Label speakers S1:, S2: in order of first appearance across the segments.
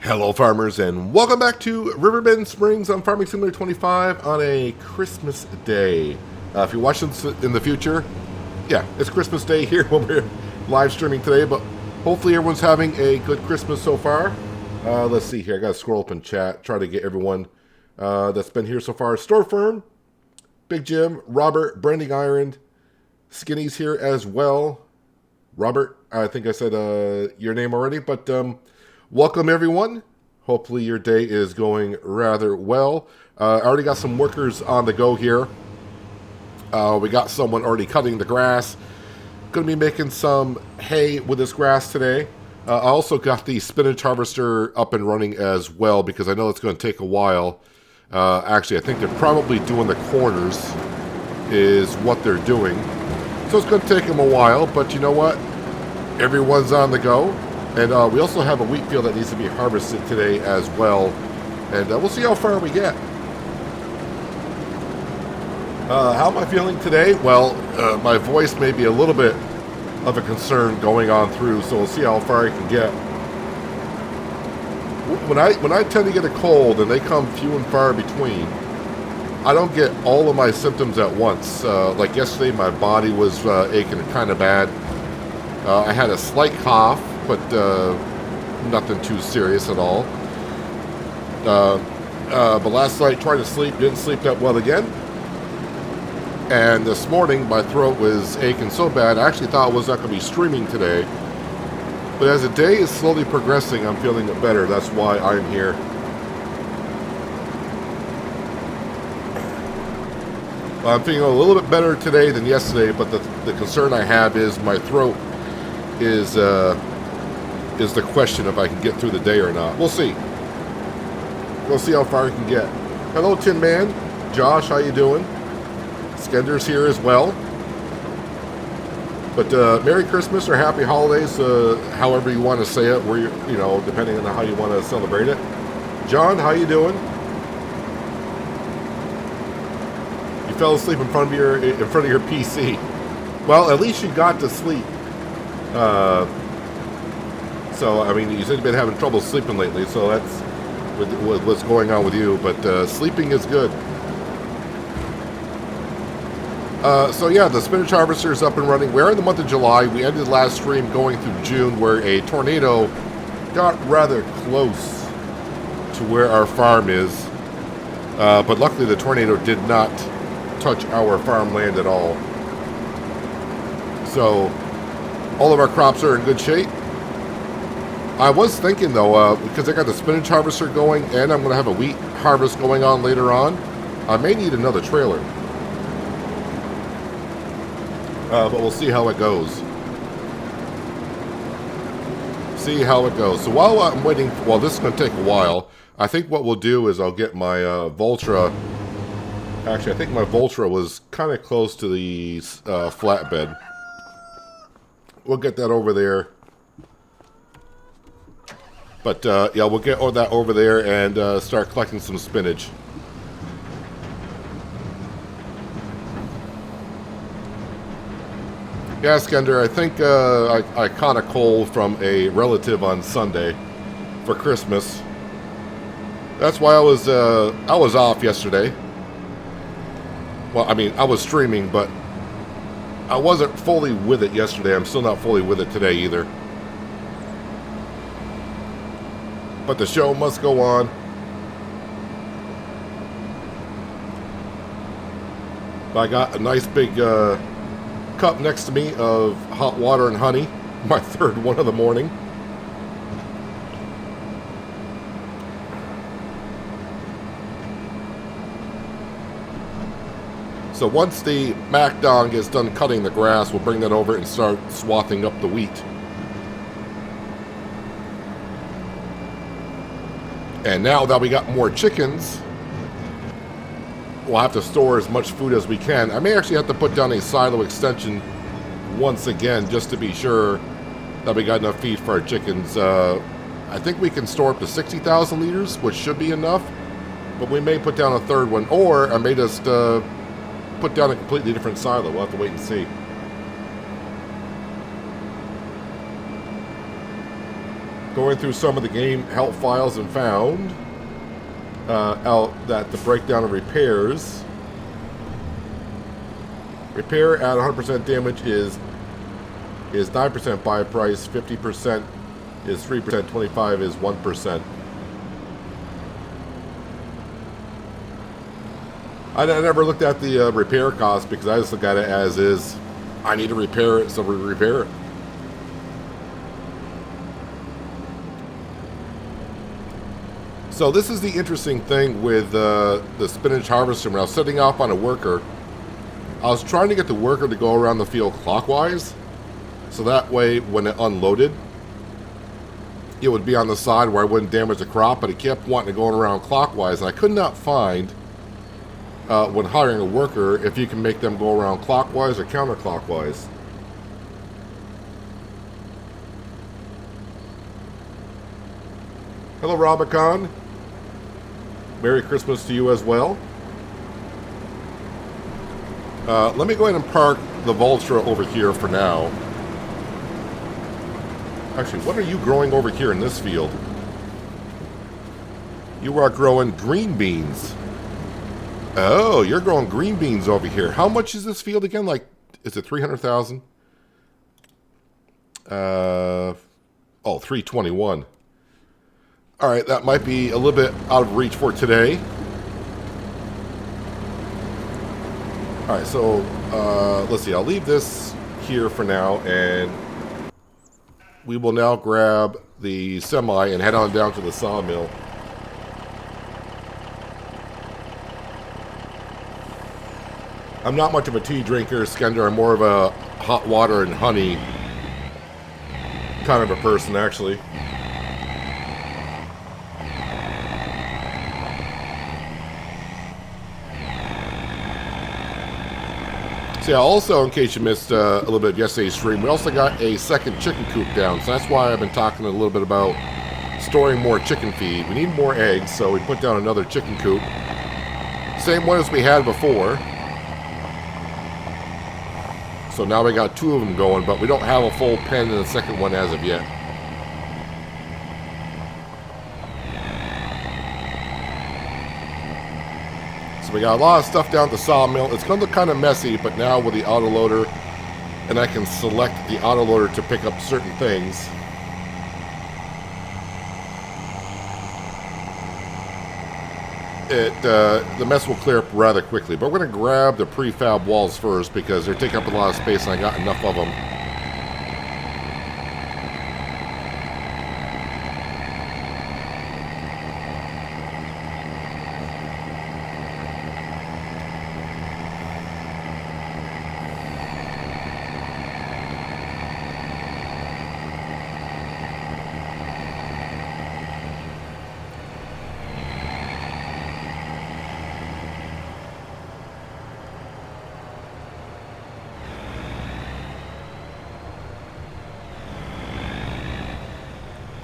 S1: Hello farmers and welcome back to Riverbend Springs on Farming Simulator 25 on a Christmas day. If you're watching this in the future, yeah, it's Christmas Day here when we're live streaming today, but hopefully everyone's having a good Christmas so far. Let's see here, I gotta scroll up in chat, try to get everyone that's been here so far. Store Firm, Big Jim, Robert, Branding Iron, Skinny's here as well. Robert, I think I said your name already, but welcome everyone. Hopefully your day is going rather well. I already got some workers on the go here. We got someone already cutting the grass. Going to be making some hay with this grass today. I also got the spinach harvester up and running as well because I know it's going to take a while. Actually, I think they're probably doing the corners is what they're doing. So it's going to take them a while, but you know what? Everyone's on the go. And we also have a wheat field that needs to be harvested today as well. And we'll see how far we get. How am I feeling today? Well, my voice may be a little bit of a concern going on through, so we'll see how far I can get. When I tend to get a cold, and they come few and far between, I don't get all of my symptoms at once. Like yesterday, my body was aching kind of bad. I had a slight cough, but nothing too serious at all. But last night, trying to sleep, didn't sleep that well again. And this morning, my throat was aching so bad, I actually thought I was not going to be streaming today. But as the day is slowly progressing, I'm feeling better. That's why I'm here. I'm feeling a little bit better today than yesterday, but the concern I have is my throat is the question if I can get through the day or not. We'll see. We'll see how far I can get. Hello, Tin Man. Josh, how you doing? Skender's here as well. But Merry Christmas or Happy Holidays, however you want to say it, where you know, depending on how you want to celebrate it. John, how you doing? You fell asleep in front of your PC. Well, at least you got to sleep. So, I mean, you said you've been having trouble sleeping lately, so that's what's going on with you, but sleeping is good. So yeah, the spinach harvester is up and running. We're in the month of July. We ended last stream going through June where a tornado got rather close to where our farm is. But luckily the tornado did not touch our farmland at all. So all of our crops are in good shape. I was thinking though, because I got the spinach harvester going and I'm going to have a wheat harvest going on later on, I may need another trailer. But we'll see how it goes. See how it goes. So while I'm waiting, well, this is going to take a while. I think what we'll do is I'll get my Voltra. Actually, I think my Voltra was kind of close to the flatbed. We'll get that over there. But yeah, we'll get that over there and start collecting some spinach. Yeah, Skender, I think I caught a cold from a relative on Sunday for Christmas. That's why I was off yesterday. Well, I mean, I was streaming, but I wasn't fully with it yesterday. I'm still not fully with it today either. But the show must go on. I got a nice big cup next to me of hot water and honey, my third one of the morning. So once the McDon gets done cutting the grass, we'll bring that over and start swathing up the wheat. And now that we got more chickens, we'll have to store as much food as we can. I may actually have to put down a silo extension once again just to be sure that we got enough feed for our chickens. I think we can store up to 60,000 liters, which should be enough. But we may put down a third one, or I may just put down a completely different silo. We'll have to wait and see. going through some of the game help files and found out that the breakdown of repairs. Repair at 100% damage is 9% buy price, 50% is 3%, 25 is 1%. I never looked at the repair cost because I just look at it as is. I need to repair it, so we repair it. So this is the interesting thing with the spinach harvester. When I was setting off on a worker, I was trying to get the worker to go around the field clockwise, so that way when it unloaded, it would be on the side where I wouldn't damage the crop, but it kept wanting to go around clockwise, and I could not find, when hiring a worker, if you can make them go around clockwise or counterclockwise. Hello, Robicon. Merry Christmas to you as well. Let me go ahead and park the Vulture over here for now. Actually, what are you growing over here in this field? You are growing green beans. Oh, you're growing green beans over here. How much is this field again? Like, is it 300,000? 321. All right, that might be a little bit out of reach for today. All right, so let's see. I'll leave this here for now, and we will now grab the semi and head on down to the sawmill. I'm not much of a tea drinker, Skender. I'm more of a hot water and honey kind of a person, actually. Yeah, also, in case you missed a little bit of yesterday's stream, we also got a second chicken coop down, so that's why I've been talking a little bit about storing more chicken feed. We need more eggs, so we put down another chicken coop. Same one as we had before. So now we got 2 of them going, but we don't have a full pen in the second one as of yet. So we got a lot of stuff down at the sawmill. It's going to look kind of messy, but now with the autoloader, and I can select the autoloader to pick up certain things. The mess will clear up rather quickly. But we're going to grab the prefab walls first because they're taking up a lot of space and I got enough of them.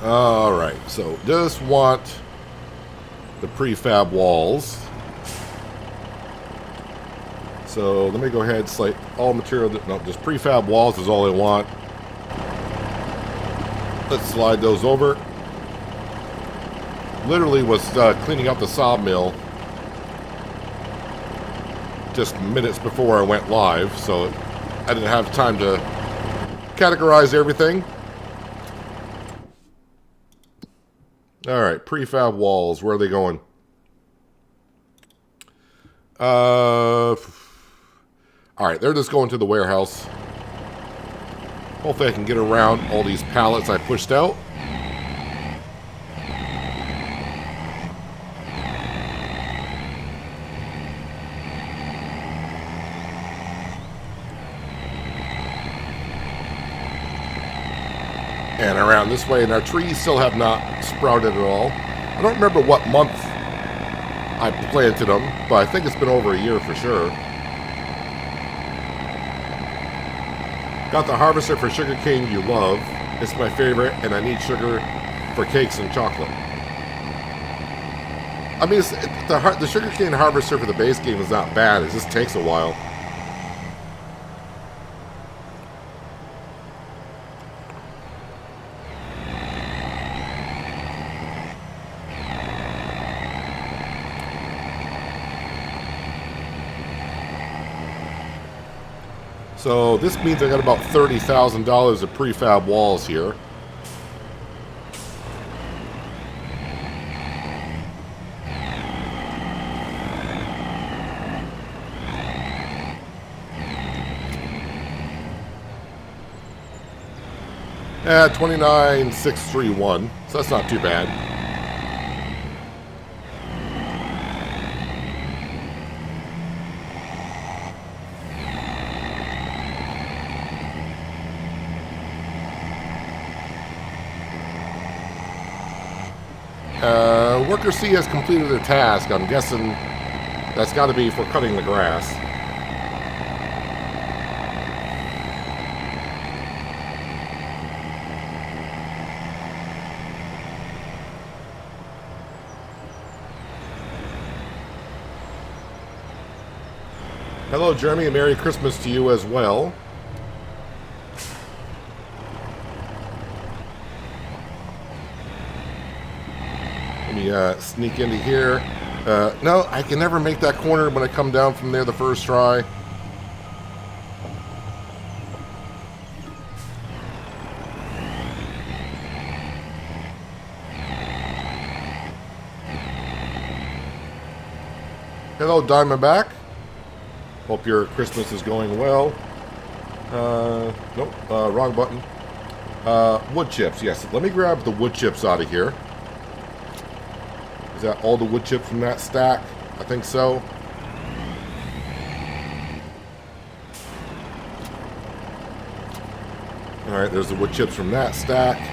S1: Alright, so just want the prefab walls. So let me go ahead and select all material. No, just prefab walls is all I want. Let's slide those over. Literally was cleaning up the sawmill just minutes before I went live, so I didn't have time to categorize everything. Alright, prefab walls. Where are they going? Alright, they're just going to the warehouse. Hopefully I can get around all these pallets I pushed out. And around this way, and our trees still have not sprouted at all. I don't remember what month I planted them, but I think it's been over a year for sure. Got the harvester for sugarcane you love. It's my favorite, and I need sugar for cakes and chocolate. I mean, the sugarcane harvester for the base game is not bad. It just takes a while. So this means I got about $30,000 of prefab walls here. At 29,631, so that's not too bad. Worker C has completed their task. I'm guessing that's got to be for cutting the grass. Hello, Jeremy, and Merry Christmas to you as well. Let me sneak into here. No, I can never make that corner when I come down from there the first try. Hello, Diamondback. Hope your Christmas is going well. Nope, wrong button. Wood chips, yes. Let me grab the wood chips out of here. Is that all the wood chips from that stack? I think so. Alright, there's the wood chips from that stack.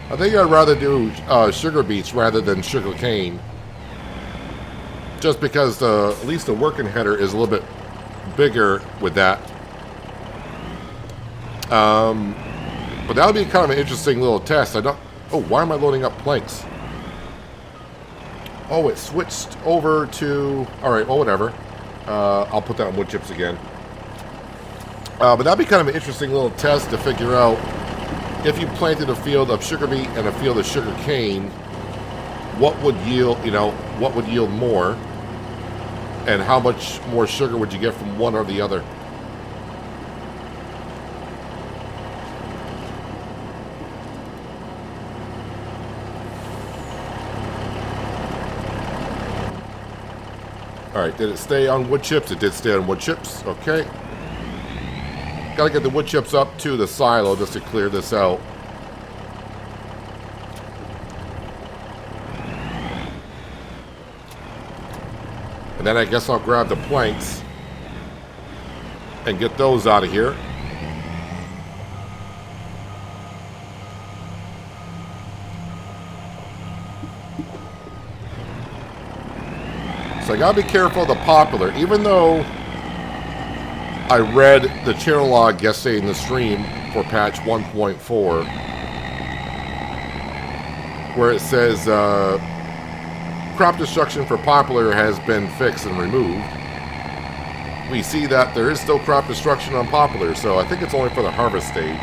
S1: I think I'd rather do sugar beets rather than sugar cane. Just because at least the working header is a little bit bigger with that. But that would be kind of an interesting little test. I don't... Oh, why am I loading up planks? Oh, it switched over to... Alright, well, whatever. I'll put that on wood chips again. But that'd be kind of an interesting little test to figure out if you planted a field of sugar beet and a field of sugar cane, what would yield, what would yield more, and how much more sugar would you get from one or the other? Alright, did it stay on wood chips? It did stay on wood chips. Okay. Gotta get the wood chips up to the silo just to clear this out. And then I guess I'll grab the planks and get those out of here. So I gotta be careful of the poplar, even though I read the channel log yesterday in the stream for patch 1.4, where it says crop destruction for poplar has been fixed and removed. We see that there is still crop destruction on poplar, so I think it's only for the harvest stage.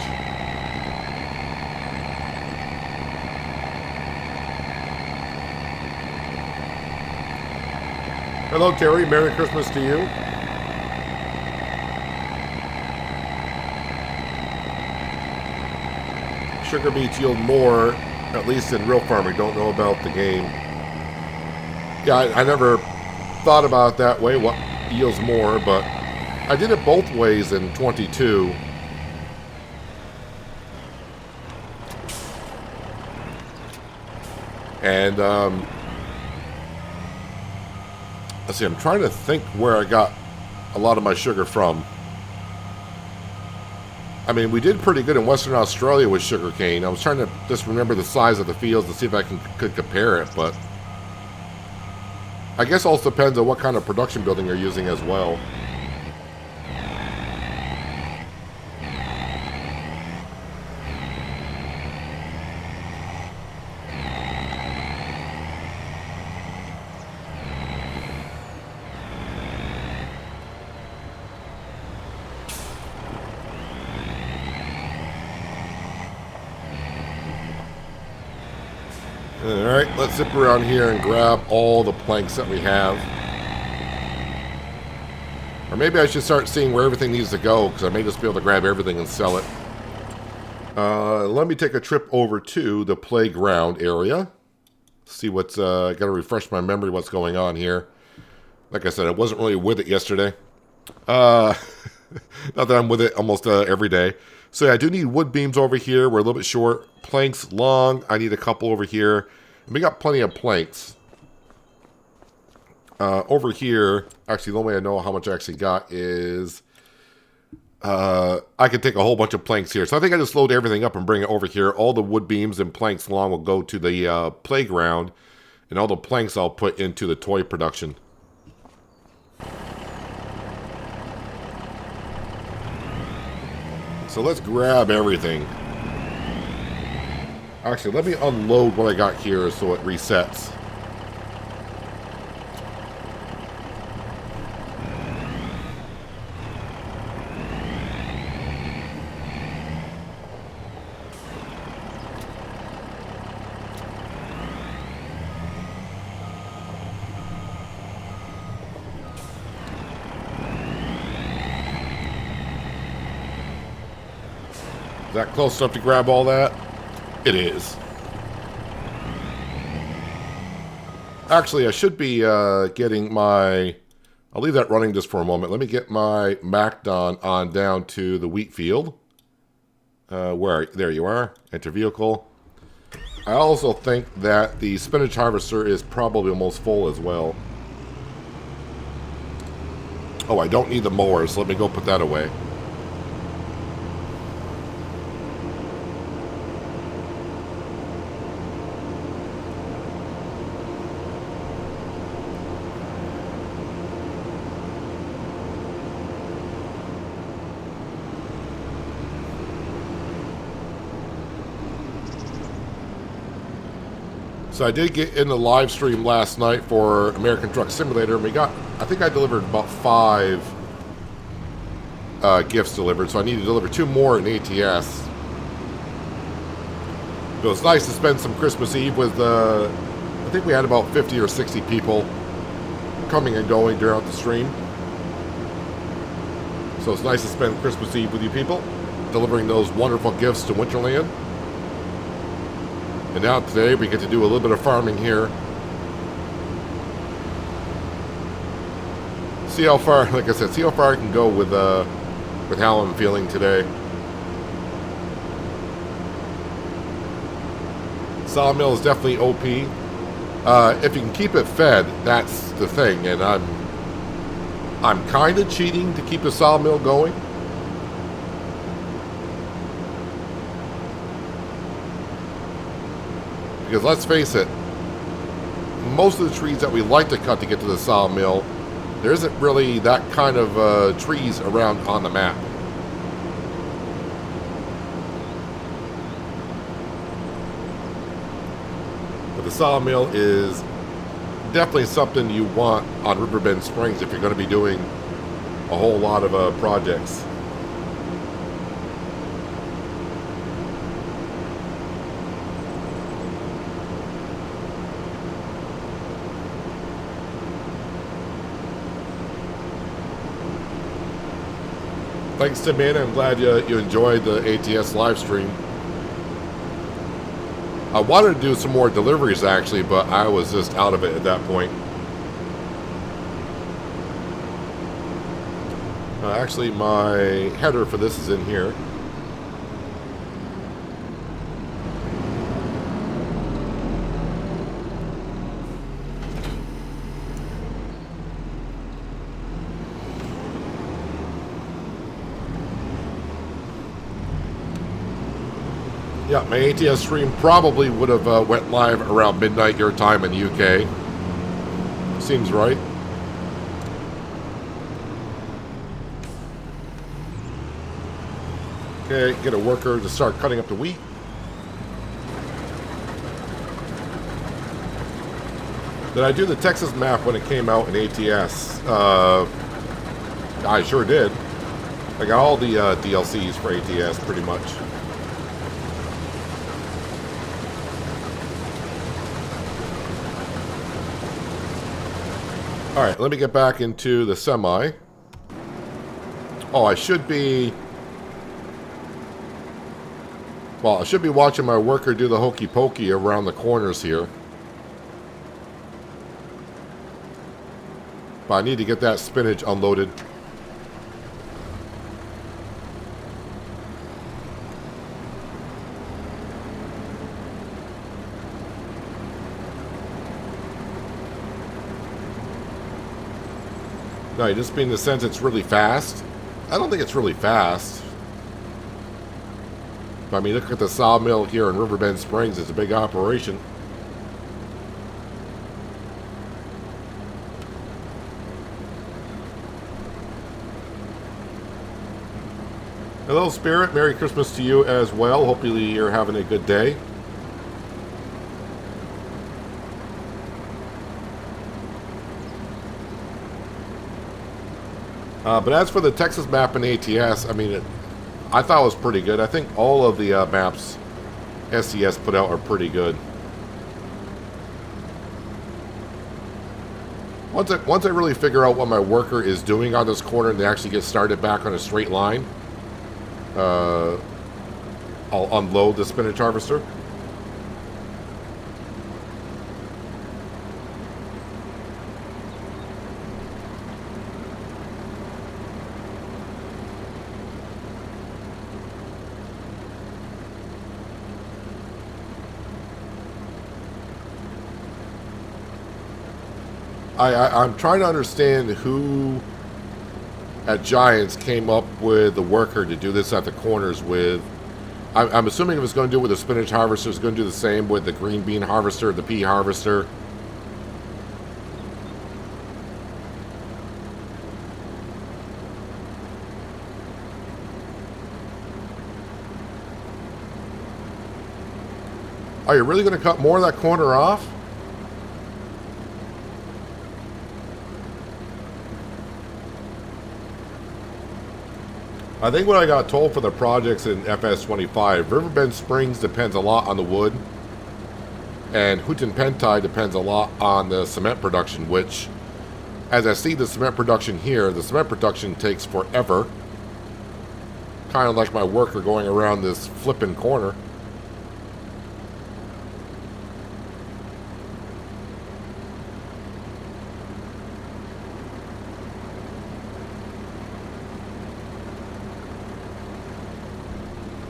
S1: Hello, Terry. Merry Christmas to you. Sugar beets yield more, at least in real farming. Don't know about the game. Yeah, I never thought about it that way, what yields more, but I did it both ways in 22. And, let's see, I'm trying to think where I got a lot of my sugar from. I mean, we did pretty good in Western Australia with sugarcane. I was trying to just remember the size of the fields to see if I could compare it, but I guess it also depends on what kind of production building you're using as well. Alright, let's zip around here and grab all the planks that we have. Or maybe I should start seeing where everything needs to go, because I may just be able to grab everything and sell it. Let me take a trip over to the playground area. See what's, got to refresh my memory what's going on here. Like I said, I wasn't really with it yesterday. Not that I'm with it almost every day. So yeah, I do need wood beams over here. We're a little bit short. Planks long. I need a couple over here. And we got plenty of planks. Over here, actually the only way I know how much I actually got is I can take a whole bunch of planks here. So I think I just load everything up and bring it over here. All the wood beams and planks long will go to the playground. And all the planks I'll put into the toy production. So let's grab everything. Actually, let me unload what I got here so it resets. Is that close enough to grab all that? It is. Actually, I should be getting my... I'll leave that running just for a moment. Let me get my McDon on down to the wheat field. There you are. Enter vehicle. I also think that the spinach harvester is probably almost full as well. Oh, I don't need the mower, so let me go put that away. So I did get in the live stream last night for American Truck Simulator, and we got, I think I delivered about 5 gifts delivered, so I need to deliver 2 more in ATS. It was nice to spend some Christmas Eve with, I think we had about 50 or 60 people coming and going throughout the stream. So it's nice to spend Christmas Eve with you people, delivering those wonderful gifts to Winterland. And now today we get to do a little bit of farming here. See how far, like I said, see how far I can go with how I'm feeling today. Sawmill is definitely OP. If you can keep it fed, that's the thing. And I'm kind of cheating to keep the sawmill going. Because let's face it, most of the trees that we like to cut to get to the sawmill, there isn't really that kind of trees around on the map. But the sawmill is definitely something you want on Riverbend Springs if you're going to be doing a whole lot of projects. Thanks, Tim Man. I'm glad you enjoyed the ATS live stream. I wanted to do some more deliveries, actually, but I was just out of it at that point. Actually, my header for this is in here. Yeah, my ATS stream probably would have went live around midnight your time in the UK. Seems right. Okay, get a worker to start cutting up the wheat. Did I do the Texas map when it came out in ATS? I sure did. I got all the DLCs for ATS pretty much. Alright, let me get back into the semi. Oh, I should be... Well, I should be watching my worker do the hokey pokey around the corners here. But I need to get that spinach unloaded. No, you just mean in the sense it's really fast? I don't think it's really fast. But, I mean, look at the sawmill here in Riverbend Springs. It's a big operation. Hello, Spirit. Merry Christmas to you as well. Hopefully you're having a good day. But as for the Texas map and ATS, I mean, I thought it was pretty good. I think all of the maps SES put out are pretty good. Once I really figure out what my worker is doing on this corner and they actually get started back on a straight line, I'll unload the spinach harvester. I'm trying to understand who at Giants came up with the worker to do this at the corners with. I'm assuming if it's going to do it with the spinach harvester, it's going to do the same with the green bean harvester, the pea harvester. Are you really going to cut more of that corner off? I think what I got told for the projects in FS25, Riverbend Springs depends a lot on the wood, and Hutin-Pentai depends a lot on the cement production, which, as I see the cement production here, the cement production takes forever. Kind of like my worker going around this flipping corner.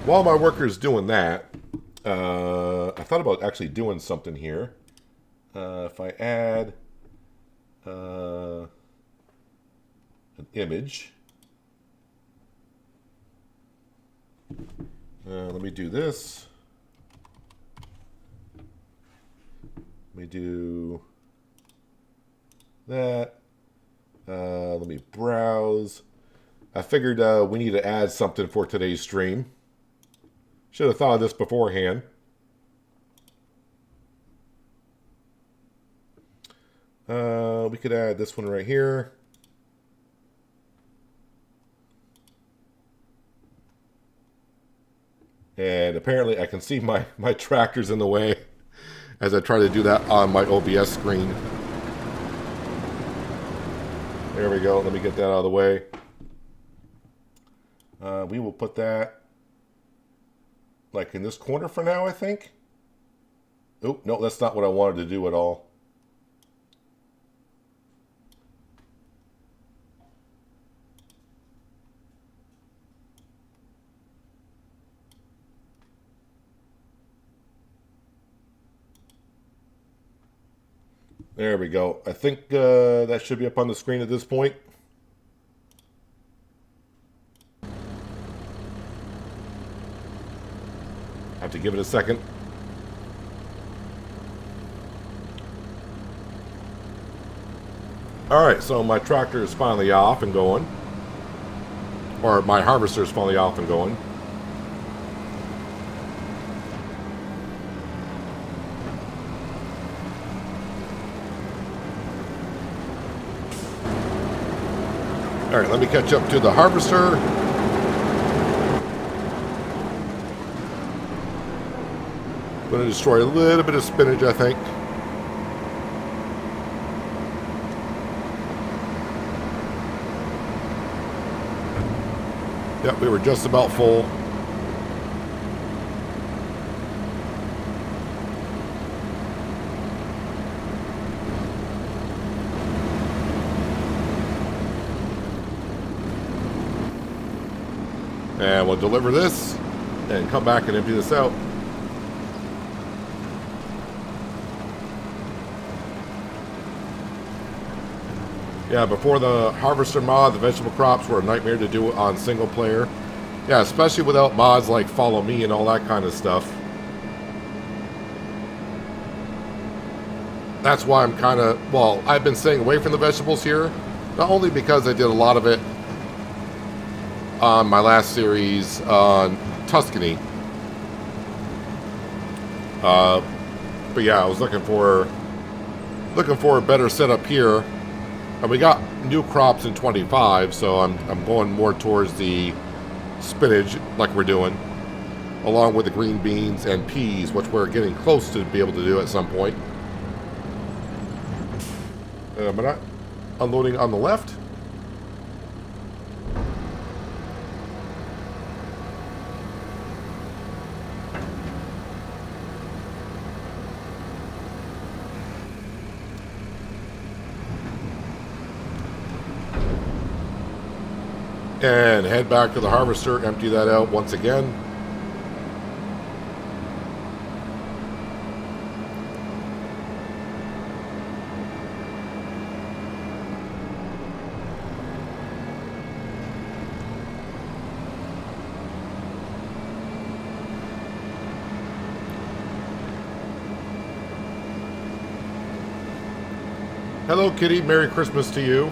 S1: While my worker's doing that, I thought about actually doing something here. If I add an image, let me do this. Let me do that. Let me browse. I figured we need to add something for today's stream. Should have thought of this beforehand. We could add this one right here. And apparently I can see my tractor's in the way as I try to do that on my OBS screen. There we go. Let me get that out of the way. We will put that like in this corner for now, I think. Oh, no, that's not what I wanted to do at all. There we go. I think that should be up on the screen at this point. Have to give it a second. Alright, so my tractor is finally off and going. Or my harvester is finally off and going. Alright, let me catch up to the harvester. I'm going to destroy a little bit of spinach, I think. Yep, we were just about full. And we'll deliver this and come back and empty this out. Yeah, before the harvester mod, the vegetable crops were a nightmare to do on single player. Yeah, especially without mods like Follow Me and all that kind of stuff. That's why I'm kind of, well, I've been staying away from the vegetables here. Not only because I did a lot of it on my last series on Tuscany. But yeah, I was looking for a better setup here. And we got new crops in 25, so I'm going more towards the spinach like we're doing, along with the green beans and peas, which we're getting close to be able to do at some point. Am I not unloading on the left? And head back to the harvester, empty that out once again. Hello, Kitty. Merry Christmas to you.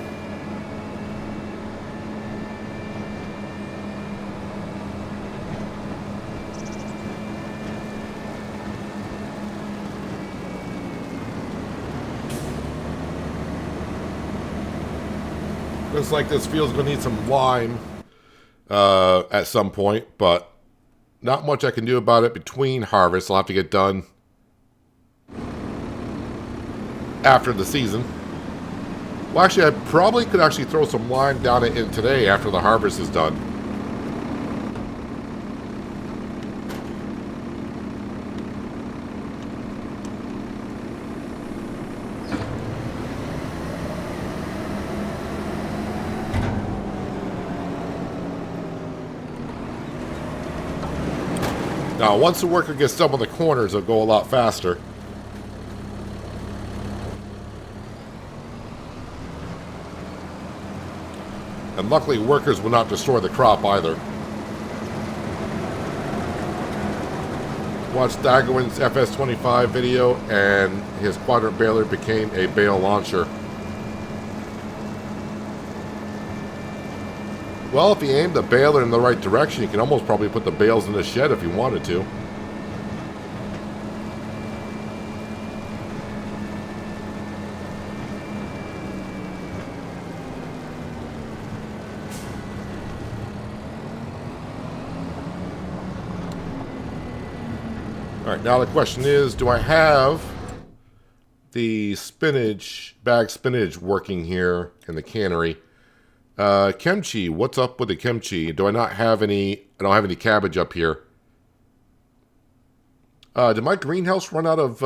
S1: Looks like this field's going to need some lime at some point, but not much I can do about it between harvests. I'll have to get done after the season. Well, actually, I probably could actually throw some lime down it in today after the harvest is done. Now, once the worker gets done with the corners, it'll go a lot faster. And luckily, workers will not destroy the crop either. Watched Dagowin's FS25 video, and his quadrant baler became a bale launcher. Well, if you aim the baler in the right direction, you can almost probably put the bales in the shed if you wanted to. Alright, now the question is, do I have the spinach, bagged spinach working here in the cannery? Kimchi, what's up with the kimchi? Do I not have any? I don't have any cabbage up here. Did my greenhouse run out of,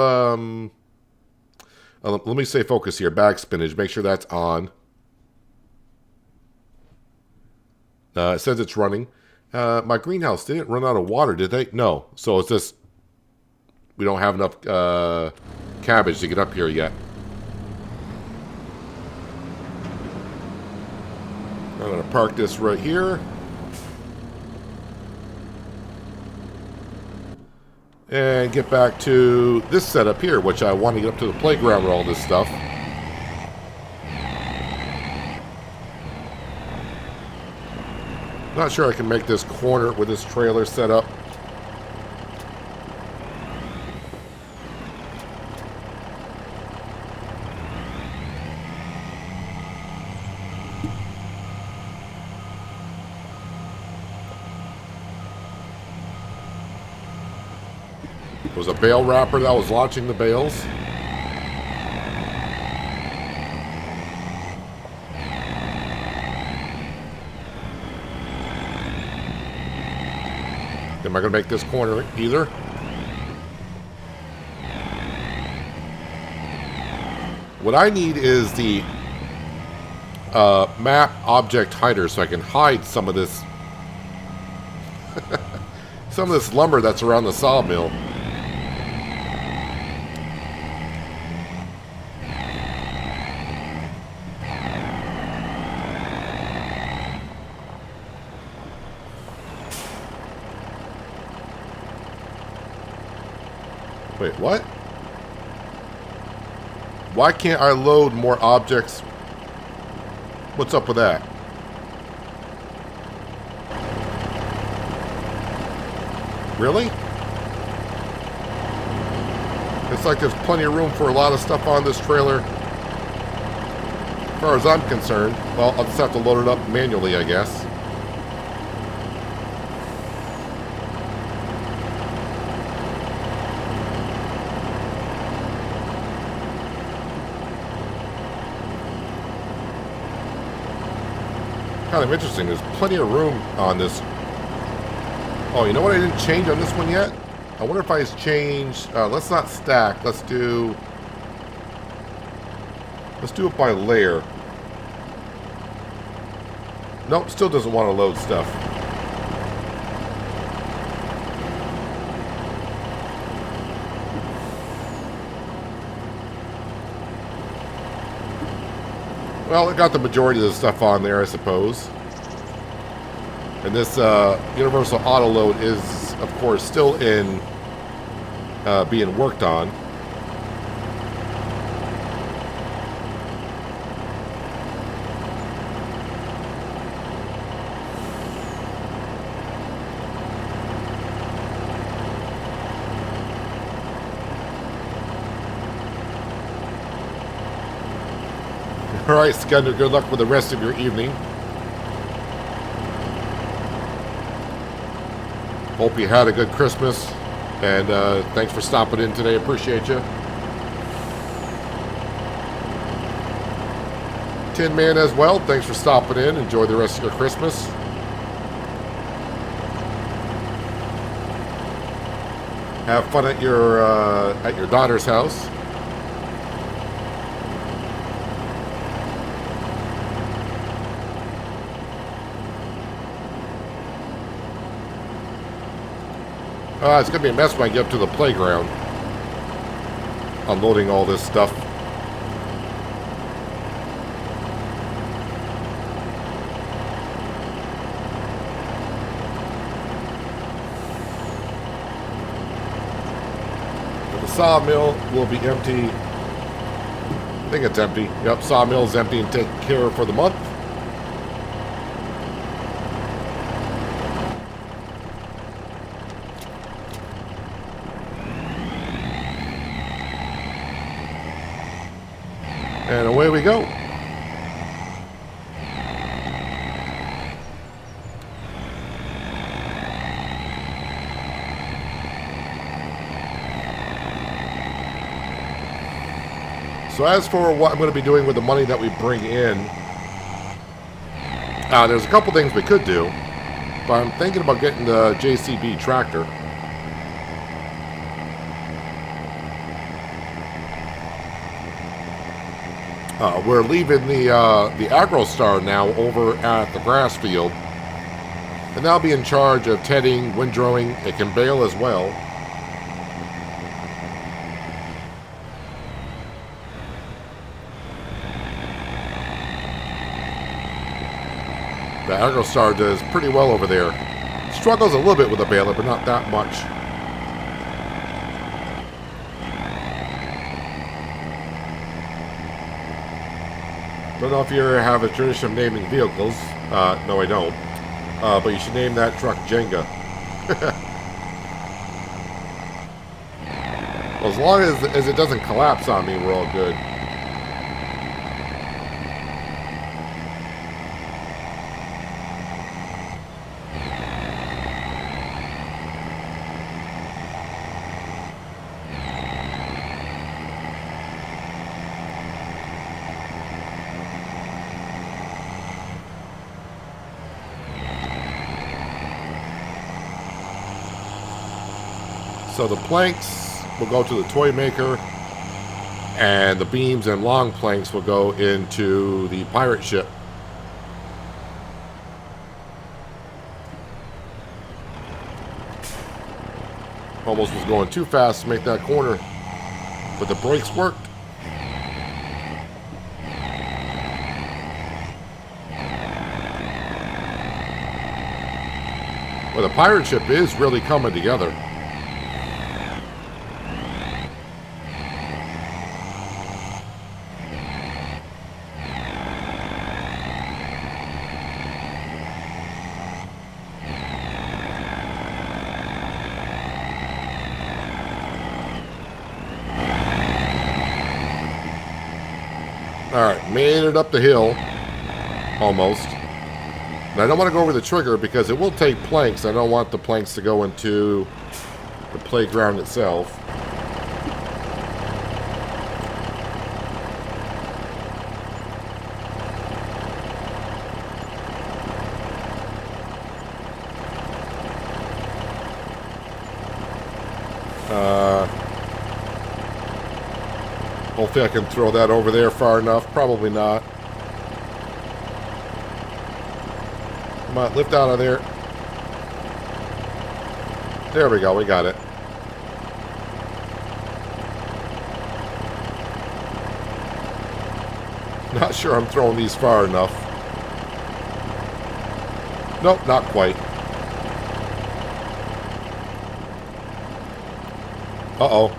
S1: let me say focus here, bag spinach, make sure that's on. It says it's running. My greenhouse didn't run out of water, did they? No, so it's just, we don't have enough cabbage to get up here yet. I'm going to park this right here. And get back to this setup here, which I want to get up to the playground with all this stuff. Not sure I can make this corner with this trailer set up. It was a bale wrapper that was launching the bales. Am I going to make this corner either? What I need is the map object hider so I can hide some of this some of this lumber that's around the sawmill. Wait, what? Why can't I load more objects? What's up with that? Really? It's like there's plenty of room for a lot of stuff on this trailer. As far as I'm concerned. Well, I'll just have to load it up manually, I guess. Kind of interesting. There's plenty of room on this. Oh, you know what I didn't change on this one yet? I wonder if I changed. Let's not stack. Let's do it by layer. Nope, still doesn't want to load stuff. Well, it got the majority of the stuff on there, I suppose. And this universal auto load is, of course, still in being worked on. All right, Scudder, good luck with the rest of your evening. Hope you had a good Christmas, and thanks for stopping in today. Appreciate you. Tin Man as well, thanks for stopping in. Enjoy the rest of your Christmas. Have fun at your daughter's house. It's going to be a mess when I get up to the playground. Unloading all this stuff. But the sawmill will be empty. I think it's empty. Yep, sawmill's empty and taken care of for the month. And away we go. So as for what I'm going to be doing with the money that we bring in, there's a couple things we could do, but I'm thinking about getting the JCB tractor. We're leaving the AgroStar now over at the grass field, and they'll be in charge of tedding, windrowing. It can bale as well. The AgroStar does pretty well over there. Struggles a little bit with the baler, but not that much. Don't know if you ever have a tradition of naming vehicles. No, I don't. But you should name that truck Jenga. Well, as long as it doesn't collapse on me, we're all good. So the planks will go to the toy maker, and the beams and long planks will go into the pirate ship. Almost was going too fast to make that corner, but the brakes worked. Well, the pirate ship is really coming together. Alright, made it up the hill. Almost. And I don't want to go over the trigger because it will take planks. I don't want the planks to go into the playground itself. Hopefully I can throw that over there far enough. Probably not. Come on, lift out of there. There we go, we got it. Not sure I'm throwing these far enough. Nope, not quite. Uh-oh.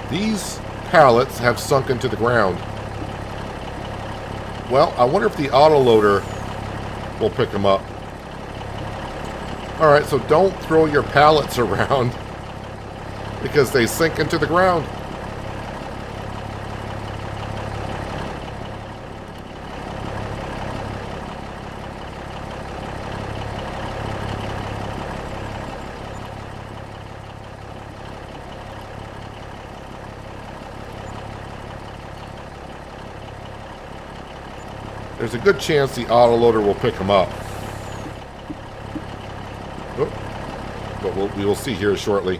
S1: These pallets have sunk into the ground. Well, I wonder if the autoloader will pick them up. Alright, so don't throw your pallets around because they sink into the ground. There's a good chance the autoloader will pick them up. Oh, but we will see here shortly.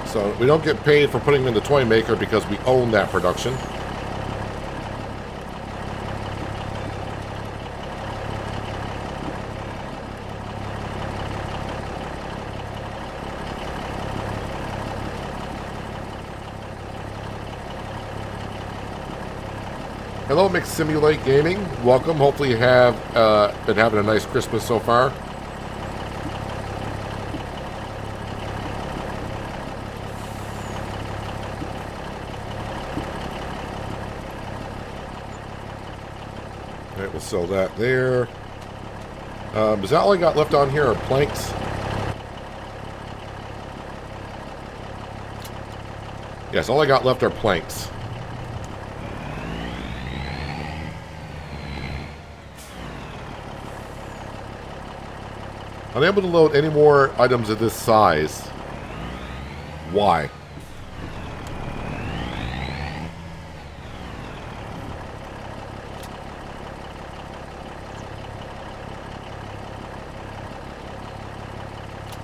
S1: So we don't get paid for putting them in the toy maker because we own that production. Hello, McSimulate Gaming. Welcome. Hopefully you have been having a nice Christmas so far. All right, we'll sell that there. Is that all I got left on here are planks? Yes, all I got left are planks. Unable to load any more items of this size. Why?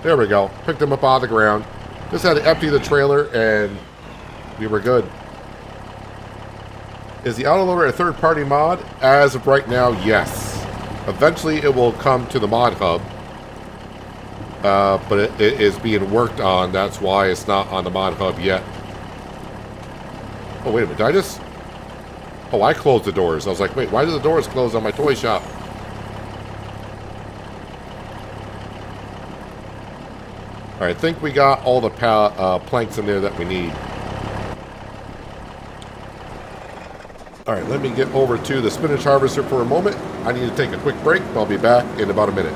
S1: There we go. Picked them up out of the ground. Just had to empty the trailer and we were good. Is the autoloader a third-party mod? As of right now, yes. Eventually it will come to the mod hub. But it is being worked on. That's why it's not on the mod hub yet. Oh, wait a minute. Did I just... Oh, I closed the doors. I was like, wait, why did the doors close on my toy shop? Alright, I think we got all the planks in there that we need. Alright, let me get over to the spinach harvester for a moment. I need to take a quick break. I'll be back in about a minute.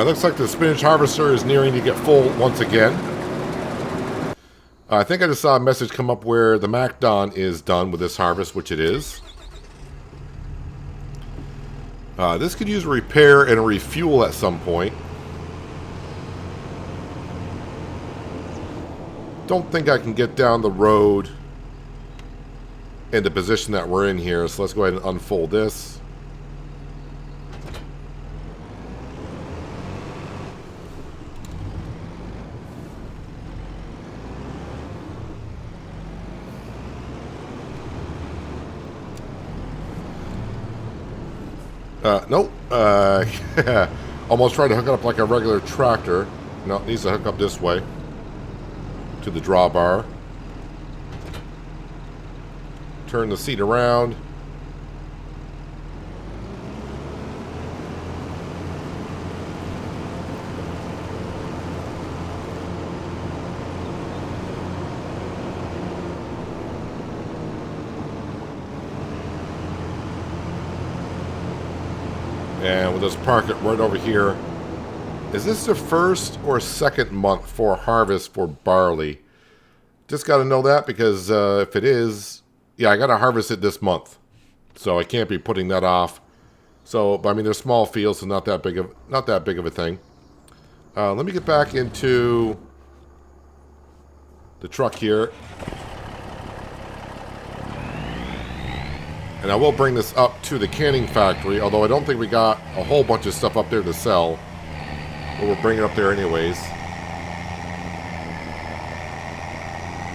S1: Looks like the spinach harvester is nearing to get full once again. I think I just saw a message come up where the McDon is done with this harvest, which it is. This could use a repair and a refuel at some point. Don't think I can get down the road in the position that we're in here, so let's go ahead and unfold this. Nope. Almost tried to hook it up like a regular tractor. No, it needs to hook up this way to the drawbar. Turn the seat around. And we'll just park it right over here. Is this the first or second month for harvest for barley? Just got to know that, because if it is, yeah, I got to harvest it this month, so I can't be putting that off. So, but I mean, they're small fields, so not that big of a thing. Let me get back into the truck here. And I will bring this up to the canning factory, although I don't think we got a whole bunch of stuff up there to sell. But we'll bring it up there anyways.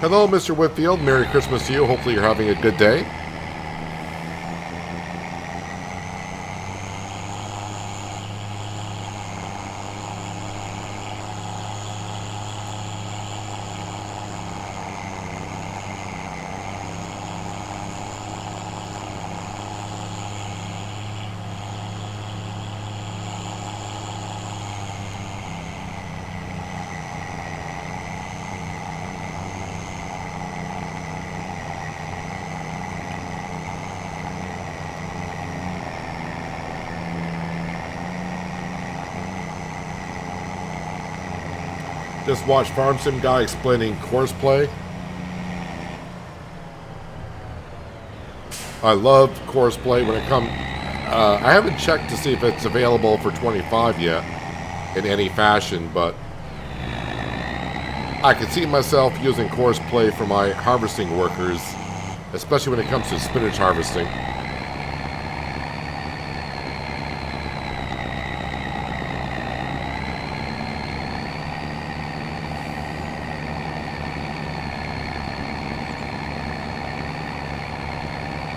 S1: Hello, Mr. Whitfield. Merry Christmas to you. Hopefully you're having a good day. Just watched Farm Sim guy explaining course play. I love course play when it comes. I haven't checked to see if it's available for 25 yet in any fashion, but I can see myself using course play for my harvesting workers, especially when it comes to spinach harvesting.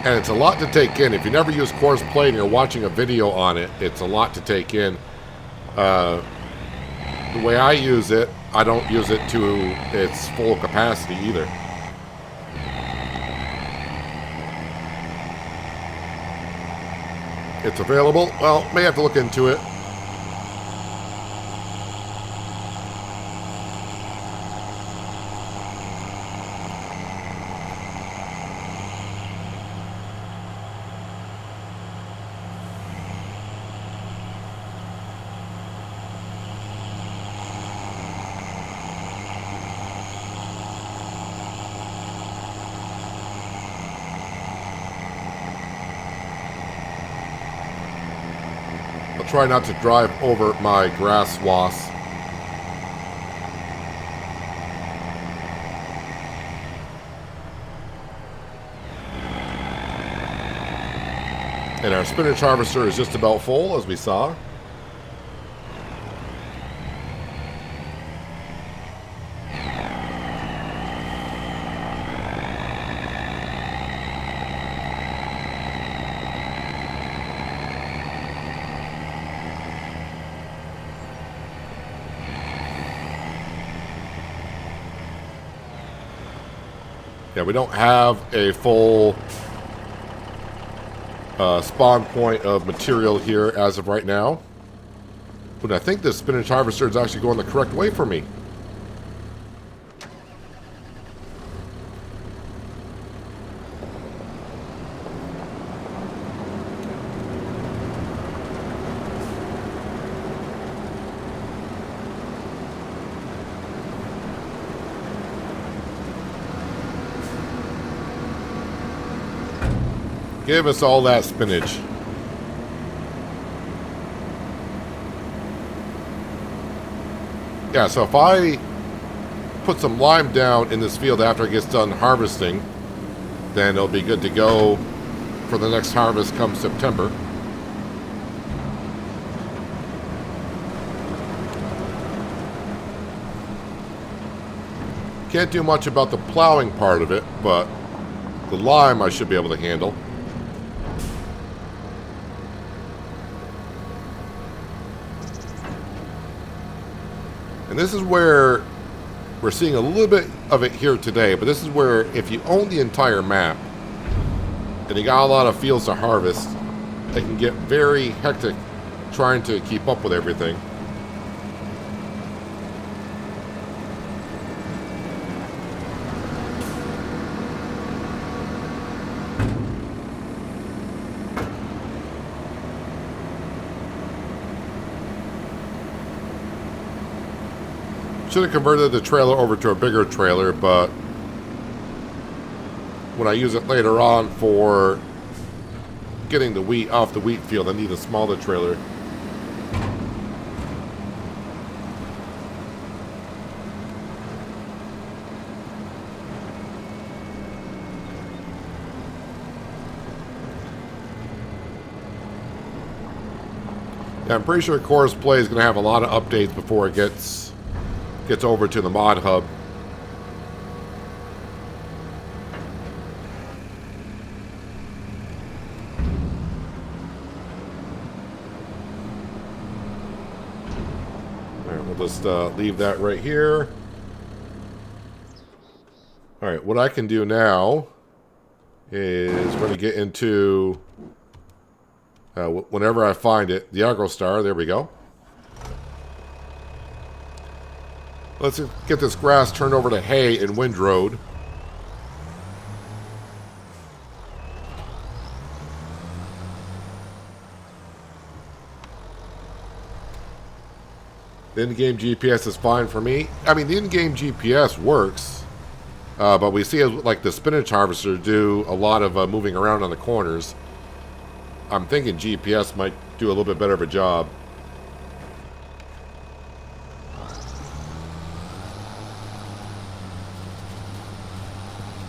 S1: And it's a lot to take in. If you never use course play and you're watching a video on it, it's a lot to take in. The way I use it, I don't use it to its full capacity either. It's available? Well, may have to look into it. Try not to drive over my grass swaths. And our spinach harvester is just about full, as we saw. Yeah, we don't have a full spawn point of material here as of right now. But I think this spinach harvester is actually going the correct way for me. Give us all that spinach. Yeah, so if I put some lime down in this field after it gets done harvesting, then it'll be good to go for the next harvest come September. Can't do much about the plowing part of it, but the lime I should be able to handle. And this is where we're seeing a little bit of it here today, but this is where if you own the entire map and you got a lot of fields to harvest, it can get very hectic trying to keep up with everything. Should have converted the trailer over to a bigger trailer, but when I use it later on for getting the wheat off the wheat field, I need a smaller trailer. Yeah, I'm pretty sure Chorus Play is going to have a lot of updates before it gets over to the mod hub. Alright, we'll just leave that right here. Alright, what I can do now is we're going to get into whenever I find it, the Agro Star. There we go. Let's get this grass turned over to hay in Windroad. The in-game GPS is fine for me. I mean, the in-game GPS works, but we see like the spinach harvester do a lot of moving around on the corners. I'm thinking GPS might do a little bit better of a job.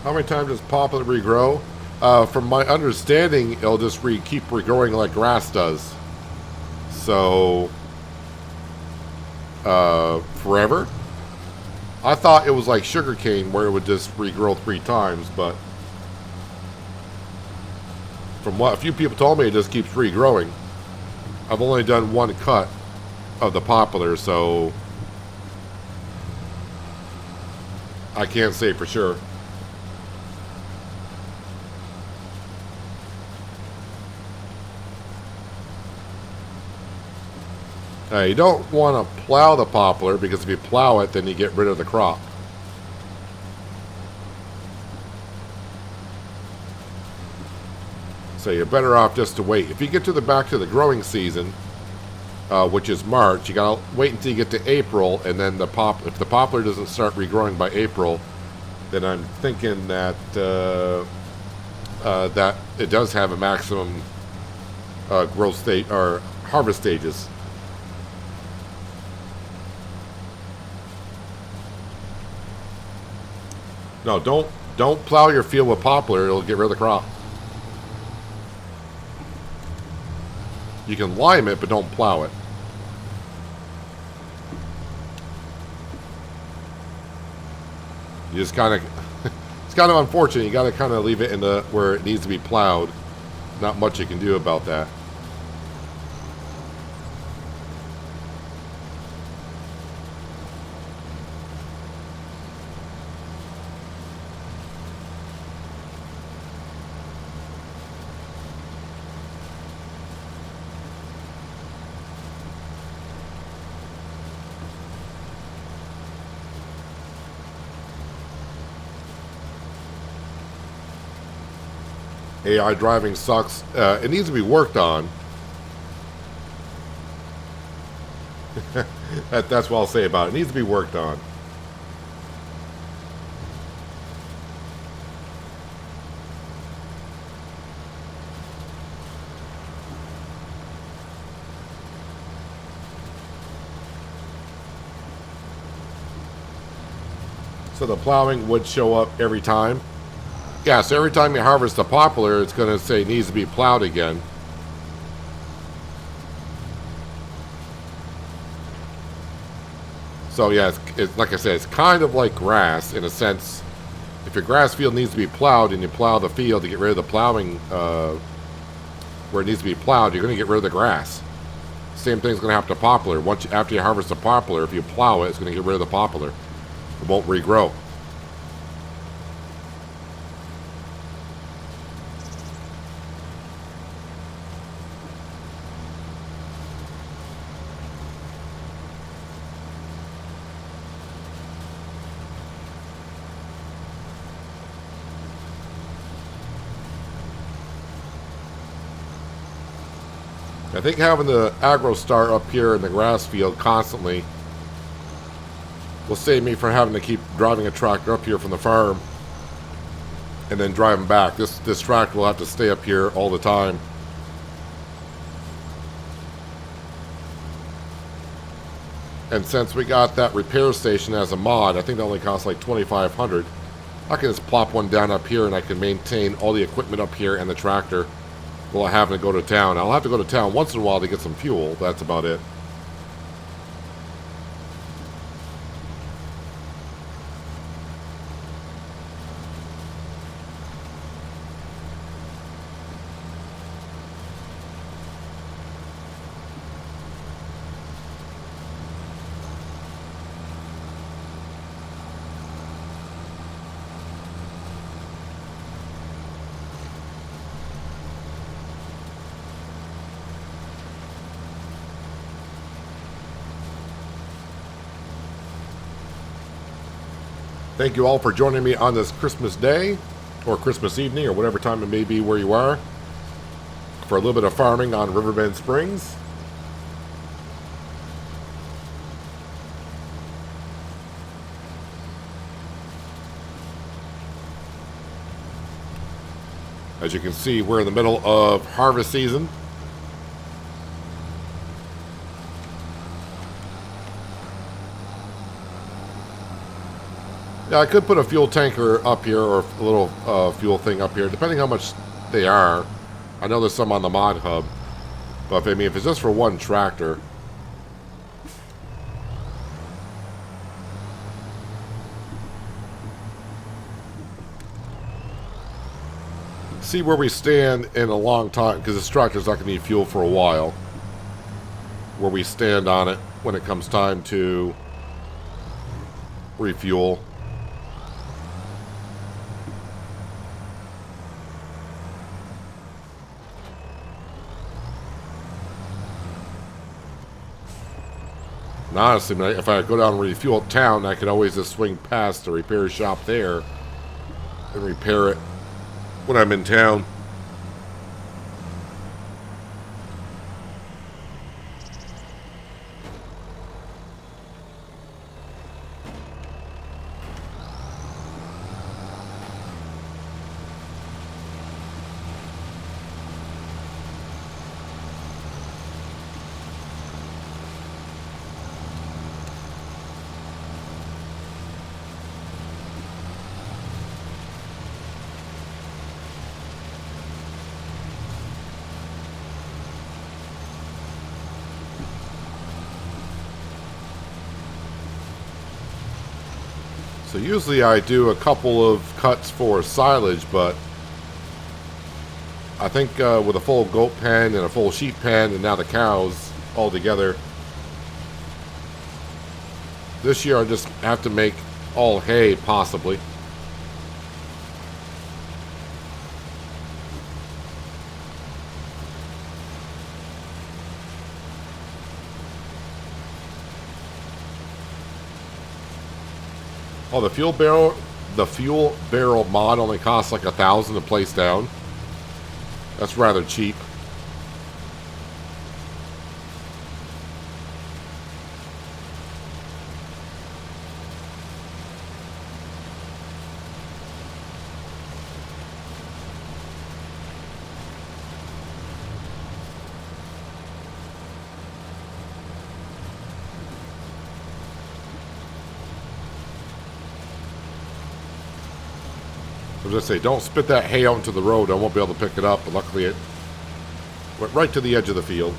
S1: How many times does poplar regrow? From my understanding, it'll just keep regrowing like grass does. So, forever? I thought it was like sugarcane where it would just regrow 3 times, but from what a few people told me, it just keeps regrowing. I've only done 1 cut of the poplar, so I can't say for sure. You don't want to plow the poplar, because if you plow it, then you get rid of the crop. So you're better off just to wait. If you get to the back to the growing season, which is March, you gotta wait until you get to April, and then if the poplar doesn't start regrowing by April, then I'm thinking that that it does have a maximum growth state or harvest stages. No, don't plow your field with poplar. It'll get rid of the crop. You can lime it, but don't plow it. You just kind of, it's kind of unfortunate. You got to kind of leave it in the where it needs to be plowed. Not much you can do about that. AI driving sucks. It needs to be worked on. That's what I'll say about it. It needs to be worked on. So the plowing would show up every time. Yeah, so every time you harvest a poplar, it's going to say it needs to be plowed again. So yeah, it's like I said, it's kind of like grass in a sense. If your grass field needs to be plowed and you plow the field to get rid of the plowing where it needs to be plowed, you're going to get rid of the grass. Same thing's going to happen to poplar. After you harvest a poplar, if you plow it, it's going to get rid of the poplar. It won't regrow. I think having the agro star up here in the grass field constantly will save me from having to keep driving a tractor up here from the farm and then driving back. This tractor will have to stay up here all the time. And since we got that repair station as a mod, I think that only costs like $2,500. I can just plop one down up here and I can maintain all the equipment up here and the tractor while I have to go to town. I'll have to go to town once in a while to get some fuel. That's about it. Thank you all for joining me on this Christmas Day, or Christmas evening, or whatever time it may be where you are, for a little bit of farming on Riverbend Springs. As you can see, we're in the middle of harvest season. Yeah, I could put a fuel tanker up here, or a little fuel thing up here, depending how much they are. I know there's some on the mod hub, but if it's just for one tractor. See where we stand in a long time, because this tractor's not going to need fuel for a while. Where we stand on it when it comes time to refuel. And honestly, if I go down and refuel at town, I could always just swing past the repair shop there and repair it when I'm in town. So usually I do a couple of cuts for silage, but I think with a full goat pen and a full sheep pen and now the cows all together, this year I just have to make all hay possibly. Oh, the fuel barrel mod only costs like $1,000 to place down. That's rather cheap. was going to say, don't spit that hay out into the road. I won't be able to pick it up, but luckily it went right to the edge of the field.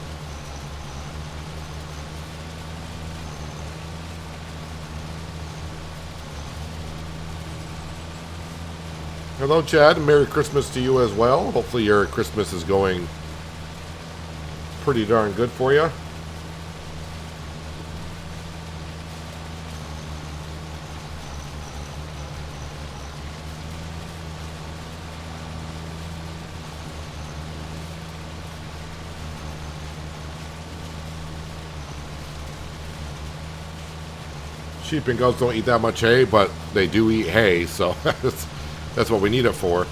S1: Hello, Chad, and Merry Christmas to you as well. Hopefully your Christmas is going pretty darn good for you. Sheep and goats don't eat that much hay, but they do eat hay, so that's what we need it for.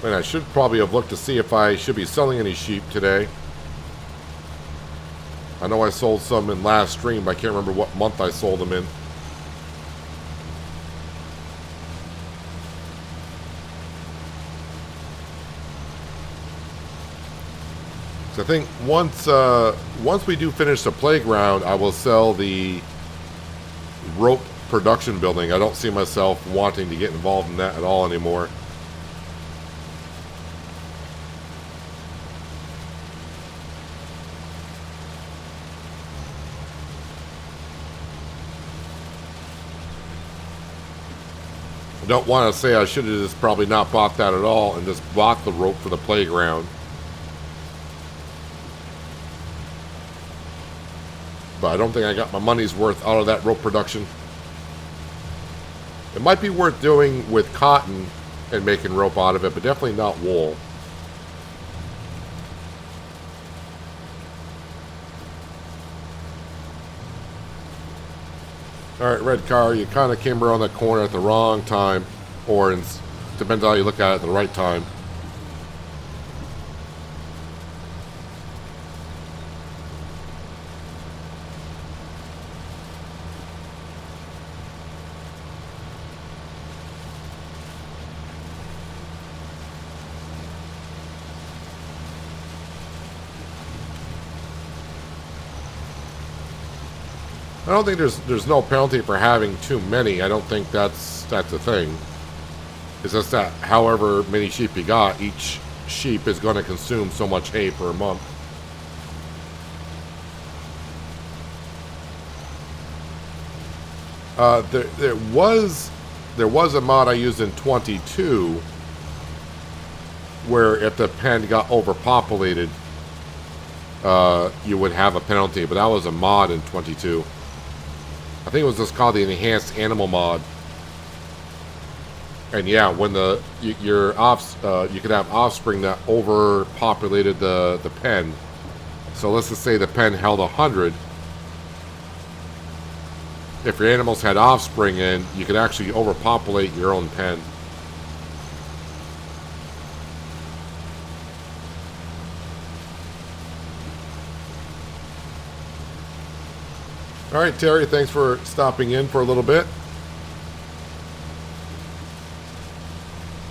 S1: And I should probably have looked to see if I should be selling any sheep today. I know I sold some in last stream, but I can't remember what month I sold them in. So I think once we do finish the playground, I will sell the rope production building. I don't see myself wanting to get involved in that at all anymore. I don't want to say I should have just probably not bought that at all and just bought the rope for the playground. But I don't think I got my money's worth out of that rope production. It might be worth doing with cotton and making rope out of it, but definitely not wool. Alright, red car, you kind of came around that corner at the wrong time. Or, depends on how you look at it, at the right time. I don't think there's no penalty for having too many. I don't think that's the thing. It's just that however many sheep you got, each sheep is going to consume so much hay per month. There was a mod I used in 22 where if the pen got overpopulated, you would have a penalty, but that was a mod in 22. I think it was just called the Enhanced Animal mod. And yeah, when you could have offspring that overpopulated the pen. So let's just say the pen held 100. If your animals had offspring in, you could actually overpopulate your own pen. All right, Terry, thanks for stopping in for a little bit.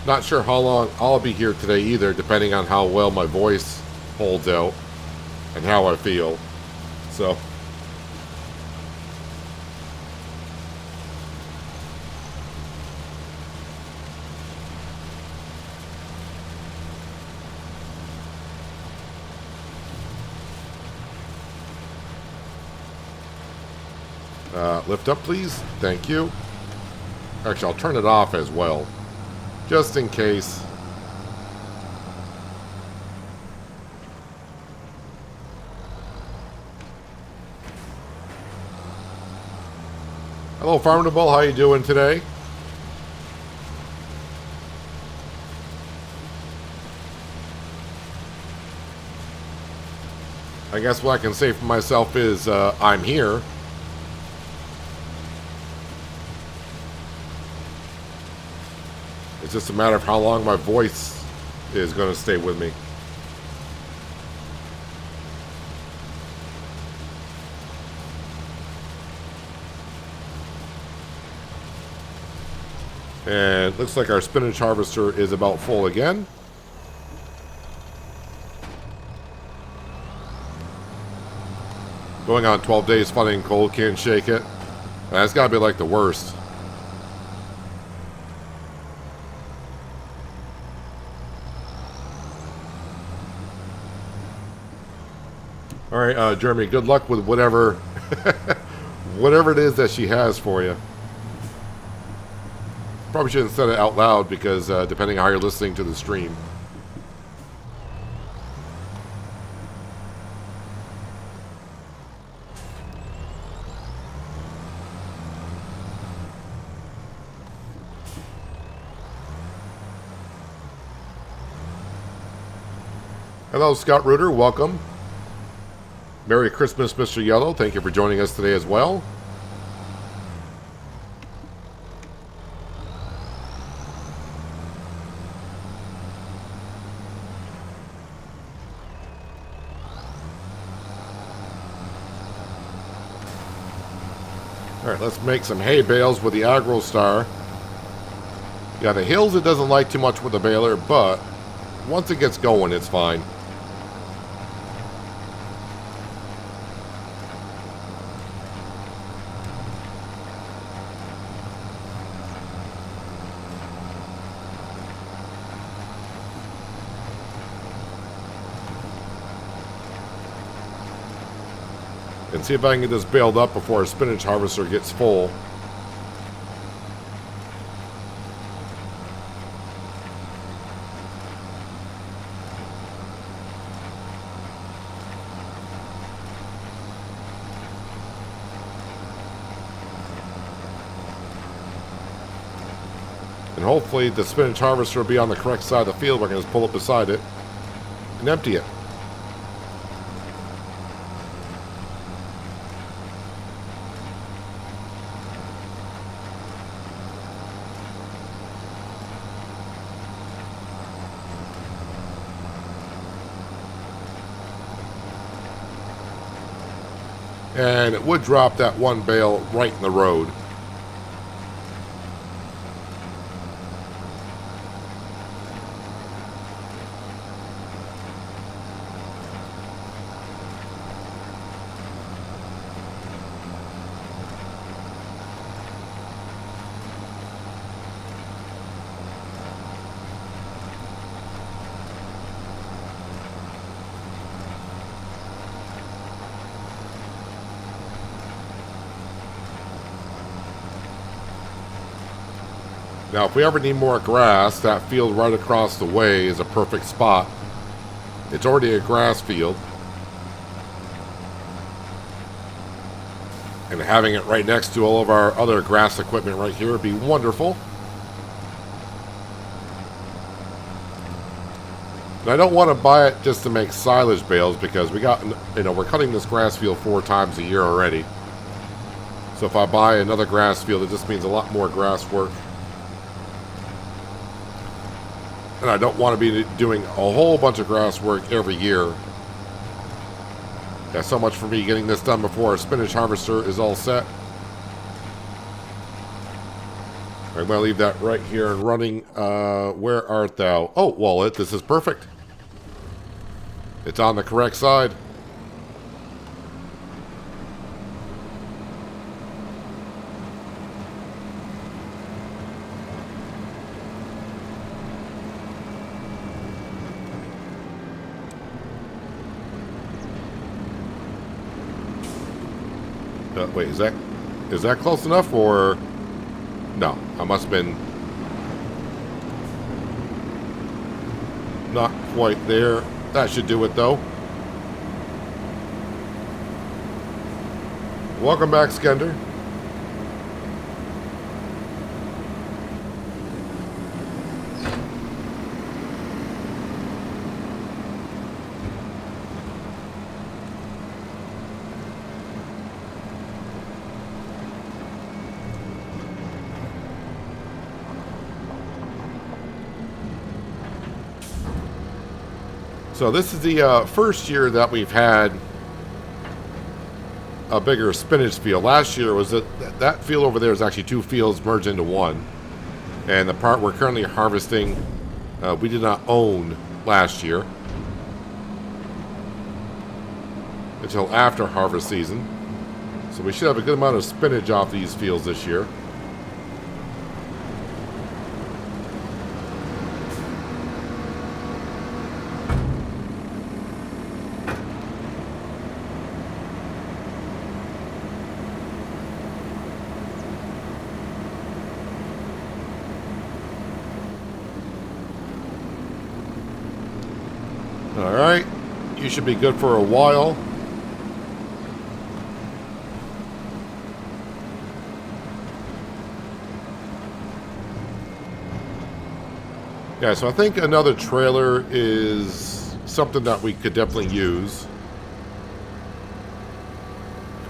S1: Not sure how long I'll be here today either, depending on how well my voice holds out and how I feel. So, lift up, please. Thank you. Actually, I'll turn it off as well, just in case. Hello, Farmable. How you doing today? I guess what I can say for myself is I'm here. It's just a matter of how long my voice is going to stay with me. And looks like our spinach harvester is about full again. Going on 12 days, funny and cold, can't shake it. That's got to be like the worst. All right, Jeremy, good luck with whatever whatever it is that she has for you. Probably shouldn't have said it out loud because depending on how you're listening to the stream. Hello, Scott Reuter. Welcome. Merry Christmas, Mr. Yellow. Thank you for joining us today as well. All right, let's make some hay bales with the AgroStar. Yeah, the hills it doesn't like too much with the baler, but once it gets going, it's fine. And see if I can get this baled up before our spinach harvester gets full. And hopefully the spinach harvester will be on the correct side of the field. We're going to just pull it beside it and empty it. And it would drop that one bale right in the road. Now, if we ever need more grass, that field right across the way is a perfect spot. It's already a grass field. And having it right next to all of our other grass equipment right here would be wonderful. And I don't want to buy it just to make silage bales because we got, we're cutting this grass field 4 times a year already. So if I buy another grass field, it just means a lot more grass work. And I don't want to be doing a whole bunch of grass work every year. Yeah, so much for me getting this done before our spinach harvester is all set. I'm going to leave that right here and running. Where art thou? Oh, wallet, this is perfect. It's on the correct side. Wait, is that close enough, or no? I must have been not quite there. That should do it, though. Welcome back, Skender. So this is the first year that we've had a bigger spinach field. Last year was that field over there is actually 2 fields merged into one. And the part we're currently harvesting, we did not own last year until after harvest season. So we should have a good amount of spinach off these fields this year. Alright, you should be good for a while. Yeah, so I think another trailer is something that we could definitely use.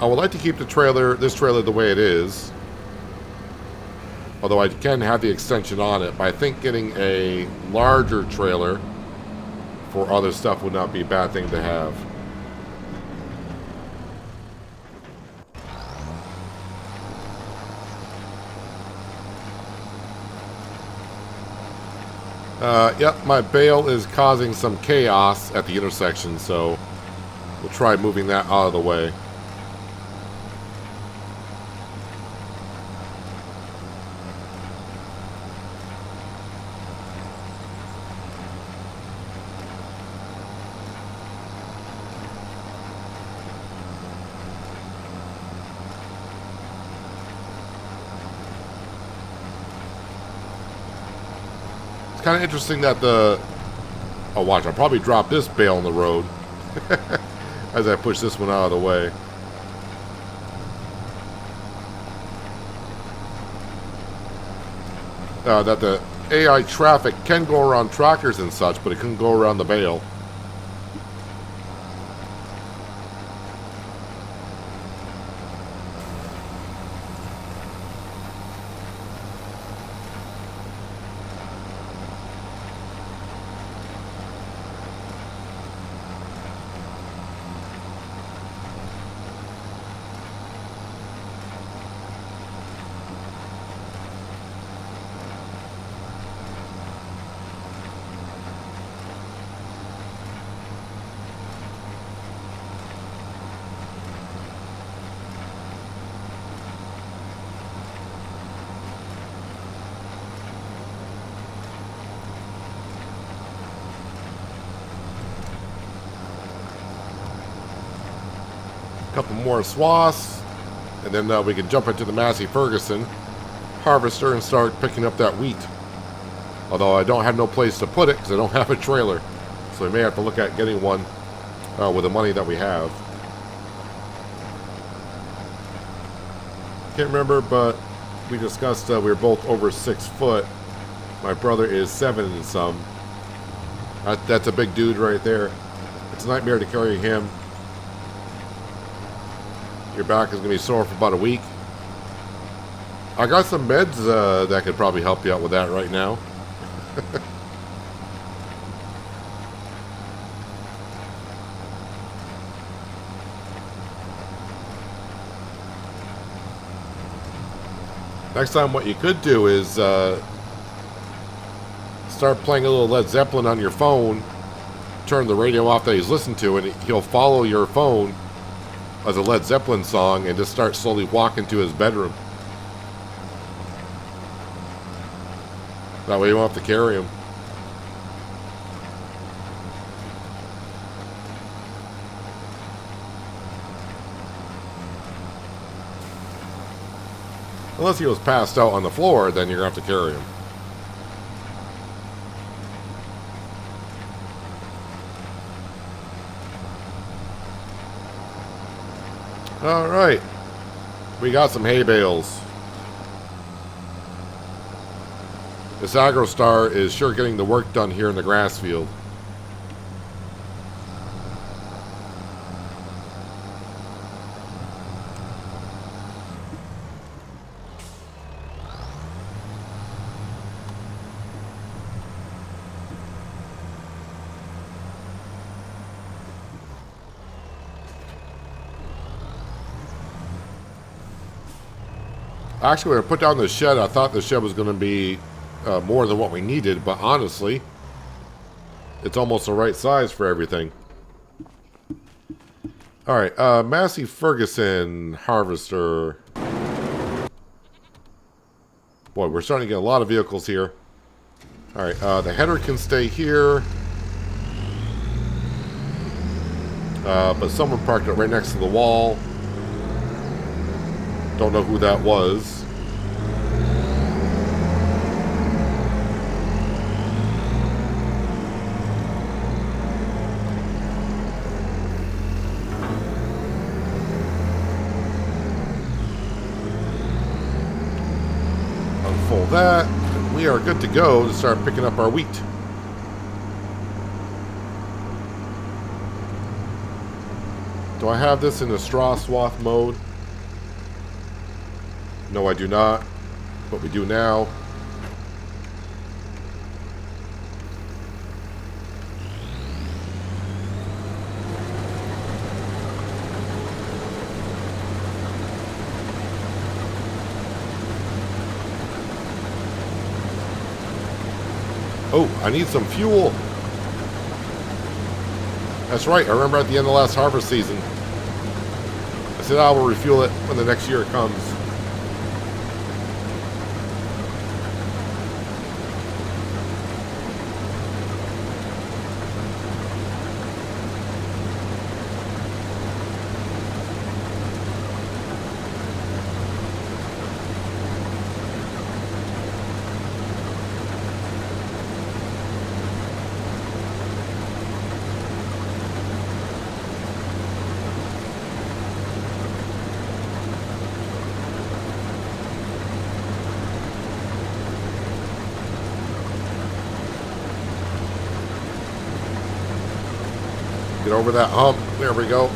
S1: I would like to keep the trailer, this trailer, the way it is. Although I can have the extension on it, but I think getting a larger trailer for other stuff would not be a bad thing to have. Yep, my bale is causing some chaos at the intersection, so we'll try moving that out of the way. It's kind of interesting that the... Oh, watch, I'll probably drop this bale on the road as I push this one out of the way. That the AI traffic can go around tractors and such, but it couldn't go around the bale. Couple more swaths, and then we can jump into the Massey Ferguson harvester and start picking up that wheat. Although I don't have no place to put it because I don't have a trailer, so we may have to look at getting one with the money that we have. Can't remember, but we discussed we were both over 6 foot. My brother is 7 and some. That's a big dude right there. It's a nightmare to carry him. Your back is going to be sore for about a week. I got some meds that could probably help you out with that right now. Next time what you could do is start playing a little Led Zeppelin on your phone, turn the radio off that he's listening to, and he'll follow your phone as a Led Zeppelin song and just start slowly walking to his bedroom. That way you won't have to carry him. Unless he was passed out on the floor, then you're going to have to carry him. Alright, we got some hay bales. This AgroStar is sure getting the work done here in the grass field. Actually, when I put down the shed, I thought the shed was going to be more than what we needed, but honestly, it's almost the right size for everything. Alright, Massey Ferguson harvester. Boy, we're starting to get a lot of vehicles here. Alright, the header can stay here. But someone parked it right next to the wall. Don't know who that was. Unfold that. And we are good to go to start picking up our wheat. Do I have this in the straw swath mode? No, I do not. But we do now. Oh, I need some fuel. That's right. I remember at the end of last harvest season, I said I will refuel it when the next year comes. Get over that hump. There we go.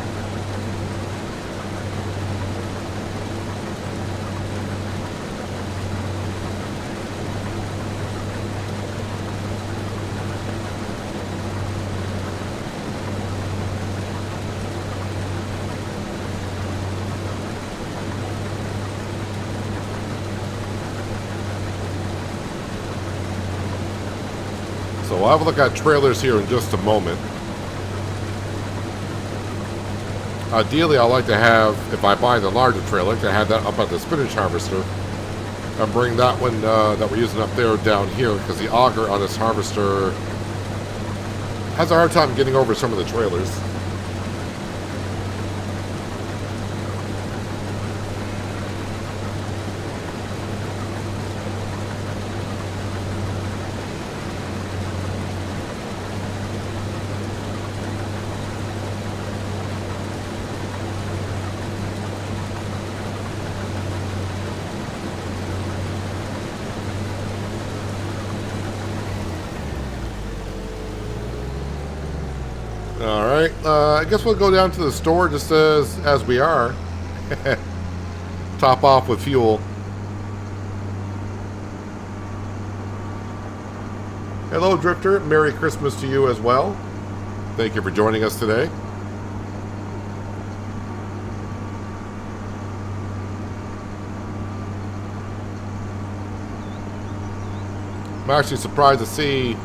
S1: So we'll have a look at trailers here in just a moment. Ideally, I like to have, if I buy the larger trailer, I like to have that up at the spinach harvester and bring that one that we're using up there down here, because the auger on this harvester has a hard time getting over some of the trailers. Alright, I guess we'll go down to the store just as we are. Top off with fuel. Hello, Drifter. Merry Christmas to you as well. Thank you for joining us today. I'm actually surprised to see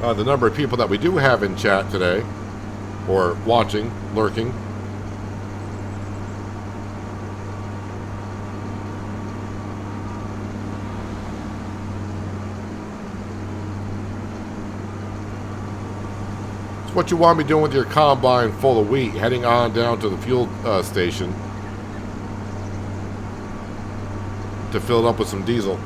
S1: the number of people that we do have in chat today, or watching, lurking. So what you want to be doing with your combine full of wheat, heading on down to the fuel station to fill it up with some diesel.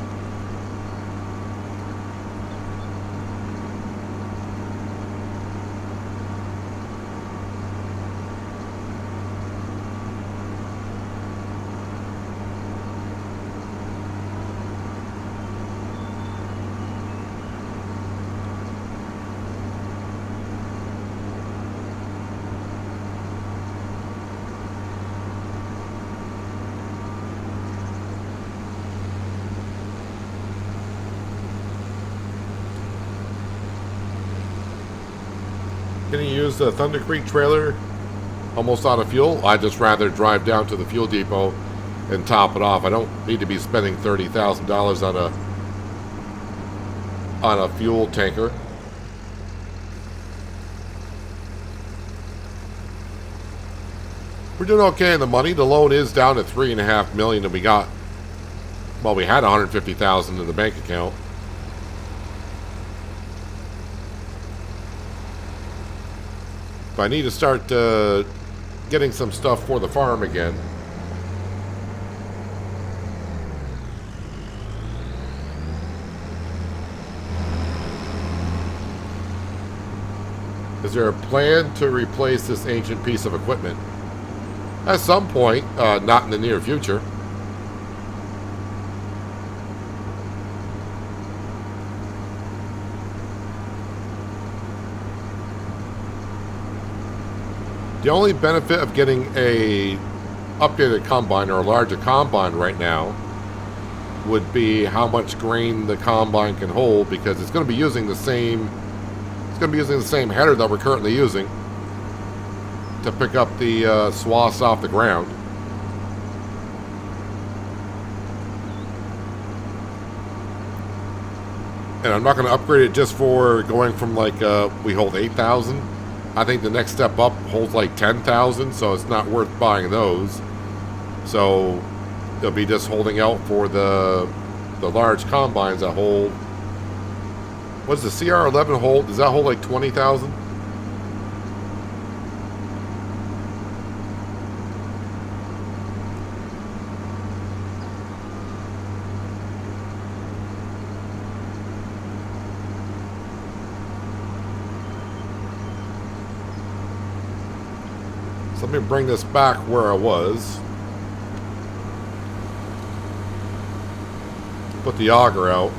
S1: Can you use the Thunder Creek trailer almost out of fuel? I'd just rather drive down to the fuel depot and top it off. I don't need to be spending $30,000 on on a fuel tanker. We're doing okay in the money. The loan is down to $3.5 million, and we got, well, we had $150,000 in the bank account. But I need to start getting some stuff for the farm again. Is there a plan to replace this ancient piece of equipment? At some point, not in the near future. The only benefit of getting a updated combine or a larger combine right now would be how much grain the combine can hold, because it's going to be using the same header that we're currently using to pick up the swaths off the ground. And I'm not going to upgrade it just for going from like we hold 8,000. I think the next step up holds like 10,000, so it's not worth buying those. So they'll be just holding out for the large combines that hold. What does the CR11 hold? Does that hold like 20,000? So let me bring this back where I was. Put the auger out.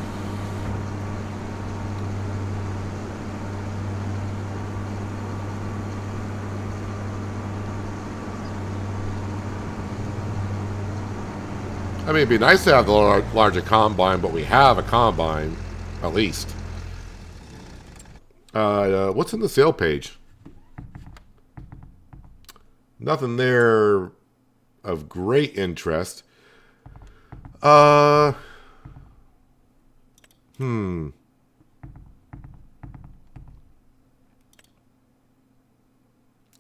S1: I mean, it'd be nice to have the larger combine, but we have a combine, at least. What's in the sale page? Nothing there of great interest.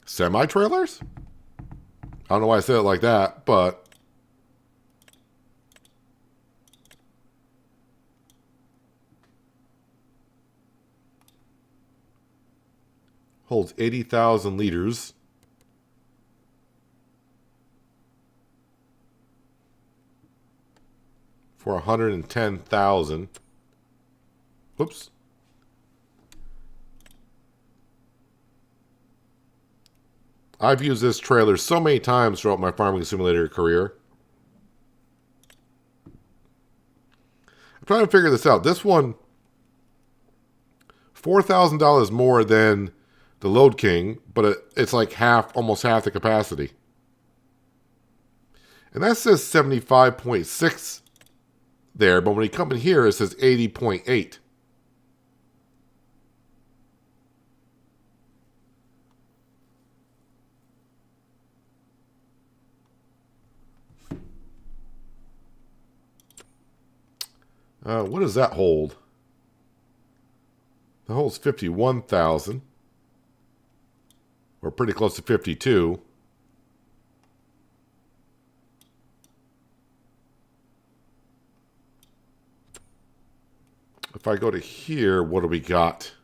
S1: Semi-trailers? I don't know why I said it like that, but holds 80,000 liters. For 110,000. Whoops. I've used this trailer so many times throughout my farming simulator career. I'm trying to figure this out. This one, $4,000 more than the Load King, but it's like almost half the capacity. And that says 75.6 there, but when you come in here, it says 80.8. What does that hold? That holds 51,000. We're pretty close to 52. If I go to here, what do we got?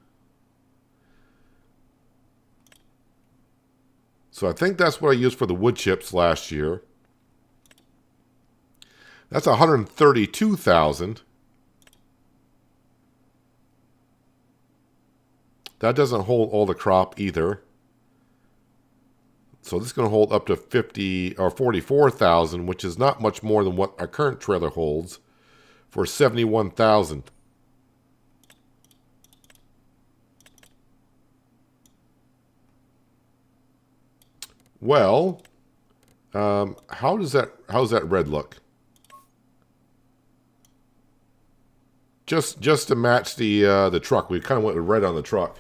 S1: So I think that's what I used for the wood chips last year. That's 132,000. That doesn't hold all the crop either. So this is going to hold up to 50 or 44,000, which is not much more than what our current trailer holds, for 71,000. Well, how's that red look? Just to match the truck. We kind of went with red on the truck.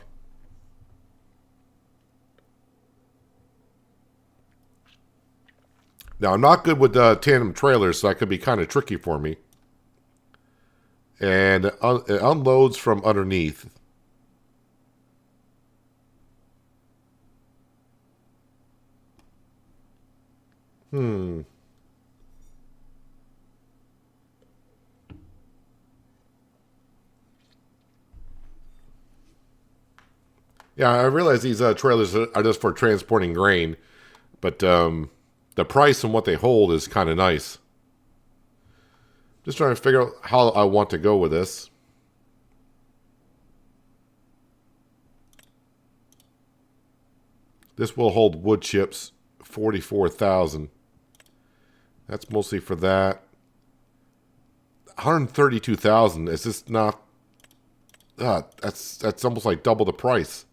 S1: Now, I'm not good with tandem trailers, so that could be kind of tricky for me. And it unloads from underneath. Yeah, I realize these trailers are just for transporting grain, but the price and what they hold is kind of nice. Just trying to figure out how I want to go with this. This will hold wood chips, 44,000. That's mostly for that. 132,000. Is this not? That's almost like double the price.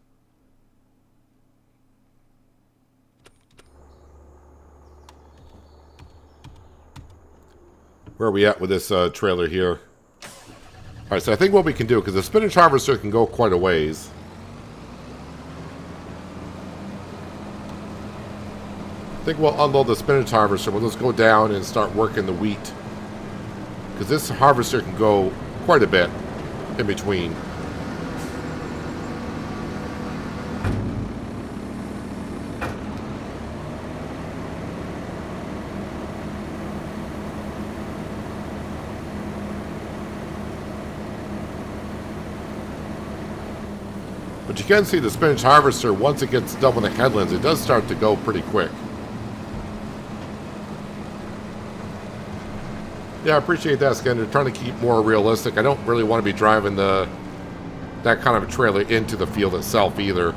S1: Where are we at with this trailer here? All right, so I think what we can do, because the spinach harvester can go quite a ways. I think we'll unload the spinach harvester. We'll just go down and start working the wheat. Because this harvester can go quite a bit in between. But you can see the spinach harvester, once it gets done with the headlands, it does start to go pretty quick. Yeah, I appreciate that, Skender. Trying to keep more realistic. I don't really want to be driving that kind of a trailer into the field itself either.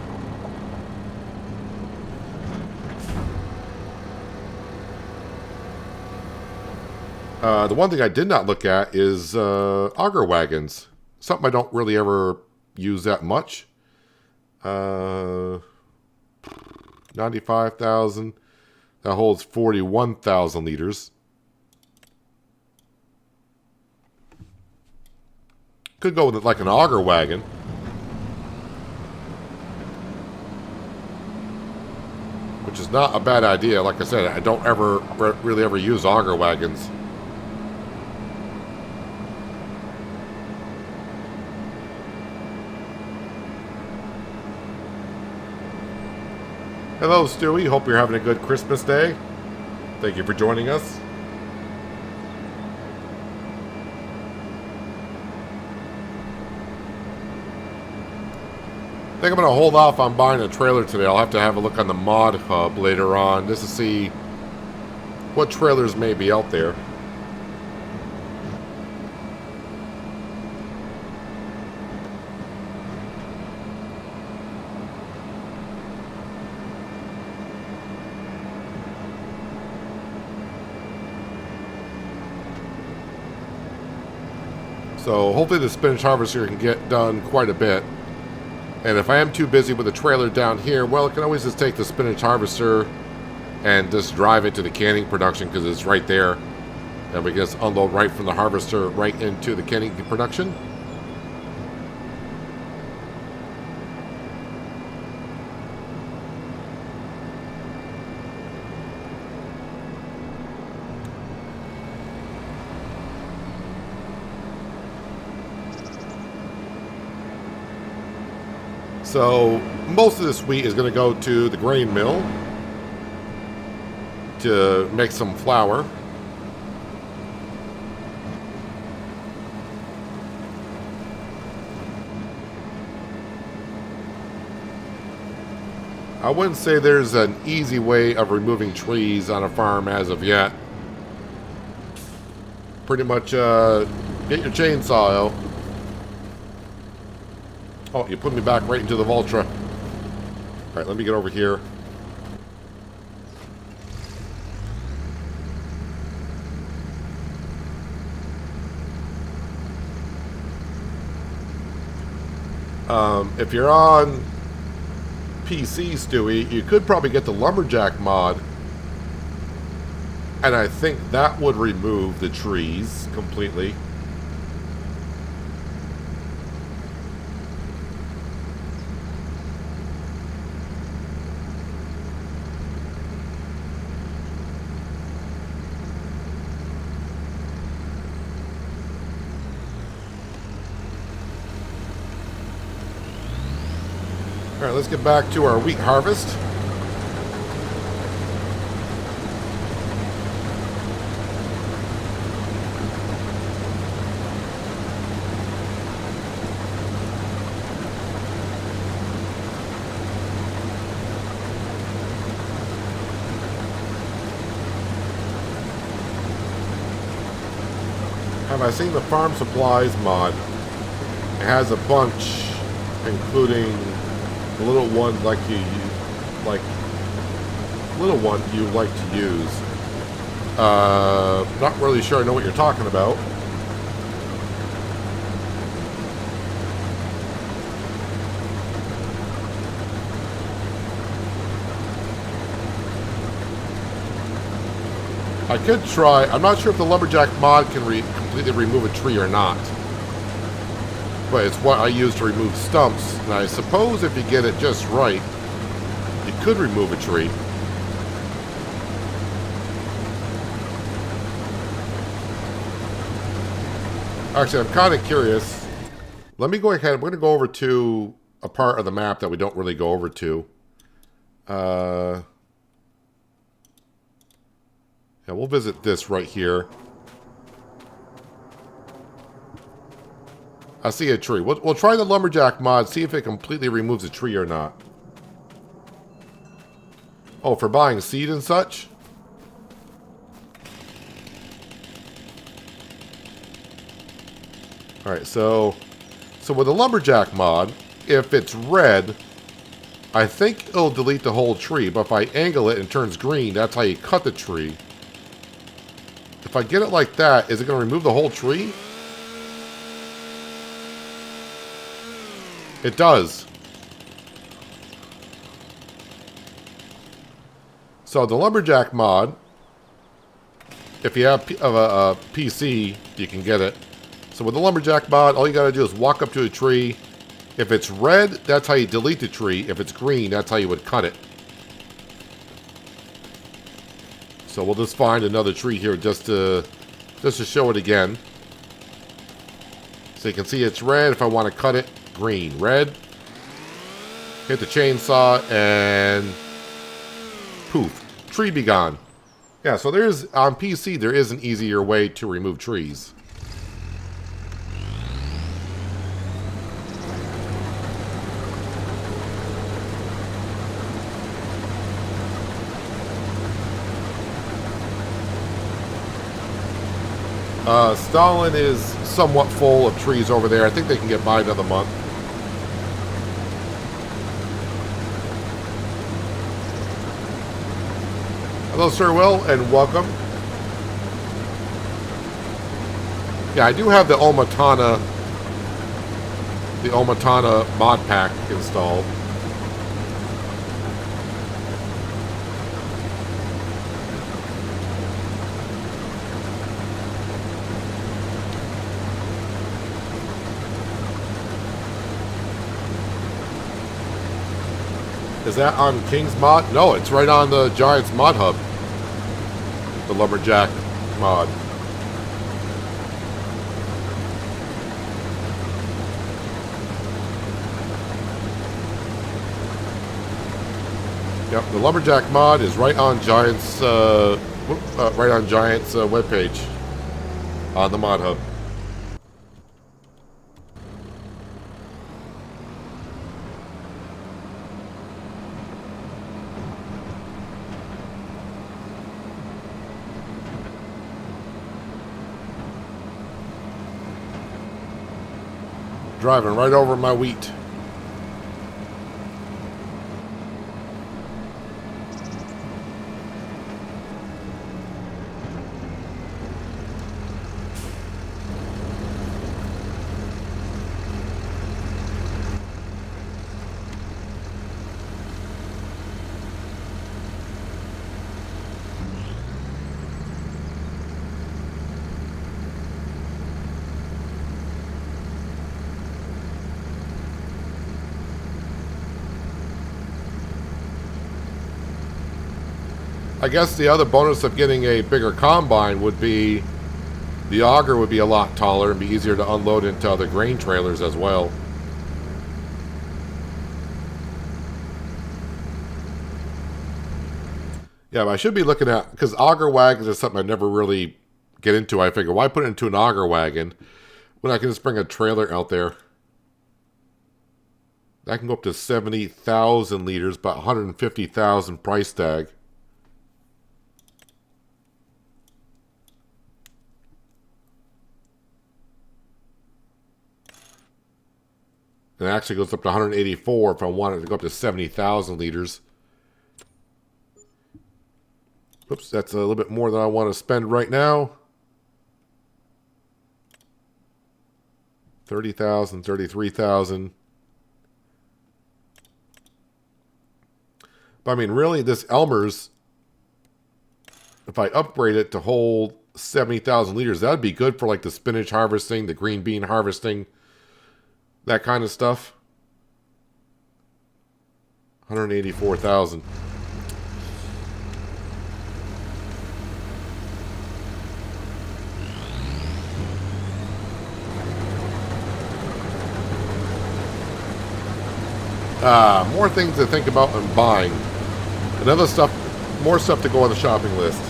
S1: The one thing I did not look at is auger wagons. Something I don't really ever use that much. 95,000. That holds 41,000 liters. Could go with it like an auger wagon. Which is not a bad idea. Like I said, I don't really ever use auger wagons. Hello, Stewie. Hope you're having a good Christmas day. Thank you for joining us. I think I'm going to hold off on buying a trailer today. I'll have to have a look on the mod hub later on just to see what trailers may be out there. So hopefully the spinach harvester can get done quite a bit. And if I am too busy with the trailer down here, well, I can always just take the spinach harvester and just drive it to the canning production because it's right there. And we can just unload right from the harvester right into the canning production. So most of this wheat is going to go to the grain mill to make some flour. I wouldn't say there's an easy way of removing trees on a farm as of yet. Pretty much get your chainsaw out. Oh, you put me back right into the Voltra. All right, let me get over here. If you're on PC, Stewie, you could probably get the Lumberjack mod. And I think that would remove the trees completely. Alright, let's get back to our wheat harvest. Have I seen the farm supplies mod? It has a bunch, including the little one like you like to use. Not really sure I know what you're talking about. I could try. I'm not sure if the lumberjack mod can completely remove a tree or not. But it's what I use to remove stumps. And I suppose if you get it just right, you could remove a tree. Actually, I'm kind of curious. Let me go ahead. We're going to go over to a part of the map that we don't really go over to. Yeah, we'll visit this right here. I see a tree. We'll try the lumberjack mod, see if it completely removes a tree or not. Oh, for buying seed and such? Alright, so with the lumberjack mod, if it's red, I think it'll delete the whole tree, but if I angle it and it turns green, that's how you cut the tree. If I get it like that, is it going to remove the whole tree? It does. So the lumberjack mod, if you have a PC, you can get it. So with the lumberjack mod, all you got to do is walk up to a tree. If it's red, that's how you delete the tree. If it's green, that's how you would cut it. So we'll just find another tree here just to show it again. So you can see it's red. If I want to cut it, green. Red. Hit the chainsaw and poof. Tree be gone. Yeah, so there's, on PC, there is an easier way to remove trees. Stalin is somewhat full of trees over there. I think they can get by another month. Hello, Sir Will, and welcome. Yeah, I do have the Omatana mod pack installed. Is that on King's mod? No, it's right on the Giants mod hub. The lumberjack mod. Yep, the lumberjack mod is right on Giants webpage on the mod hub. Driving right over my wheat. I guess the other bonus of getting a bigger combine would be the auger would be a lot taller and be easier to unload into other grain trailers as well. Yeah, but I should be looking at, because auger wagons is something I never really get into. I figure, why put it into an auger wagon when I can just bring a trailer out there? That can go up to 70,000 liters, about 150,000 price tag. And it actually goes up to 184 if I want it to go up to 70,000 liters. Oops, that's a little bit more than I want to spend right now. 30,000, 33,000. But I mean, really, this Elmer's, if I upgrade it to hold 70,000 liters, that'd be good for like the spinach harvesting, the green bean harvesting, that kind of stuff. 184,000. More things to think about when buying. Another stuff, more stuff to go on the shopping list.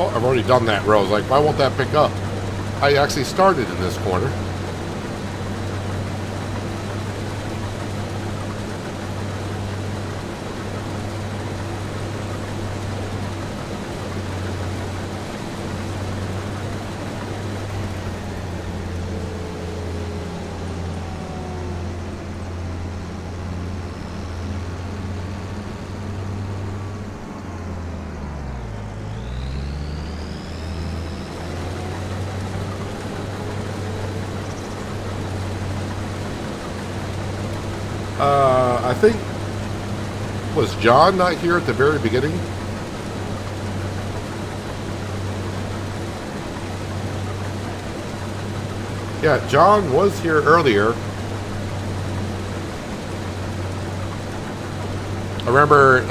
S1: Oh, I've already done that row. I was like, why won't that pick up? I actually started in this corner. I think, was John not here at the very beginning? Yeah, John was here earlier. I remember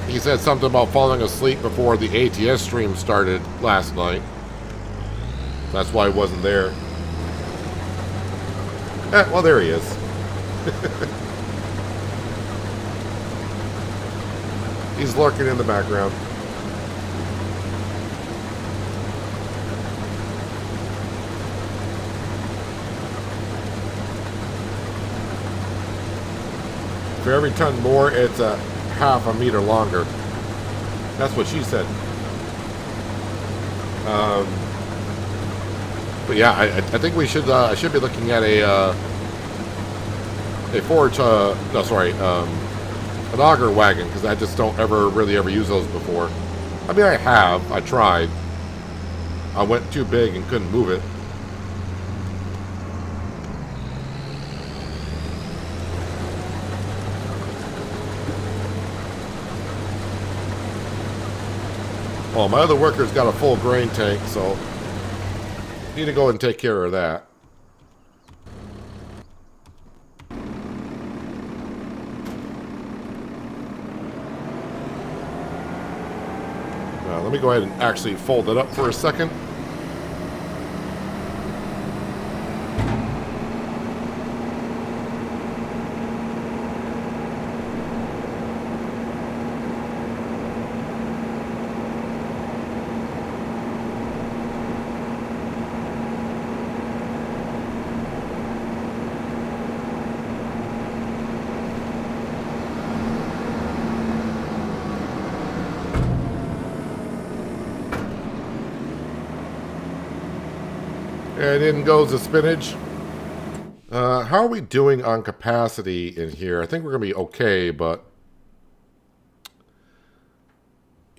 S1: he said something about falling asleep before the ATS stream started last night. That's why he wasn't there. Well, there he is. He's lurking in the background. For every ton more, it's a half a meter longer. That's what she said. But yeah, I think we should. I should be looking at a forage. No, sorry, an auger wagon, because I just don't really ever use those before. I mean, I have. I tried. I went too big and couldn't move it. Well, my other worker's got a full grain tank, so need to go and take care of that. Let me go ahead and actually fold it up for a second. And in goes the spinach. How are we doing on capacity in here? I think we're going to be okay, but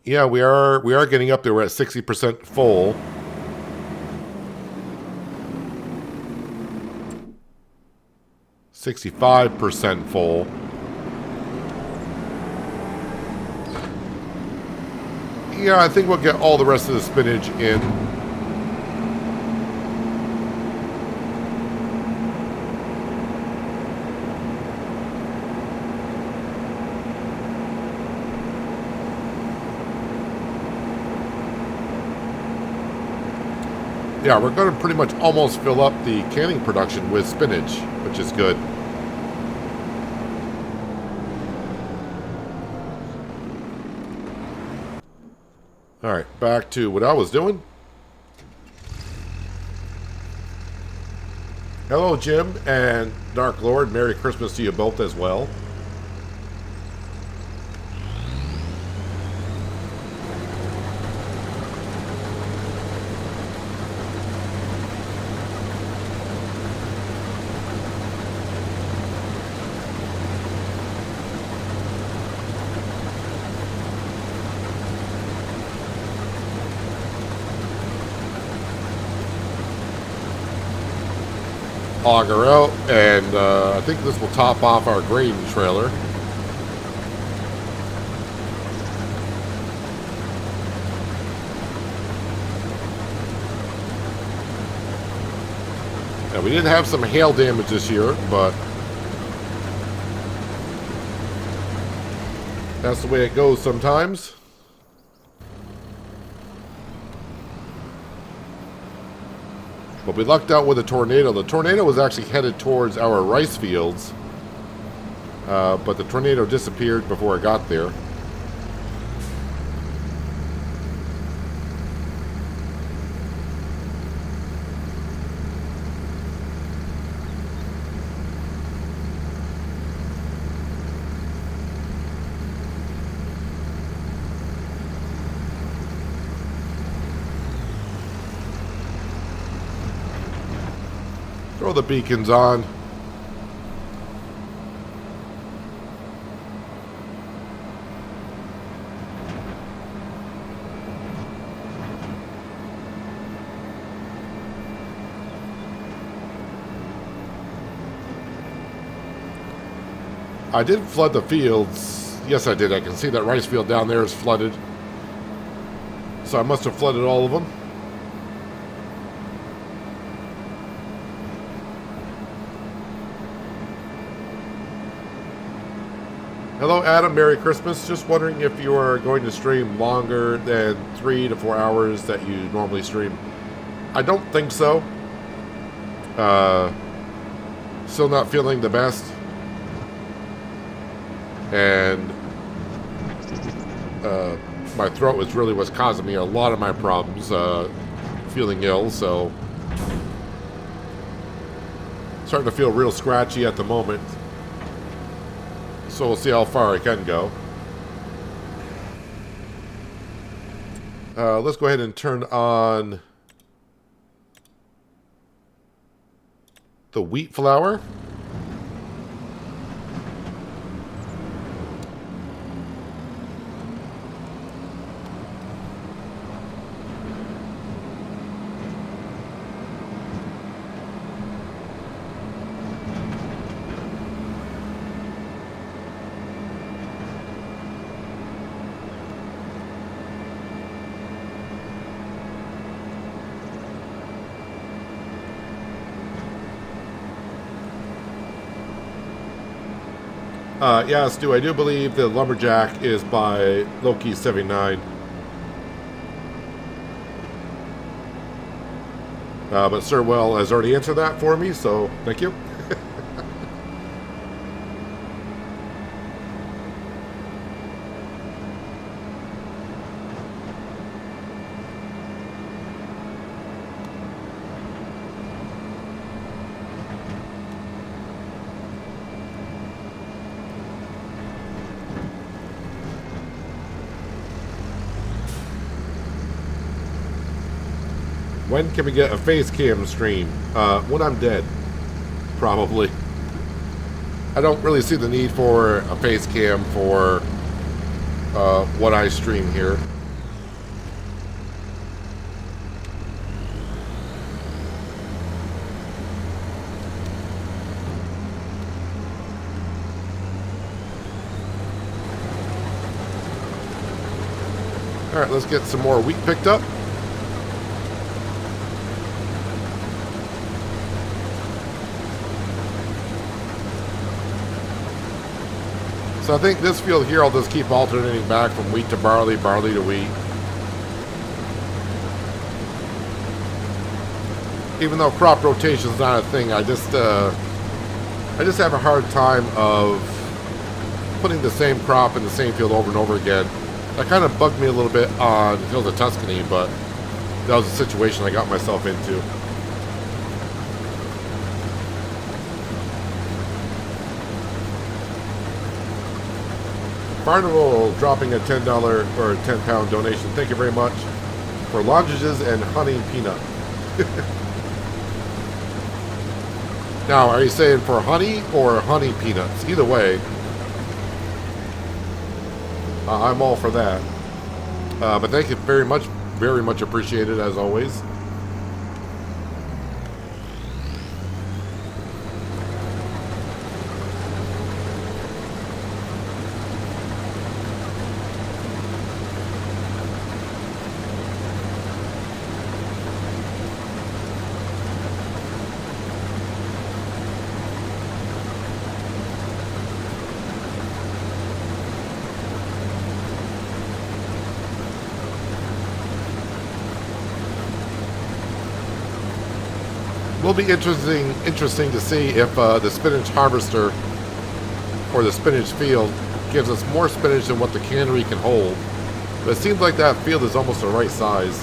S1: yeah, we are getting up there. We're at 60% full. %65 full. Yeah, I think we'll get all the rest of the spinach in. yeah, we're going to pretty much almost fill up the canning production with spinach, which is good. All right, back to what I was doing. Hello, Jim and Dark Lord. Merry Christmas to you both as well. Auger out, and I think this will top off our grain trailer. Now, we did have some hail damage this year, but that's the way it goes sometimes. But we lucked out with a tornado. The tornado was actually headed towards our rice fields, but the tornado disappeared before it got there. Throw the beacons on. I did flood the fields. Yes, I did. I can see that rice field down there is flooded. So I must have flooded all of them. Hello, Adam. Merry Christmas. Just wondering if you are going to stream longer than 3 to 4 hours that you normally stream. I don't think so. Still not feeling the best. And my throat was really what's causing me a lot of my problems. Feeling ill, so starting to feel real scratchy at the moment. So we'll see how far I can go. Let's go ahead and turn on the wheat flour. Yeah, Stu, I do believe the Lumberjack is by Loki79. But Sir Well has already answered that for me, so thank you. When can we get a face cam stream? When I'm dead, probably. I don't really see the need for a face cam for what I stream here. All right, let's get some more wheat picked up. So I think this field here, I'll just keep alternating back from wheat to barley, barley to wheat. even though crop rotation is not a thing, I just have a hard time of putting the same crop in the same field over and over again. That kind of bugged me a little bit on Hills of Tuscany, but that was a situation I got myself into. Carnival dropping a $10 or £10 donation. Thank you very much for lozenges and honey peanut. Now, are you saying for honey or honey peanuts? Either way, I'm all for that. But thank you very much appreciated as always. Will be interesting to see if the spinach harvester or the spinach field gives us more spinach than what the cannery can hold. But it seems like that field is almost the right size.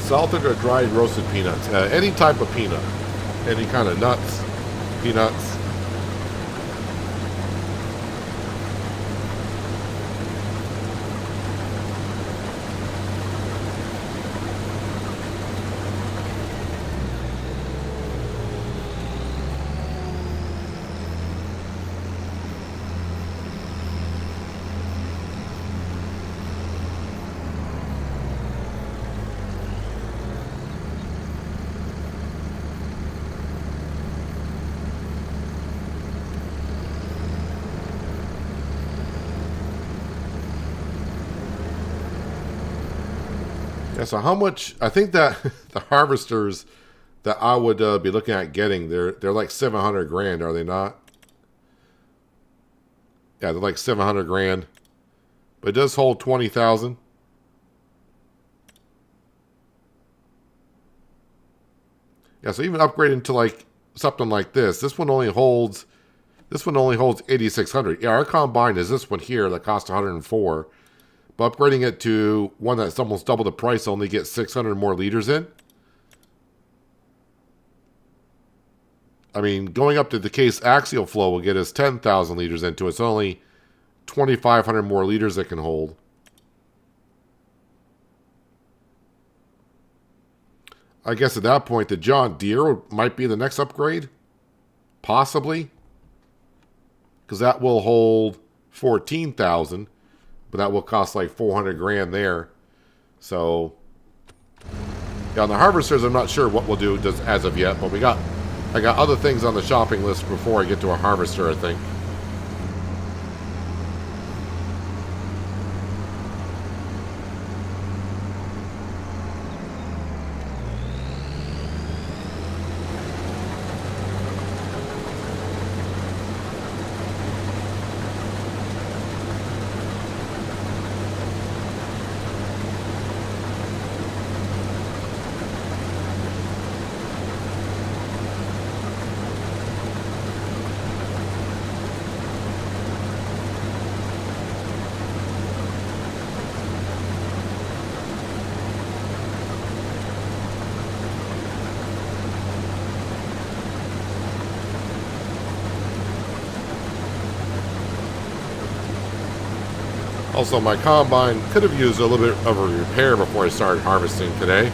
S1: Salted or dried roasted peanuts? Any type of peanut. Any kind of nuts, peanuts. Yeah, so how much? I think that the harvesters that I would be looking at getting, they're like 700 grand, are they not? Yeah, they're like 700 grand, but it does hold 20,000. Yeah, so even upgrading to like something like this, this one only holds 8,600. Yeah, our combine is this one here that costs 104. But upgrading it to one that's almost double the price, only gets 600 more liters in. I mean, going up to the case axial flow will get us 10,000 liters into it. It's only 2,500 more liters it can hold. I guess at that point, the John Deere might be the next upgrade. Possibly. Because that will hold 14,000. But that will cost like 400 grand there. So, yeah, on the harvesters, I'm not sure what we'll do as of yet. But I got other things on the shopping list before I get to a harvester, I think. Also, my combine could have used a little bit of a repair before I started harvesting today.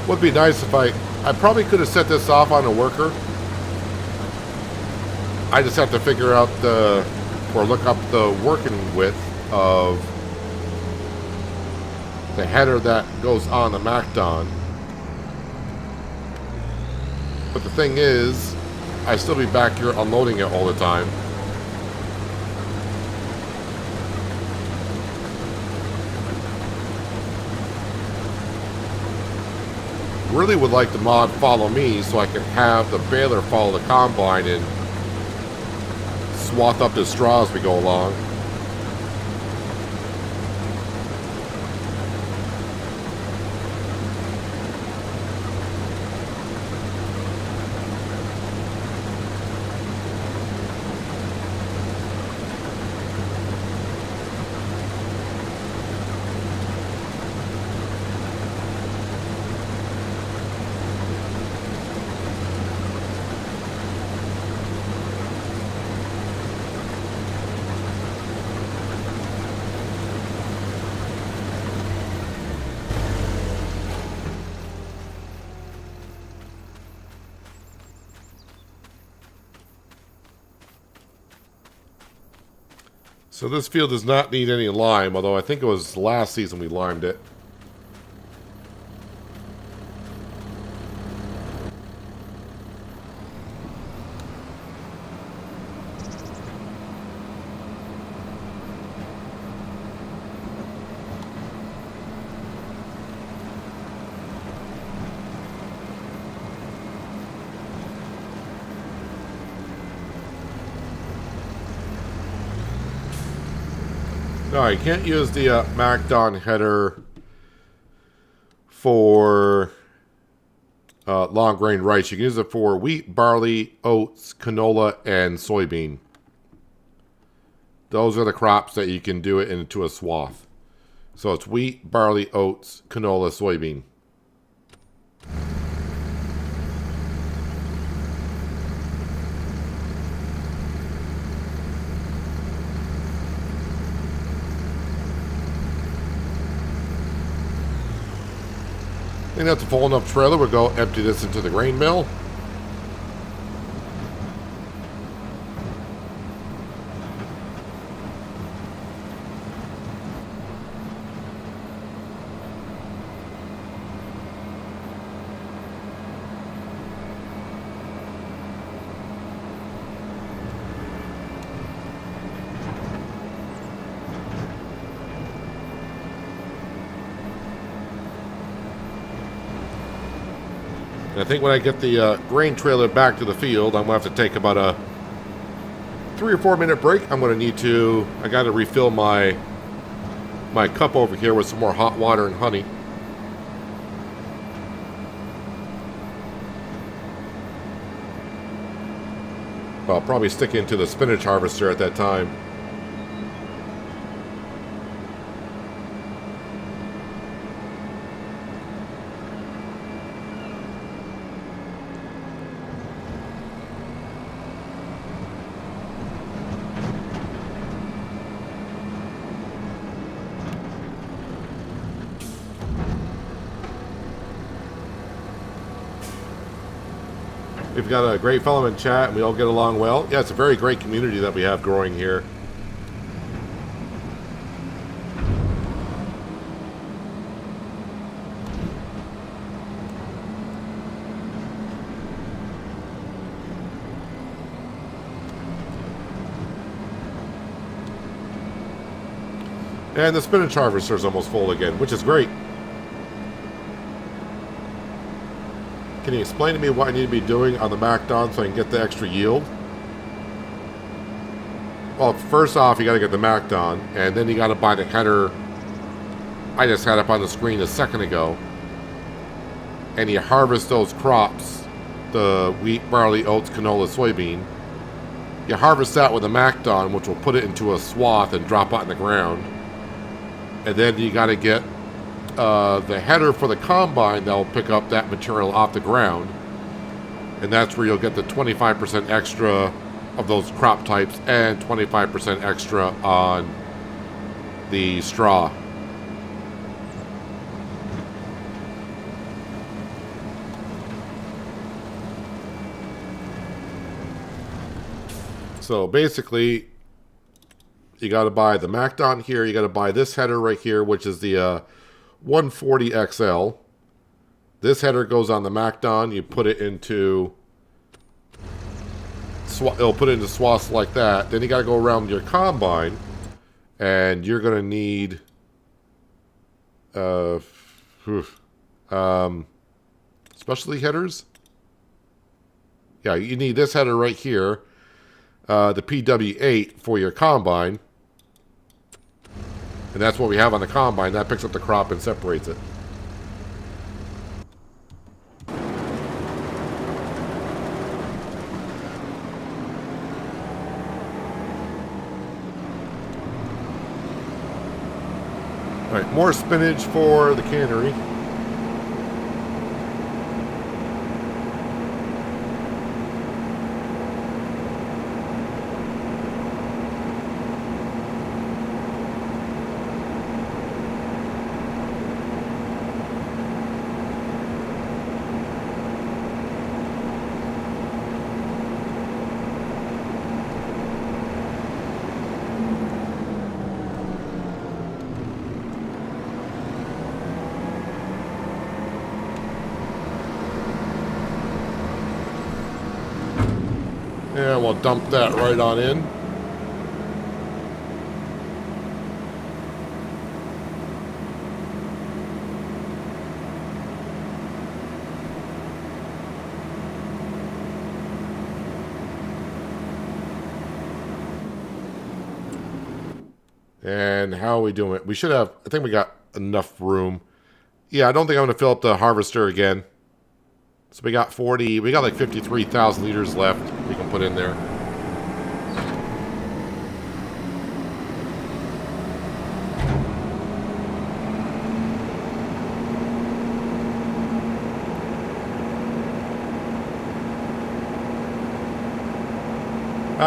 S1: Would be nice if I probably could have set this off on a worker. I just have to figure out or look up the working width of the header that goes on the McDon. But the thing is, I still be back here unloading it all the time. Really would like the mod follow me so I can have the baler follow the combine and swath up the straw as we go along. So this field does not need any lime, although I think it was last season we limed it. No, you can't use the McDon header for long grain rice. You can use it for wheat, barley, oats, canola, and soybean. Those are the crops that you can do it into a swath. So it's wheat, barley, oats, canola, soybean. I think that's a full enough trailer. We'll go empty this into the grain mill. I think when I get the grain trailer back to the field, I'm going to have to take about a 3 or 4 minute break. I got to refill my cup over here with some more hot water and honey. I'll probably stick into the spinach harvester at that time. We've got a great fellow in chat, and we all get along well. Yeah, it's a very great community that we have growing here. And the spinach harvester is almost full again, which is great. Can you explain to me what I need to be doing on the McDon so I can get the extra yield? Well, first off, you got to get the McDon, and then you got to buy the header. I just had up on the screen a second ago. And you harvest those crops, the wheat, barley, oats, canola, soybean. You harvest that with a McDon, which will put it into a swath and drop it on the ground. And then you got to get the header for the combine that will pick up that material off the ground, and that's where you'll get the 25% extra of those crop types and 25% extra on the straw. So basically, you got to buy the McDon here. You got to buy this header right here, which is the 140 XL. This header goes on the McDon. You put it into... It'll put it into swaths like that. Then you got to go around your combine. And you're going to need... specialty headers. Yeah, you need this header right here, the PW8 for your combine, and that's what we have on the combine. That picks up the crop and separates it. All right, more spinach for the cannery. And we'll dump that right on in. And how are we doing it? We should have, I think we got enough room. Yeah, I don't think I'm going to fill up the harvester again. So we got like 53,000 liters left we can put in there.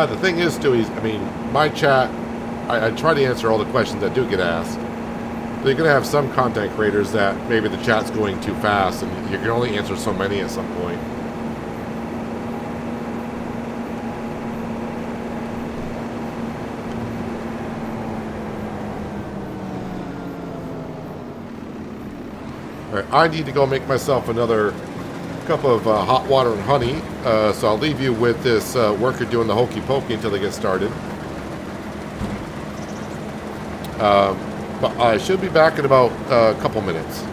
S1: The thing is, too, I mean, my chat, I try to answer all the questions that do get asked. So you're going to have some content creators that maybe the chat's going too fast and you can only answer so many at some point. All right, I need to go make myself another cup of hot water and honey. So I'll leave you with this worker doing the hokey pokey until they get started. But I should be back in about a couple minutes.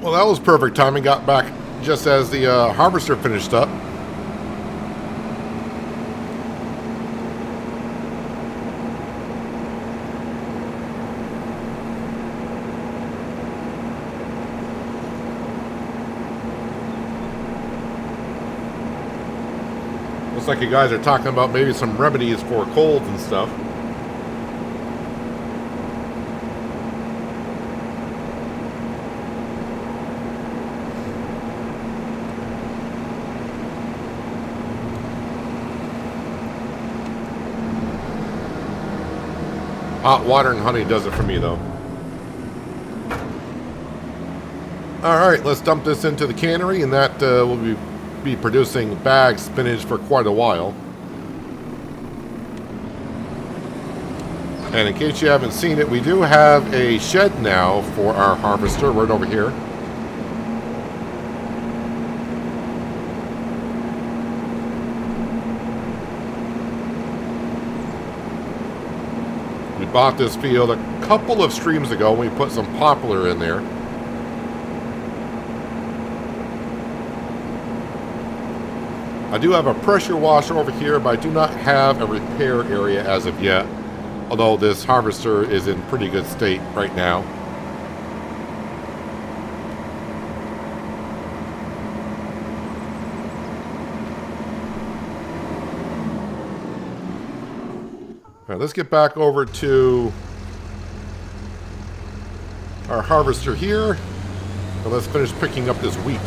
S1: Well, that was perfect timing. Got back just as the harvester finished up. Looks like you guys are talking about maybe some remedies for colds and stuff. Hot water and honey does it for me, though. Alright, let's dump this into the cannery, and that will be producing bagged spinach for quite a while. And in case you haven't seen it, we do have a shed now for our harvester right over here. We bought this field a couple of streams ago. We put some poplar in there. I do have a pressure washer over here, but I do not have a repair area as of yet. Although this harvester is in pretty good state right now. All right, let's get back over to our harvester here. And let's finish picking up this wheat.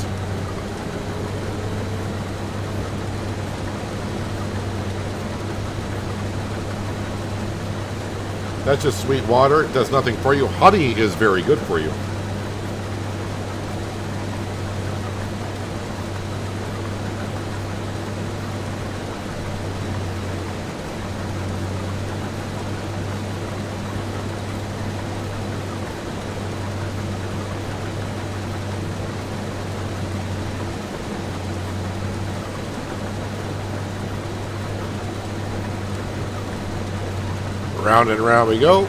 S1: That's just sweet water. It does nothing for you. Honey is very good for you. Round and round we go.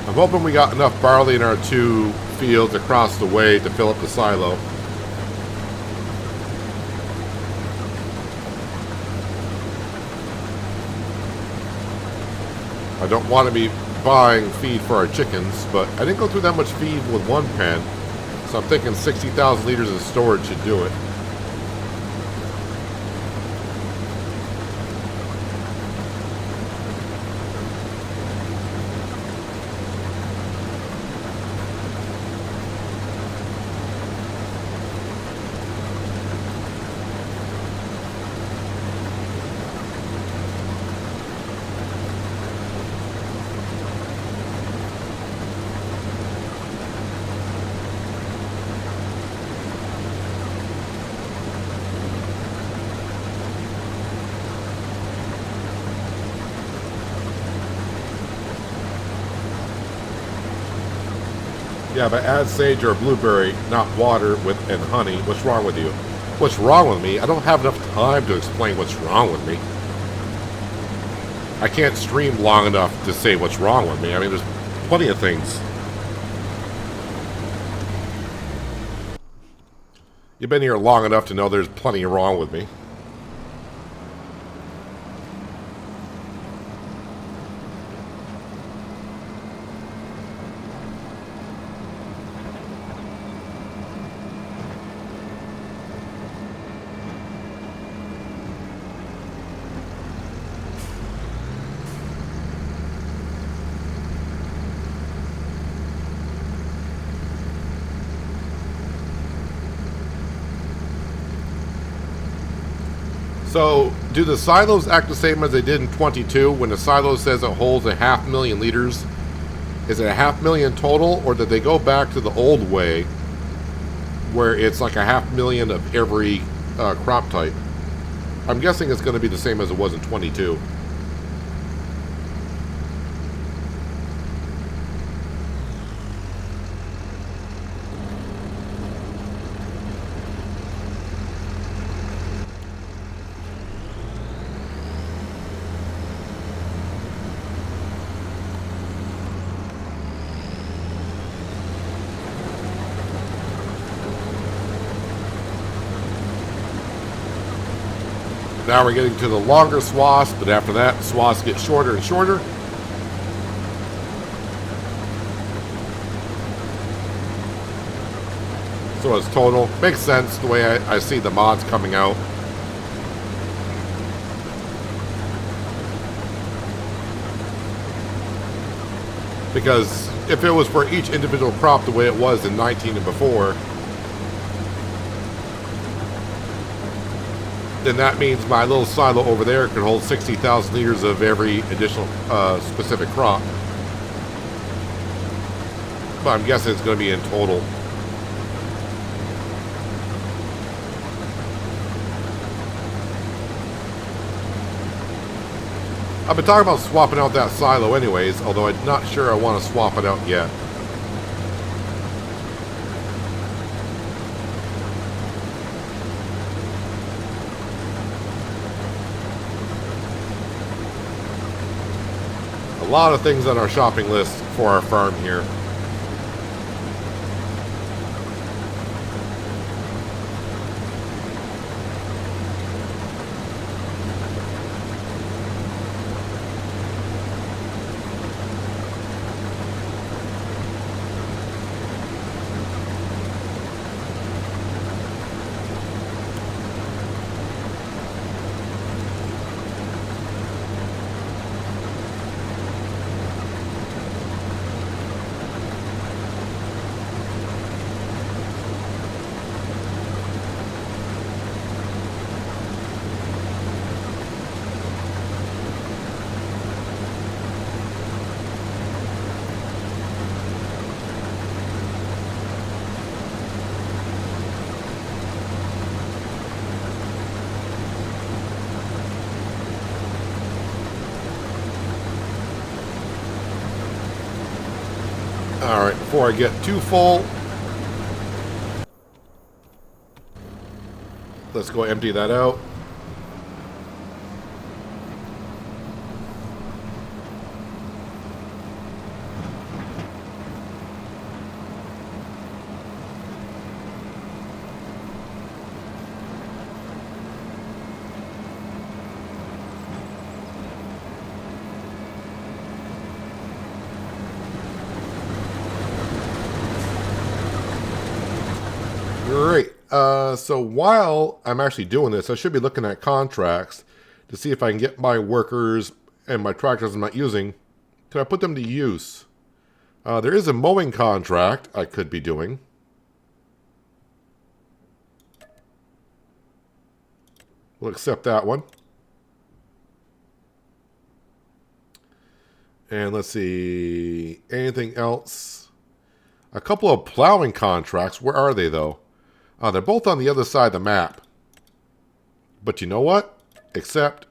S1: I'm hoping we got enough barley in our 2 fields across the way to fill up the silo. I don't want to be buying feed for our chickens, but I didn't go through that much feed with one pen, so I'm thinking 60,000 liters of storage should do it. Yeah, but add sage or blueberry, not water and honey. What's wrong with you? What's wrong with me? I don't have enough time to explain what's wrong with me. I can't stream long enough to say what's wrong with me. I mean, there's plenty of things. You've been here long enough to know there's plenty wrong with me. So, do the silos act the same as they did in 22? When the silo says it holds 500,000 liters, is it 500,000 total, or did they go back to the old way, where it's like 500,000 of every crop type? I'm guessing it's going to be the same as it was in 22. Now we're getting to the longer swaths, but after that, swaths get shorter and shorter. So it's total. Makes sense the way I see the mods coming out. Because if it was for each individual crop the way it was in 19 and before, then that means my little silo over there could hold 60,000 liters of every additional specific crop. But I'm guessing it's going to be in total. I've been talking about swapping out that silo anyways, although I'm not sure I want to swap it out yet. A lot of things on our shopping list for our farm here. Alright, before I get too full, let's go empty that out. Great. So while I'm actually doing this, I should be looking at contracts to see if I can get my workers and my tractors I'm not using. Can I put them to use? There is a mowing contract I could be doing. We'll accept that one. And let's see, anything else? A couple of plowing contracts. Where are they, though? They're both on the other side of the map. But you know what? Accept.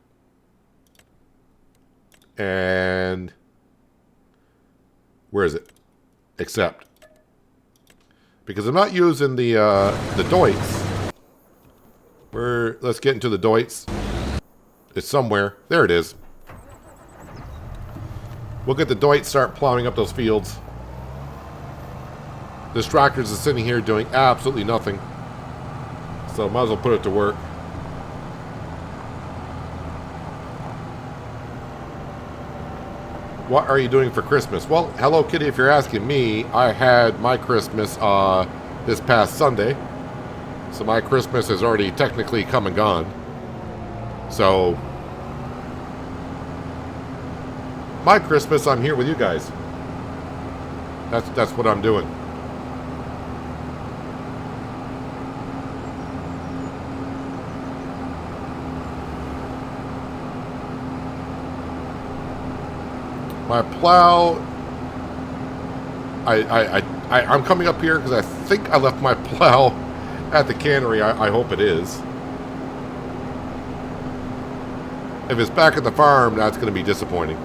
S1: And where is it? Accept. Because I'm not using the Deutz. Let's get into the Deutz. It's somewhere. There it is. We'll get the Deutz, start plowing up those fields. This tractor is sitting here doing absolutely nothing. So might as well put it to work. What are you doing for Christmas? Well, Hello Kitty, if you're asking me, I had my Christmas this past Sunday. So my Christmas is already technically come and gone. So my Christmas, I'm here with you guys. That's what I'm doing. My plow, I'm coming up here because I think I left my plow at the cannery. I hope it is. If it's back at the farm, that's going to be disappointing.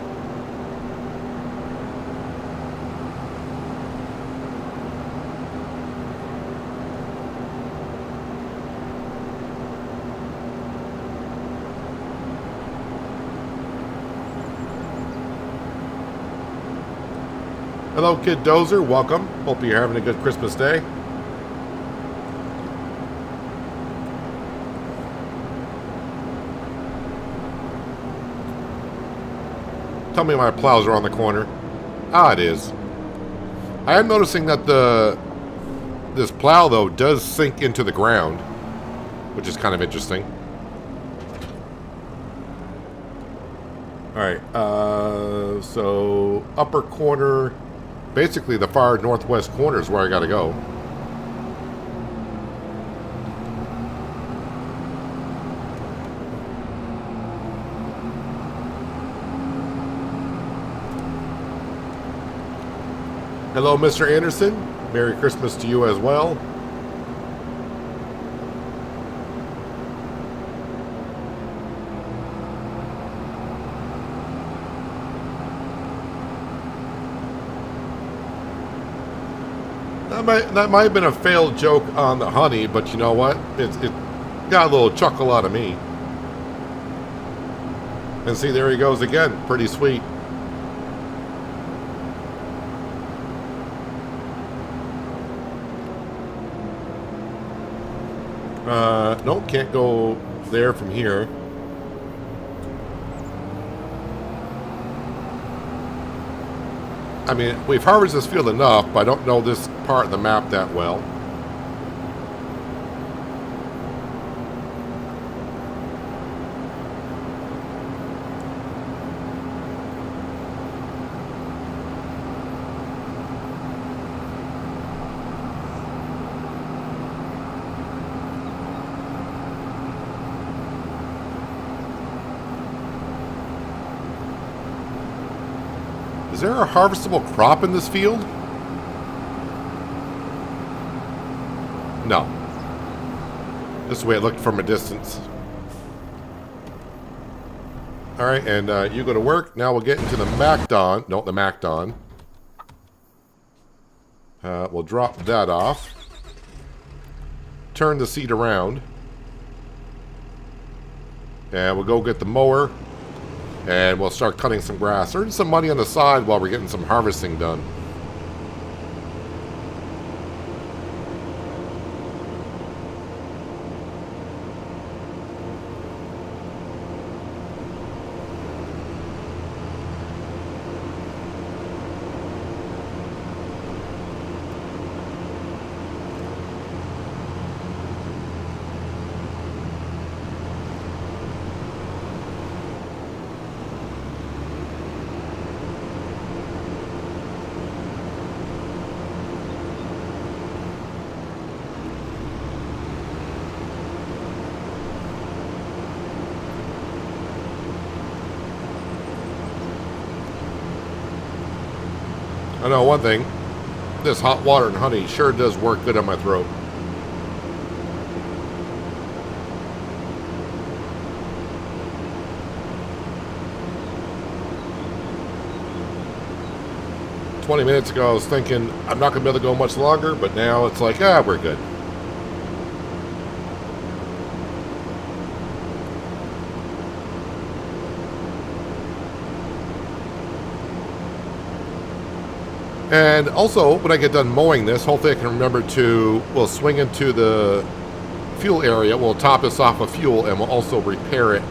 S1: Hello, Kid Dozer. Welcome. Hope you're having a good Christmas day. Tell me my plows are on the corner. Ah, it is. I am noticing that this plow, though, does sink into the ground, which is kind of interesting. Alright, so upper corner, basically the far northwest corner is where I gotta go. Hello, Mr. Anderson. Merry Christmas to you as well. That might have been a failed joke on the honey, but you know what? It got a little chuckle out of me. And see, there he goes again. Pretty sweet. Nope, can't go there from here. I mean, we've harvested this field enough, but I don't know this part of the map that well. Is there a harvestable crop in this field? No. This is the way it looked from a distance. Alright, and you go to work. Now we'll get into the McDon. No, the McDon. We'll drop that off. Turn the seat around. And we'll go get the mower. And we'll start cutting some grass. Earn some money on the side while we're getting some harvesting done. I know one thing, this hot water and honey sure does work good on my throat. "20 minutes ago I was thinking I'm not going to be able to go much longer, but now it's like, we're good." And also, when I get done mowing this, hopefully I can remember to, we'll swing into the fuel area, we'll top this off of fuel, and we'll also repair it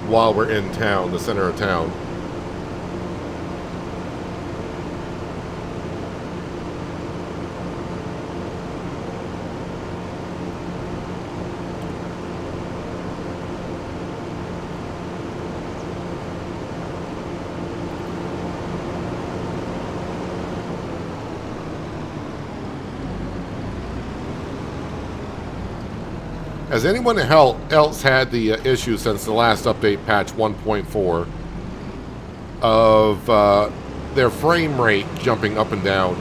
S1: while we're in town, the center of town. Has anyone else had the issue since the last update, patch 1.4, of their frame rate jumping up and down,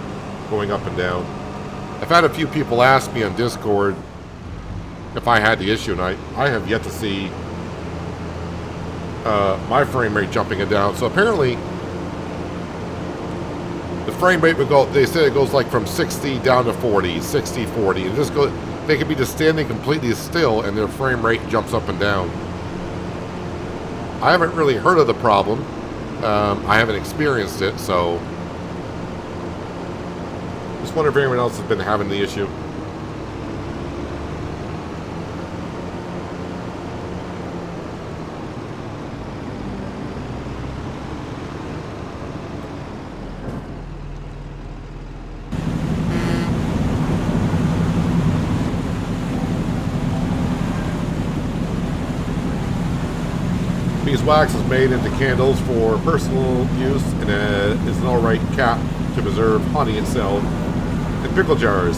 S1: going up and down? I've had a few people ask me on Discord if I had the issue, and I have yet to see my frame rate jumping it down. So apparently, the frame rate would go, they said it goes like from 60 down to 40, 60, 40, and just go. They could be just standing completely still and their frame rate jumps up and down. I haven't really heard of the problem. I haven't experienced it, so just wonder if anyone else has been having the issue. Beeswax is made into candles for personal use and is an alright cap to preserve honey itself in pickle jars.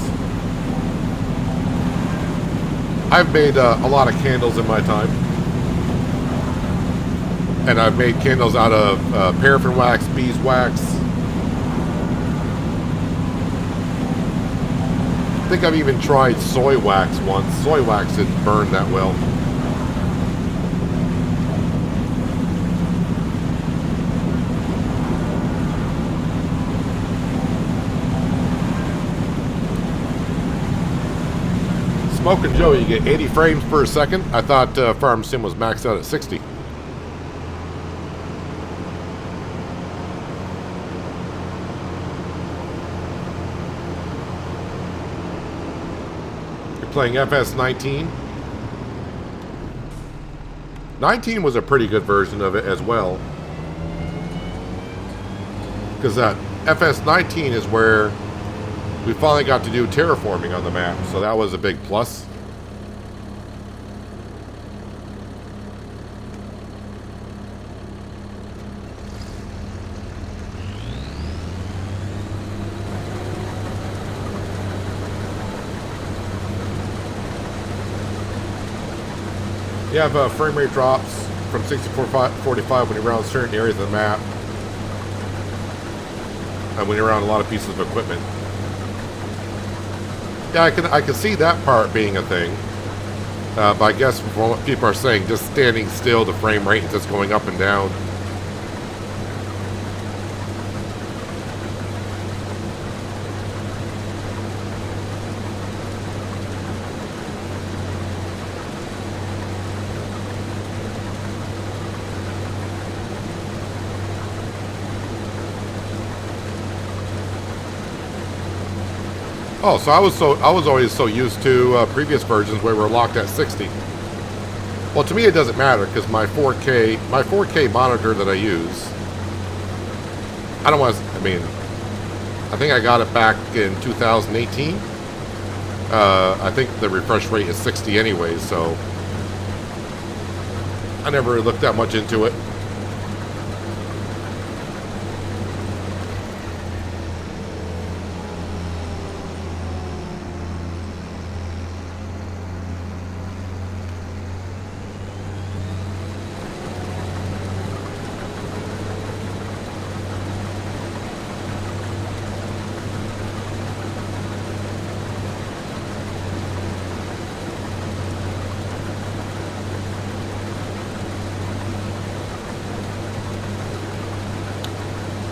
S1: I've made a lot of candles in my time. And I've made candles out of paraffin wax, beeswax. I think I've even tried soy wax once. Soy wax didn't burn that well. Smoking Joe, you get 80 frames per second. I thought Farm Sim was maxed out at 60. Playing FS19. 19 was a pretty good version of it as well, because that FS19 is where we finally got to do terraforming on the map, so that was a big plus. You have frame rate drops from 64-45 when you're around certain areas of the map, and when you're around a lot of pieces of equipment. Yeah, I can see that part being a thing, but I guess from what people are saying, just standing still, the frame rate is just going up and down. Oh, so I was always so used to previous versions where we're locked at 60. Well, to me it doesn't matter because my 4K monitor that I use, I don't want to. I mean, I think I got it back in 2018. I think the refresh rate is 60 anyways, so I never really looked that much into it.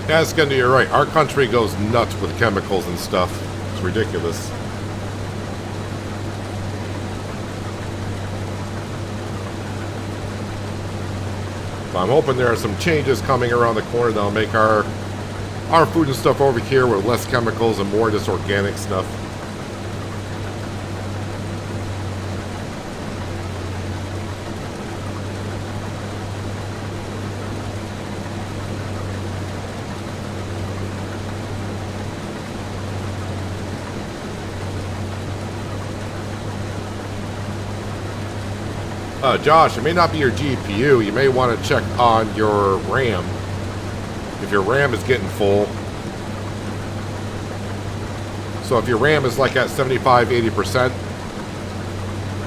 S1: Yeah, Skender, you're right. Our country goes nuts with chemicals and stuff. It's ridiculous. But I'm hoping there are some changes coming around the corner that'll make our food and stuff over here with less chemicals and more just organic stuff. Josh, it may not be your GPU. You may want to check on your RAM. If your RAM is getting full. So if your RAM is like at 75-80%,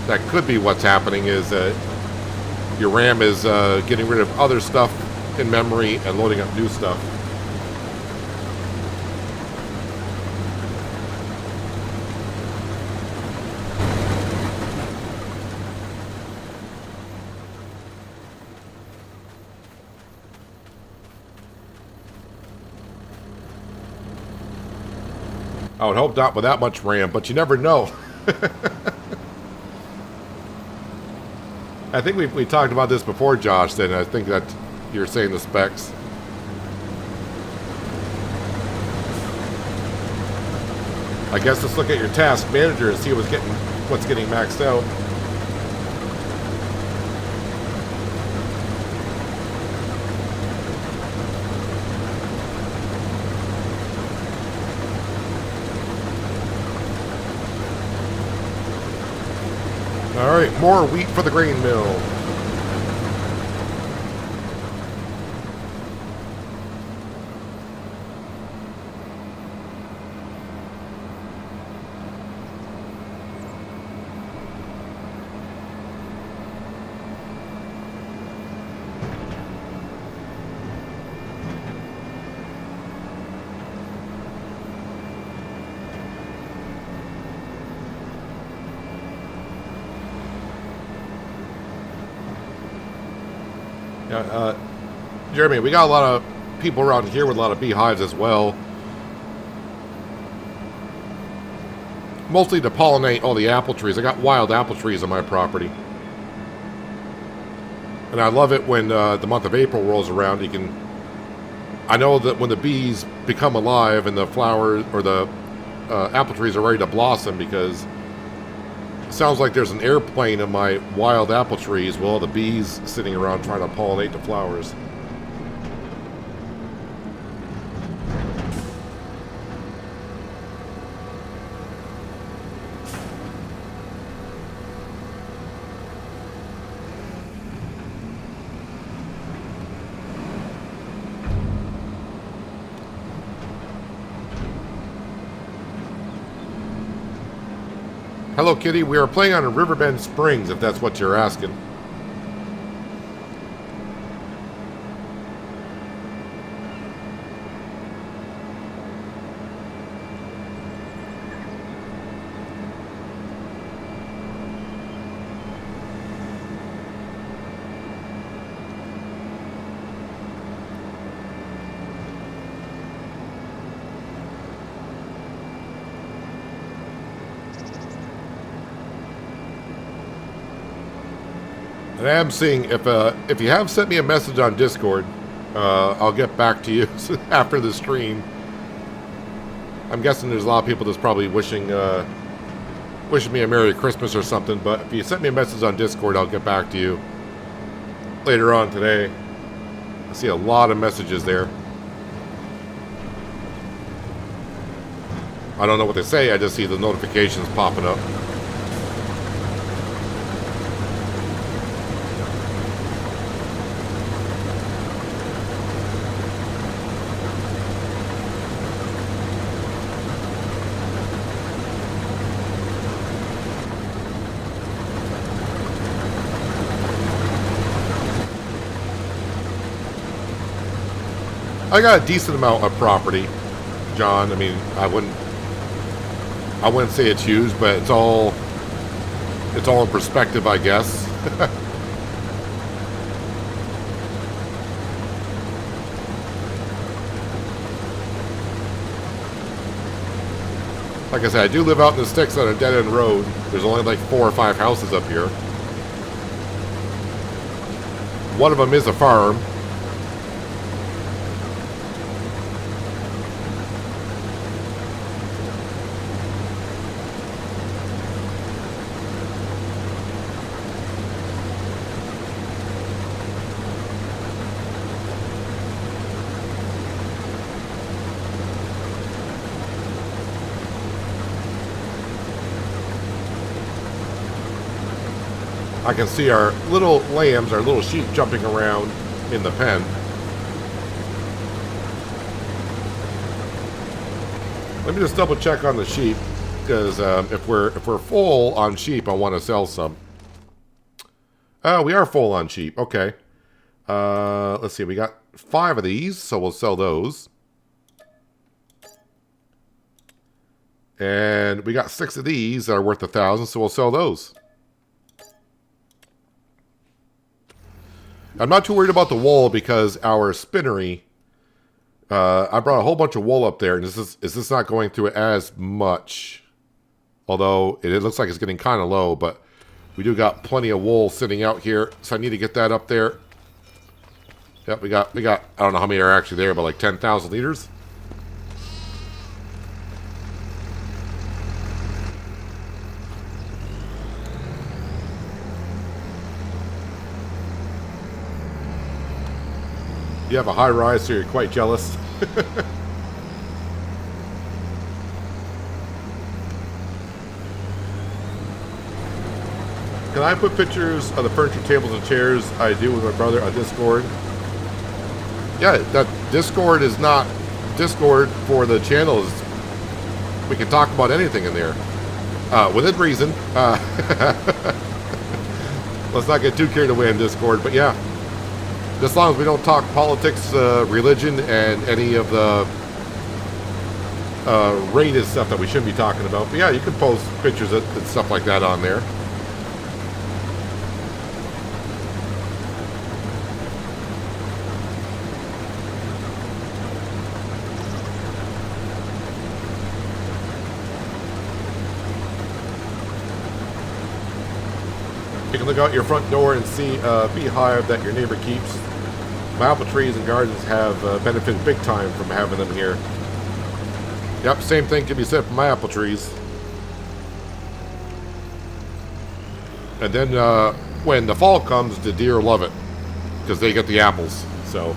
S1: that could be what's happening, is that your RAM is getting rid of other stuff in memory and loading up new stuff. I would hope not with that much RAM, but you never know. I think we talked about this before, Josh, then I think that you're saying the specs. I guess let's look at your task manager and see what's getting maxed out. Alright, more wheat for the grain mill. Jeremy, we got a lot of people around here with a lot of beehives as well. Mostly to pollinate all the apple trees. I got wild apple trees on my property. And I love it when the month of April rolls around. You can... I know that when the bees become alive and the flowers or the apple trees are ready to blossom, because it sounds like there's an airplane in my wild apple trees with all the bees sitting around trying to pollinate the flowers. Hello, Kitty. We are playing on Riverbend Springs, if that's what you're asking. And I am seeing if you have sent me a message on Discord, I'll get back to you after the stream. I'm guessing there's a lot of people that's probably wishing me a Merry Christmas or something. But if you sent me a message on Discord, I'll get back to you later on today. I see a lot of messages there. I don't know what they say. I just see the notifications popping up. I got a decent amount of property, John. I mean, I wouldn't say it's huge, but it's all in perspective, I guess. Like I said, I do live out in the sticks on a dead-end road. There's only like 4 or 5 houses up here. One of them is a farm. I can see our little lambs, our little sheep jumping around in the pen. Let me just double check on the sheep, because if we're full on sheep, I want to sell some. Oh, we are full on sheep. Okay. Let's see. We got 5 of these, so we'll sell those. And we got 6 of these that are worth 1,000, so we'll sell those. I'm not too worried about the wool because our spinnery, I brought a whole bunch of wool up there, and is this not going through it as much? Although it looks like it's getting kind of low, but we do got plenty of wool sitting out here, so I need to get that up there. Yep, we got I don't know how many are actually there, but like 10,000 liters. You have a high rise, so you're quite jealous. Can I put pictures of the furniture, tables, and chairs I do with my brother on Discord? Yeah, that Discord is not Discord for the channels. We can talk about anything in there. Within reason. Let's not get too carried away in Discord, but yeah. As long as we don't talk politics, religion, and any of the rated stuff that we shouldn't be talking about. But yeah, you can post pictures and stuff like that on there. You can look out your front door and see a beehive that your neighbor keeps. My apple trees and gardens have benefited big time from having them here. Yep, same thing can be said for my apple trees. And then when the fall comes, the deer love it because they get the apples. So.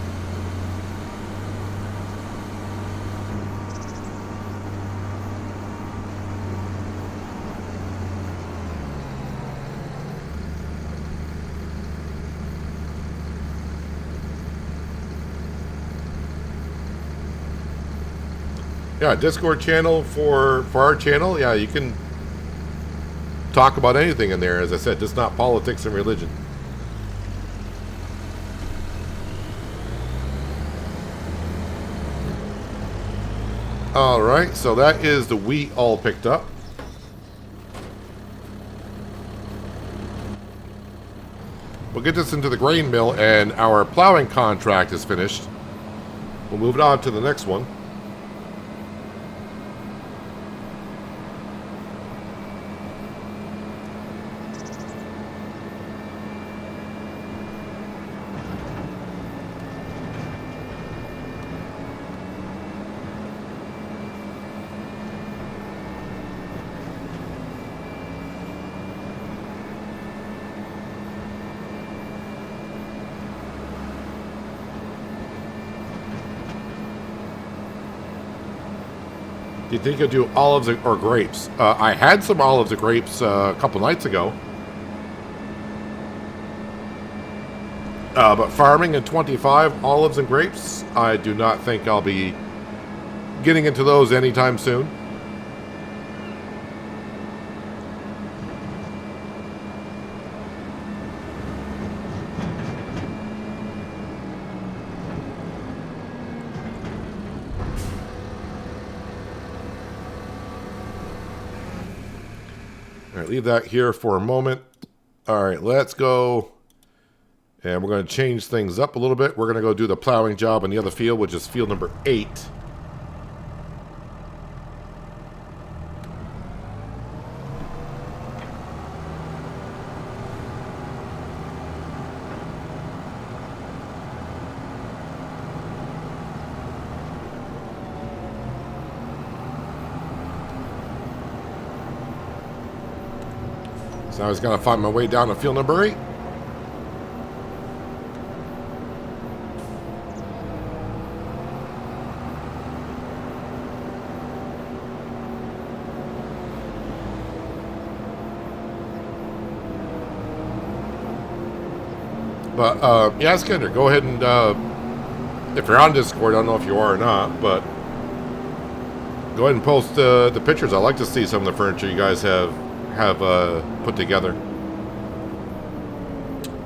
S1: Yeah, Discord channel for our channel. Yeah, you can talk about anything in there. As I said, just not politics and religion. All right, so that is the wheat all picked up. We'll get this into the grain mill, and our plowing contract is finished. We'll move it on to the next one. Do you think you'll do olives or grapes? I had some olives or grapes a couple nights ago. But farming in 25, olives and grapes, I do not think I'll be getting into those anytime soon. All right, leave that here for a moment. All right, let's go. And we're going to change things up a little bit. We're going to go do the plowing job in the other field, which is field number 8. So I was going to find my way down to field number 8. But, yeah, Skender, go ahead and, if you're on Discord, I don't know if you are or not, but go ahead and post the pictures. I'd like to see some of the furniture you guys have put together.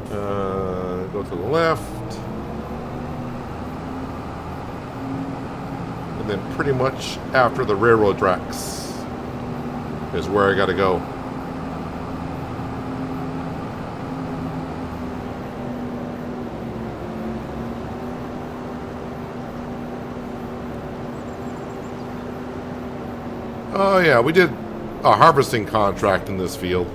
S1: Go to the left. And then pretty much after the railroad tracks is where I got to go. Oh yeah, we did a harvesting contract in this field.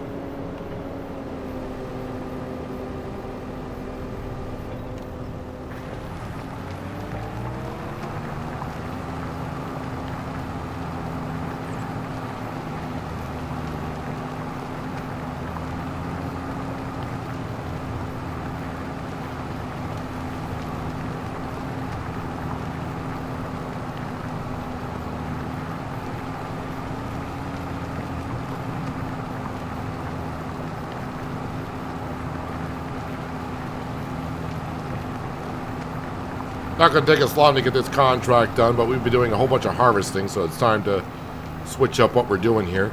S1: Not going to take us long to get this contract done, but we've been doing a whole bunch of harvesting, so it's time to switch up what we're doing here.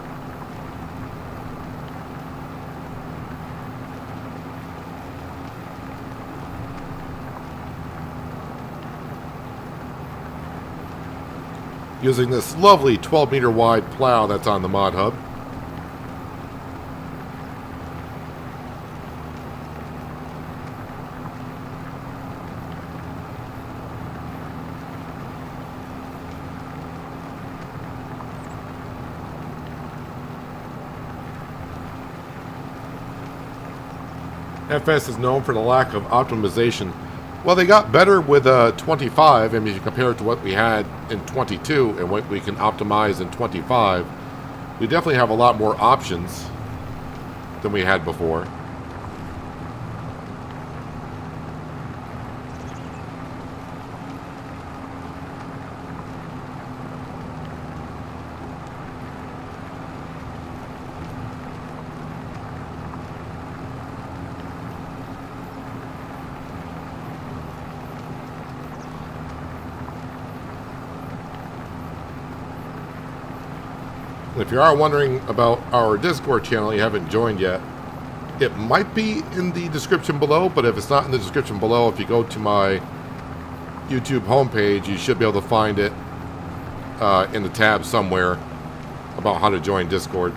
S1: Using this lovely 12-meter wide plow that's on the mod hub. FS is known for the lack of optimization. Well, they got better with 25. I mean, if you compare it to what we had in 22 and what we can optimize in 25, we definitely have a lot more options than we had before. If you are wondering about our Discord channel, you haven't joined yet, it might be in the description below, but if it's not in the description below, if you go to my YouTube homepage, you should be able to find it in the tab somewhere about how to join Discord.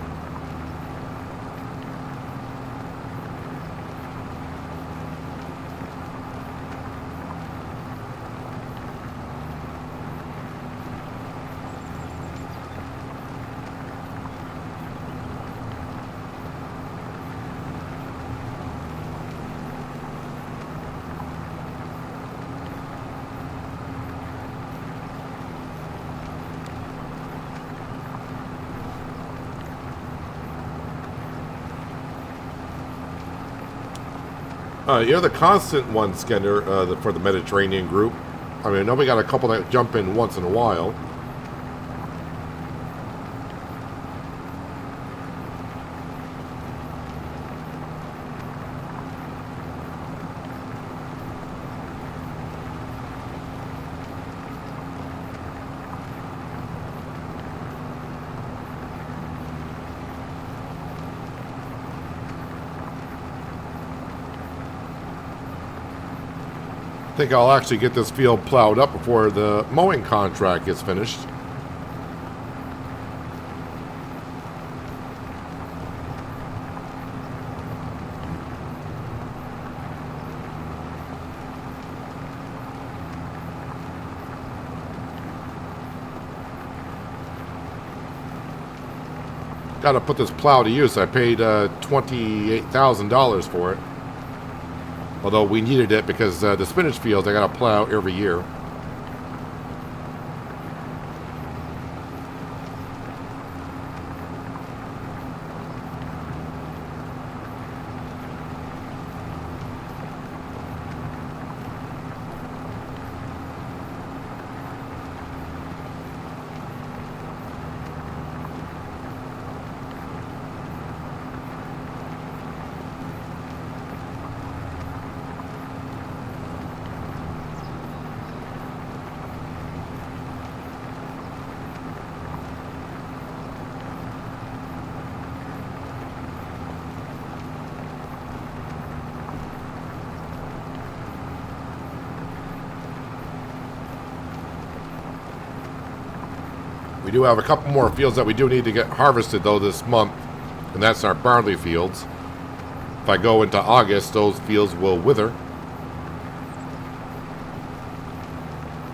S1: You're the constant one, Skender, for the Mediterranean group. I mean, I know we got a couple that jump in once in a while. I think I'll actually get this field plowed up before the mowing contract gets finished. Got to put this plow to use. I paid $28,000 for it. Although we needed it because the spinach fields I got to plow every year. We do have a couple more fields that we do need to get harvested, though, this month, and that's our barley fields. If I go into August, those fields will wither.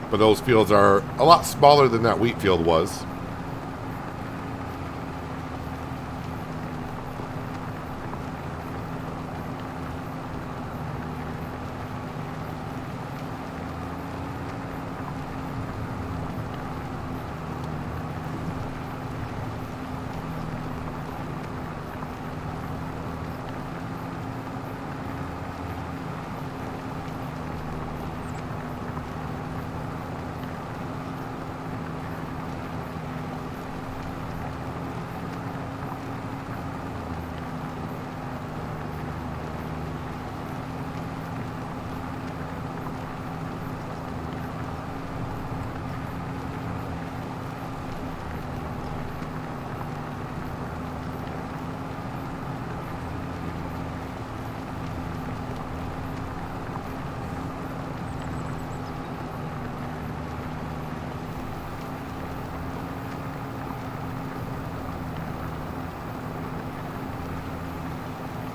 S1: But those fields are a lot smaller than that wheat field was.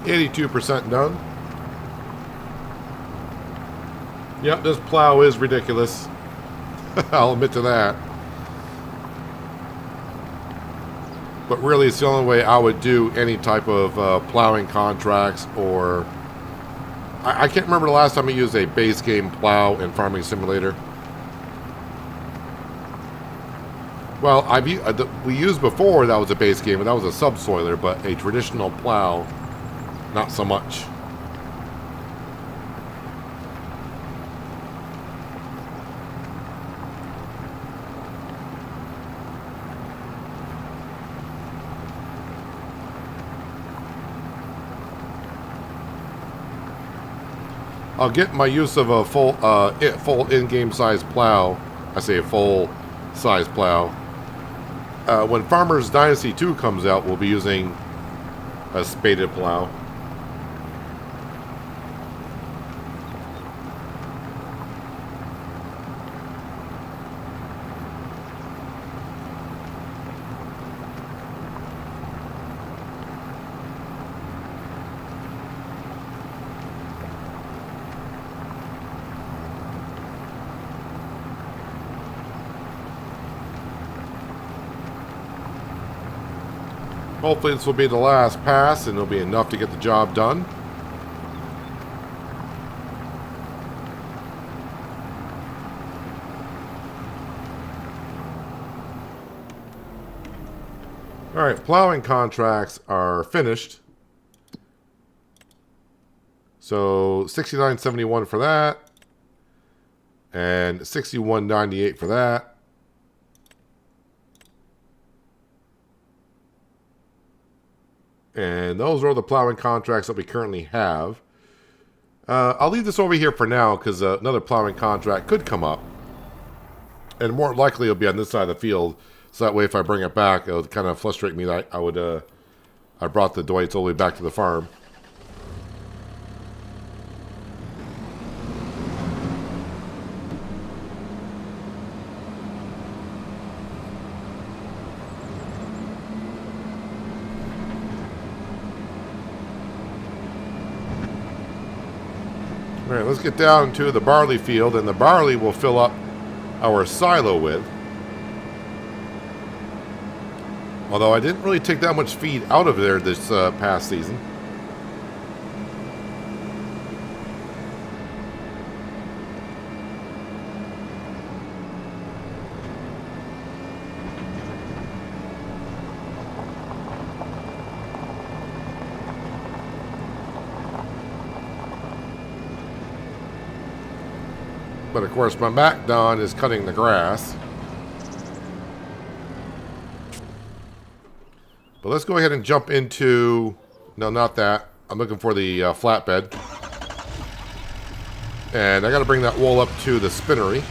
S1: %, done. Yep, this plow is ridiculous. I'll admit to that. But really, it's the only way I would do any type of plowing contracts or I can't remember the last time I used a base game plow in Farming Simulator. Well, we used before that was a base game, and that was a subsoiler, but a traditional plow, not so much. I'll get my use of a full in-game size plow. I say a full size plow. When Farmers Dynasty 2 comes out, we'll be using a spaded plow. Hopefully this will be the last pass and it'll be enough to get the job done. Alright, plowing contracts are finished. So $69.71 for that. And $61.98 for that. And those are the plowing contracts that we currently have. I'll leave this over here for now because another plowing contract could come up. And more likely it'll be on this side of the field. So that way if I bring it back, it'll kind of frustrate me that I brought the Dwights all the way back to the farm. All right, let's get down to the barley field, and the barley will fill up our silo with. Although I didn't really take that much feed out of there this past season. But of course, my McDon is cutting the grass. But let's go ahead and jump into... No, not that. I'm looking for the flatbed. And I got to bring that wool up to the spinnery.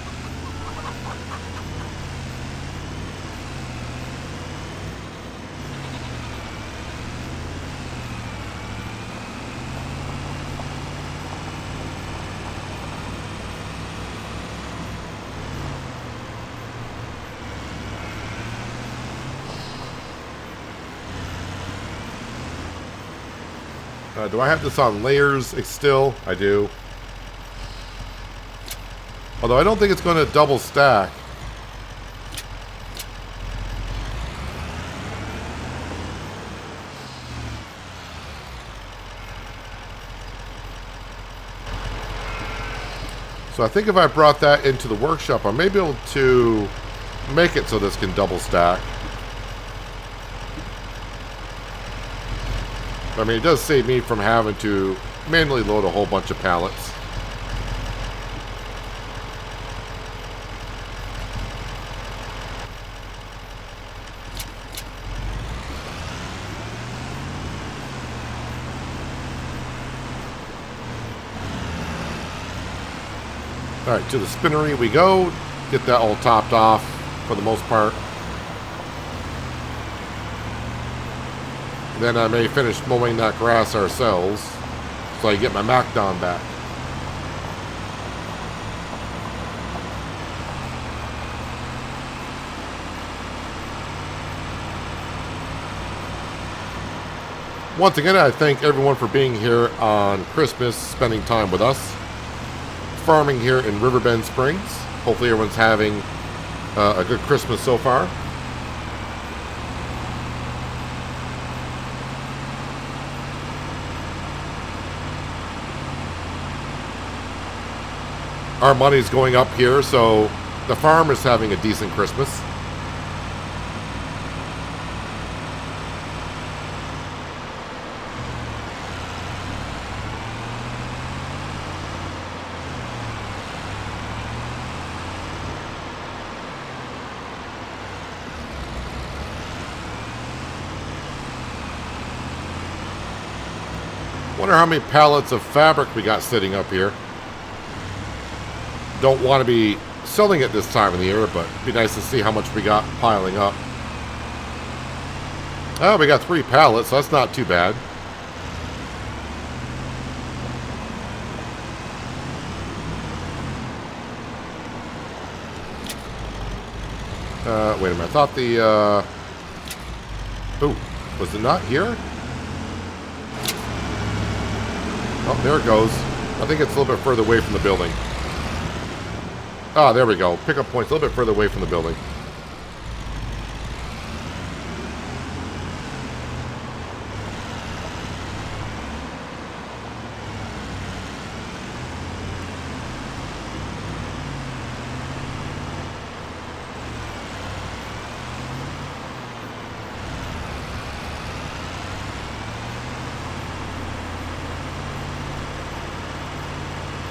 S1: Do I have this on layers still? I do. Although I don't think it's going to double stack. So I think if I brought that into the workshop, I may be able to make it so this can double stack. I mean, it does save me from having to manually load a whole bunch of pallets. Alright, to the spinnery we go. Get that all topped off for the most part. Then I may finish mowing that grass ourselves, so I get my McDon back. Once again, I thank everyone for being here on Christmas, spending time with us. Farming here in Riverbend Springs. Hopefully everyone's having a good Christmas so far. our money's going up here, so the farmer's having a decent Christmas. Wonder how many pallets of fabric we got sitting up here. Don't want to be selling it this time of the year, but it'd be nice to see how much we got piling up. Oh, we got 3 pallets, so that's not too bad. Wait a minute. I thought the, oh, was it not here? Oh, there it goes. I think it's a little bit further away from the building. Ah, there we go. Pickup point's a little bit further away from the building.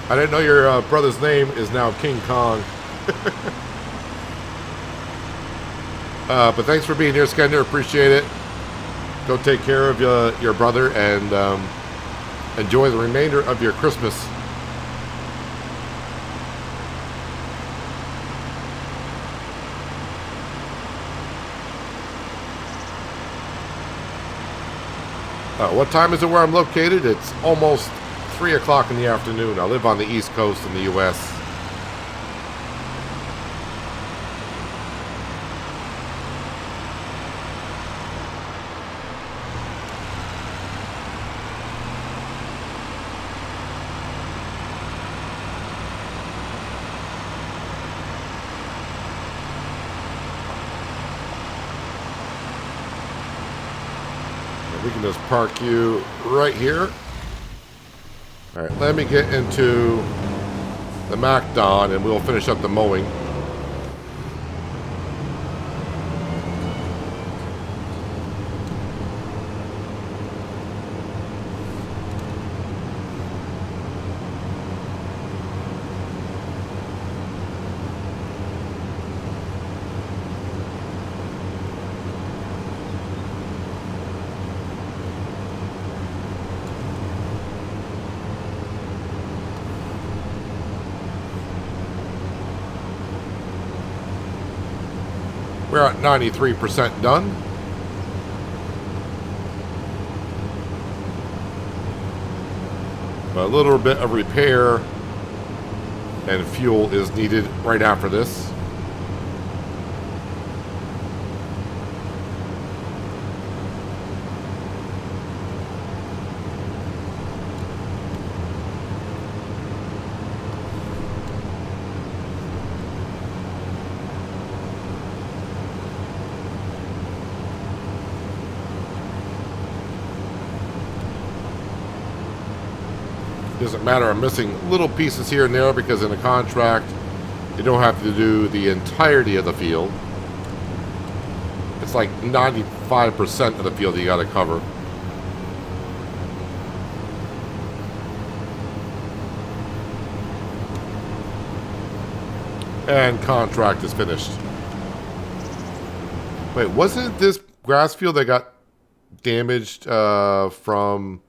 S1: I didn't know your brother's name is now King Kong. But thanks for being here, Skender. Appreciate it. Go take care of your brother and enjoy the remainder of your Christmas. What time is it where I'm located? It's almost 3 o'clock in the afternoon. I live on the East Coast in the U.S. We can just park you right here. All right, let me get into the McDon and we'll finish up the mowing. We're at 93% done. A little bit of repair and fuel is needed right after this. Doesn't matter, I'm missing little pieces here and there because in a contract you don't have to do the entirety of the field. It's like 95% of the field you got to cover. And contract is finished. Wait, wasn't this grass field that got damaged from...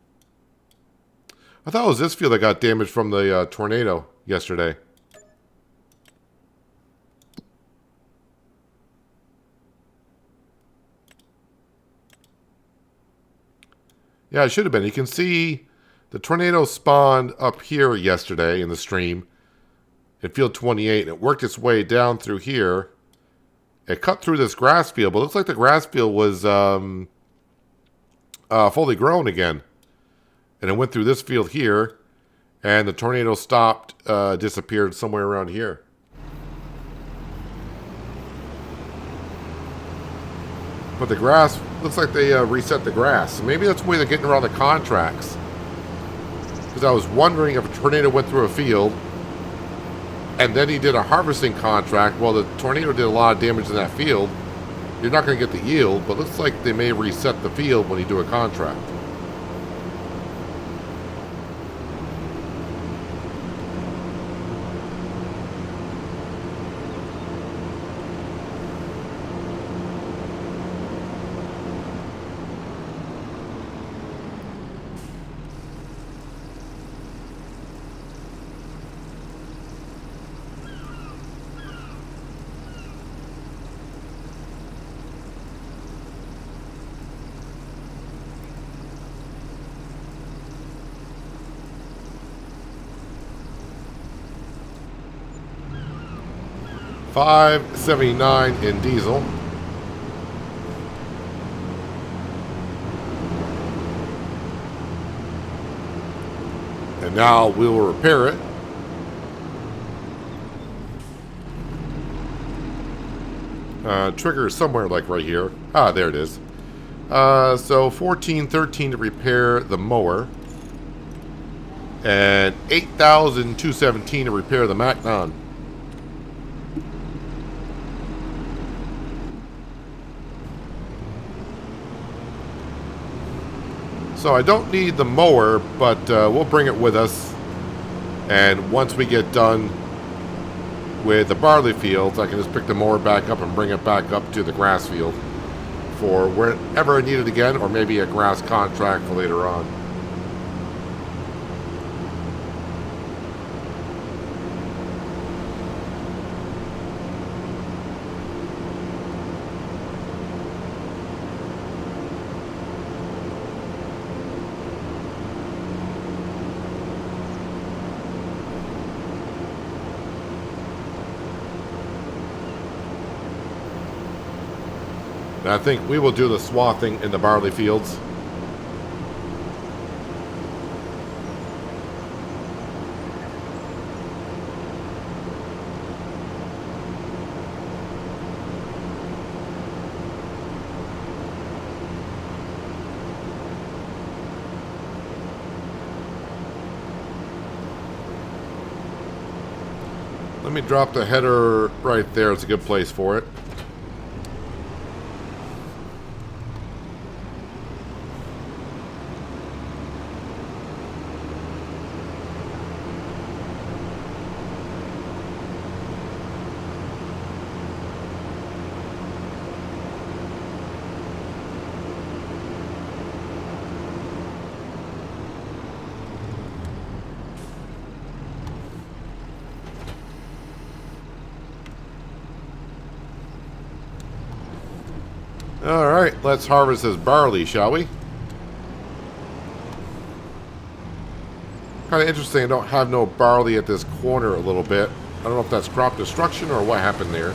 S1: I thought it was this field that got damaged from the tornado yesterday. Yeah, it should have been. You can see the tornado spawned up here yesterday in the stream in field 28, and it worked its way down through here. It cut through this grass field, but it looks like the grass field was fully grown again. And it went through this field here, and the tornado stopped, disappeared somewhere around here. But the grass, looks like they reset the grass. So maybe that's the way they're getting around the contracts. Because I was wondering if a tornado went through a field, and then he did a harvesting contract, well, the tornado did a lot of damage in that field, you're not going to get the yield, but looks like they may reset the field when you do a contract. $5.79 in diesel. And now we'll repair it. Trigger is somewhere like right here. Ah, there it is. So $14.13 to repair the mower. And $8,217 to repair the McDon. So I don't need the mower, but we'll bring it with us. And once we get done with the barley fields, I can just pick the mower back up and bring it back up to the grass field for wherever I need it again, or maybe a grass contract for later on. And I think we will do the swathing in the barley fields. Let me drop the header right there. It's a good place for it. Alright, let's harvest this barley, shall we? Kind of interesting, I don't have no barley at this corner a little bit. I don't know if that's crop destruction or what happened there.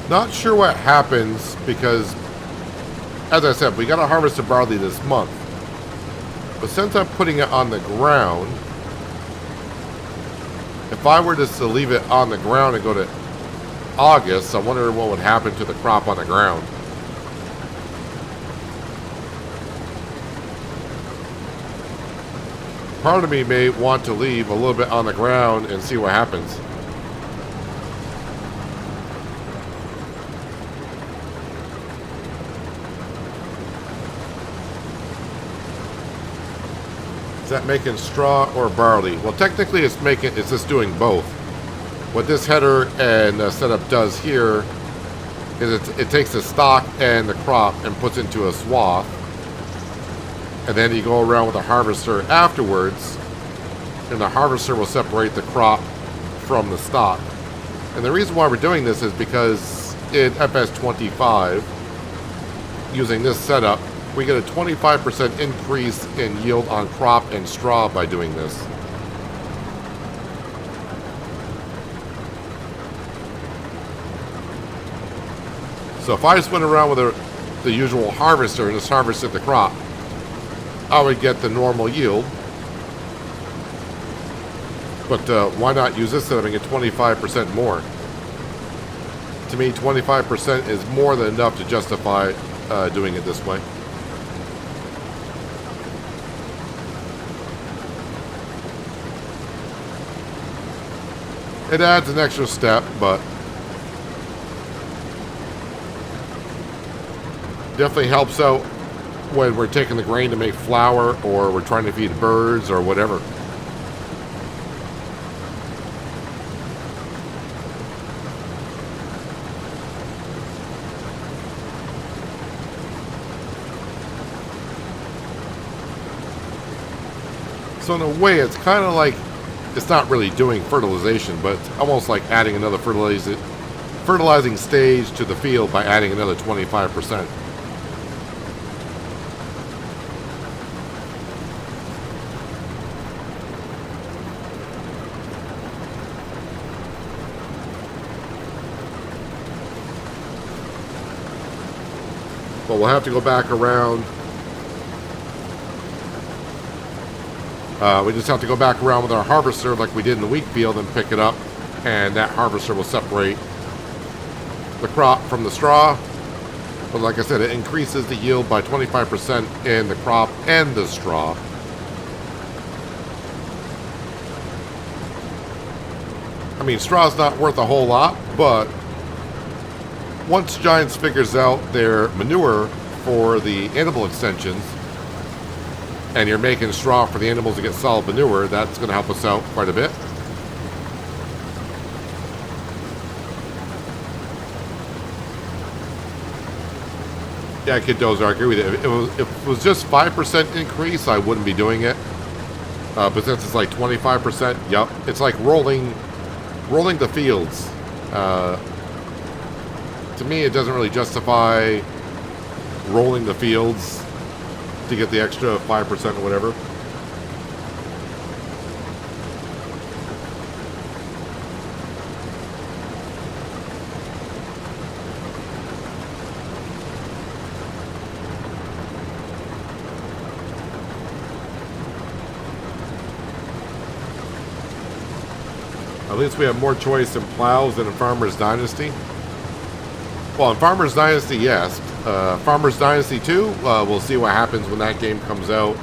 S1: Not sure what happens because, as I said, we got to harvest the barley this month. But since I'm putting it on the ground, if I were just to leave it on the ground and go to August, I wonder what would happen to the crop on the ground. Part of me may want to leave a little bit on the ground and see what happens. Is that making straw or barley? Well, technically it's just doing both. What this header and setup does here is it takes the stalk and the crop and puts into a swath. And then you go around with a harvester afterwards, and the harvester will separate the crop from the stalk. And the reason why we're doing this is because in FS25, using this setup, we get a 25% increase in yield on crop and straw by doing this. So if I just went around with the usual harvester and just harvested the crop, I would get the normal yield. But why not use this instead of getting 25% more? To me, 25% is more than enough to justify doing it this way. It adds an extra step, but definitely helps out when we're taking the grain to make flour or we're trying to feed birds or whatever. So in a way, it's kind of like, it's not really doing fertilization, but it's almost like adding another fertilizing stage to the field by adding another 25%. But we'll have to go back around. We just have to go back around with our harvester like we did in the wheat field and pick it up, and that harvester will separate the crop from the straw. But like I said, it increases the yield by 25% in the crop and the straw. I mean, straw's not worth a whole lot, but once Giants figures out their manure for the animal extensions, and you're making straw for the animals to get solid manure, that's going to help us out quite a bit. Yeah, Kid Dozer, I agree with you. If it was just 5% increase, I wouldn't be doing it. But since it's like 25%, yep. It's like rolling the fields. To me, it doesn't really justify rolling the fields to get the extra 5% or whatever. At least we have more choice in plows than in Farmer's Dynasty. Well, in Farmer's Dynasty, yes. Farmer's Dynasty 2, we'll see what happens when that game comes out.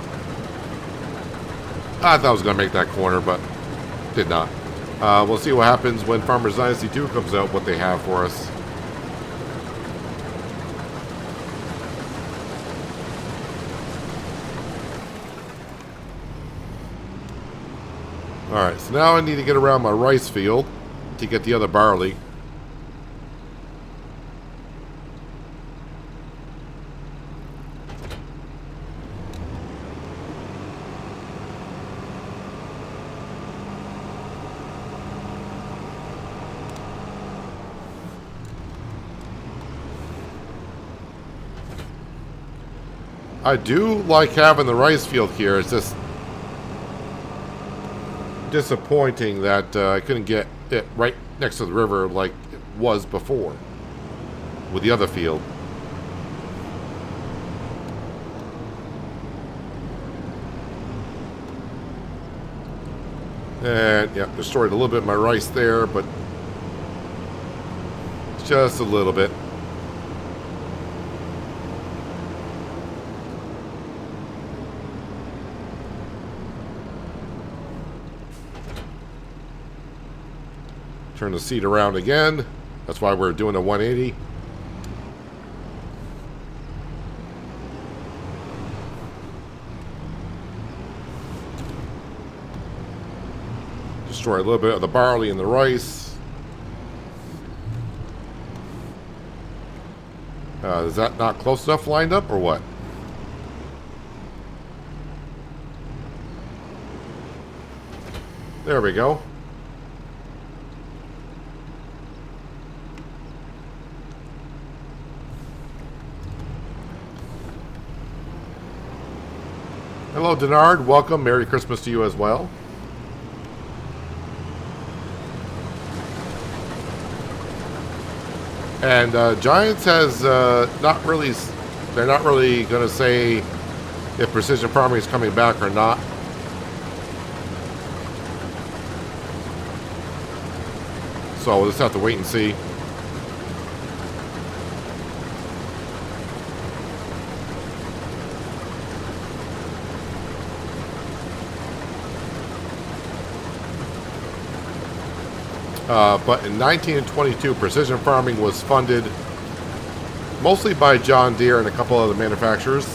S1: I thought I was going to make that corner, but did not. We'll see what happens when Farmer's Dynasty 2 comes out, what they have for us. Alright, so now I need to get around my rice field to get the other barley. I do like having the rice field here. It's just disappointing that I couldn't get it right next to the river like it was before with the other field. And yeah, destroyed a little bit of my rice there, but just a little bit. Turn the seat around again. That's why we're doing a 180. Destroy a little bit of the barley and the rice. Is that not close enough lined up or what? There we go. hello, Denard. Welcome. Merry Christmas to you as well. And Giants has not really... They're not really going to say if precision farming is coming back or not. So we'll just have to wait and see. But in 19 and 22, precision farming was funded mostly by John Deere and a couple other manufacturers.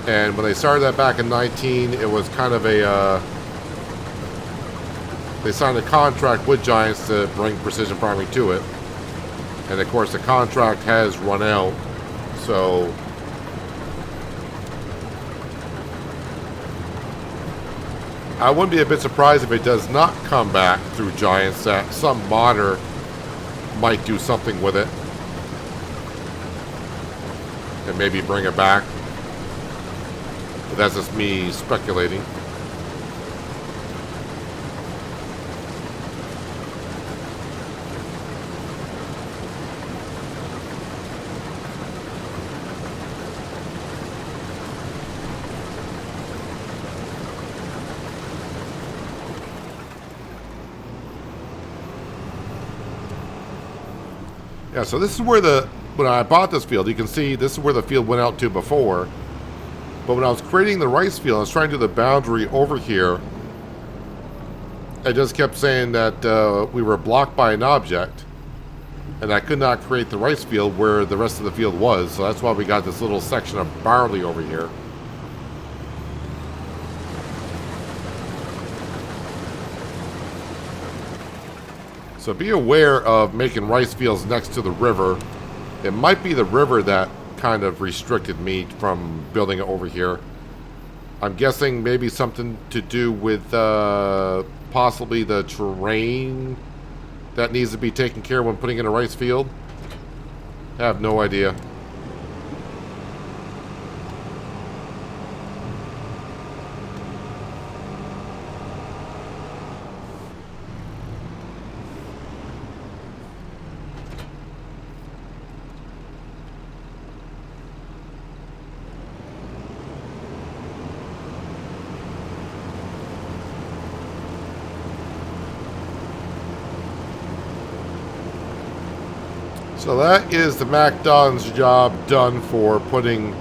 S1: And when they started that back in 19, it was kind of a... they signed a contract with Giants to bring precision farming to it. And of course, the contract has run out. So... I wouldn't be a bit surprised if it does not come back through Giants, that some modder might do something with it. And maybe bring it back. But that's just me speculating. Yeah, so this is where when I bought this field, you can see this is where the field went out to before. But when I was creating the rice field, I was trying to do the boundary over here. I just kept saying that we were blocked by an object. And I could not create the rice field where the rest of the field was. So that's why we got this little section of barley over here. So be aware of making rice fields next to the river. It might be the river that kind of restricted me from building it over here. I'm guessing maybe something to do with possibly the terrain that needs to be taken care of when putting in a rice field. I have no idea. So that is the McDon's job done for putting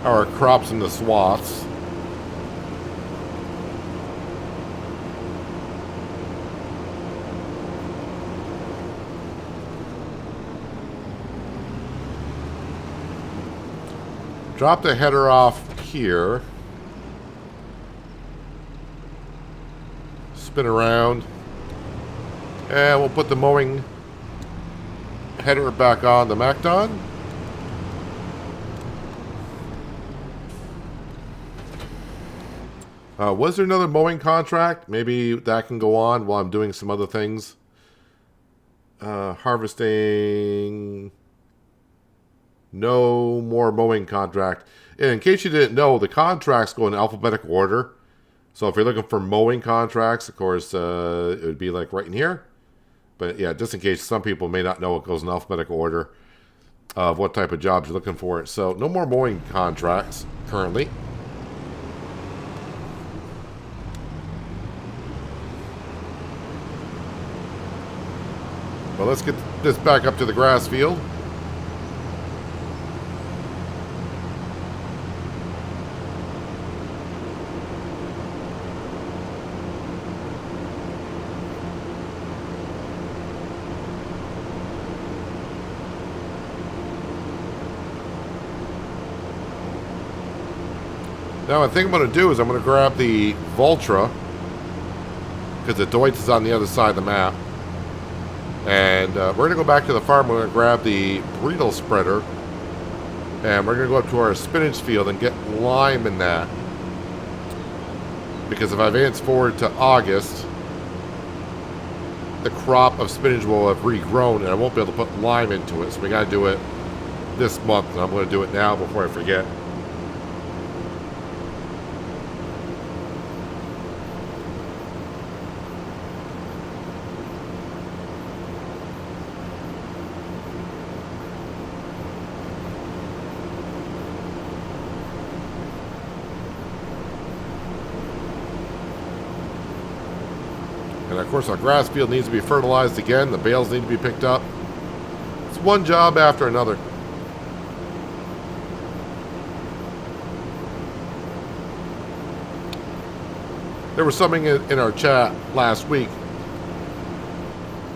S1: our crops into swaths. Drop the header off here. Spin around. And we'll put the mowing header back on the McDon. Was there another mowing contract? Maybe that can go on while I'm doing some other things. Harvesting. No more mowing contract. And in case you didn't know, the contracts go in alphabetical order. So if you're looking for mowing contracts, of course, it would be like right in here. But yeah, just in case some people may not know, it goes in alphabetical order of what type of jobs you're looking for. So no more mowing contracts currently. Well, let's get this back up to the grass field. Now, I think I'm going to do is I'm going to grab the Voltra, because the Deutz is on the other side of the map. And we're going to go back to the farm. We're going to grab the Bredel spreader. And we're going to go up to our spinach field and get lime in that. Because if I advance forward to August, the crop of spinach will have regrown and I won't be able to put lime into it. So we got to do it this month. And I'm going to do it now before I forget. And of course our grass field needs to be fertilized again. The bales need to be picked up. It's one job after another. There was something in our chat last week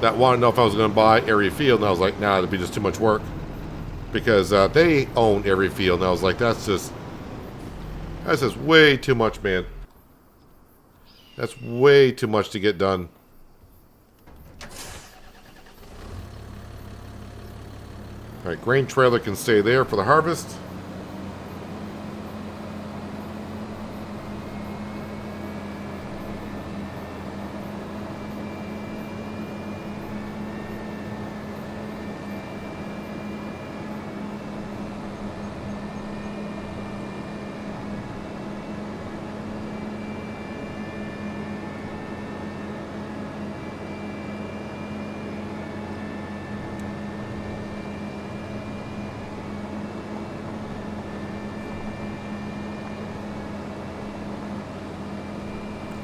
S1: that wanted to know if I was going to buy every field, and I was like, nah, it'd be just too much work. Because they own every field, and I was like, that's just way too much, man. That's way too much to get done. Alright, grain trailer can stay there for the harvest.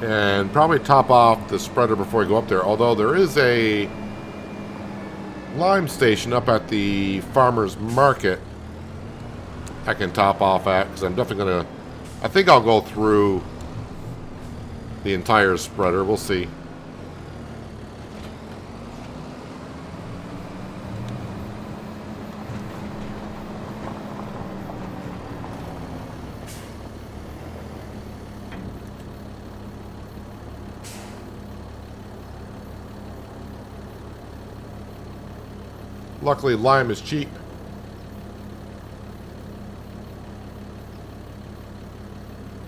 S1: And probably top off the spreader before we go up there. Although there is a lime station up at the farmer's market I can top off at. Because I'm definitely going to... I think I'll go through the entire spreader. We'll see. Luckily, lime is cheap.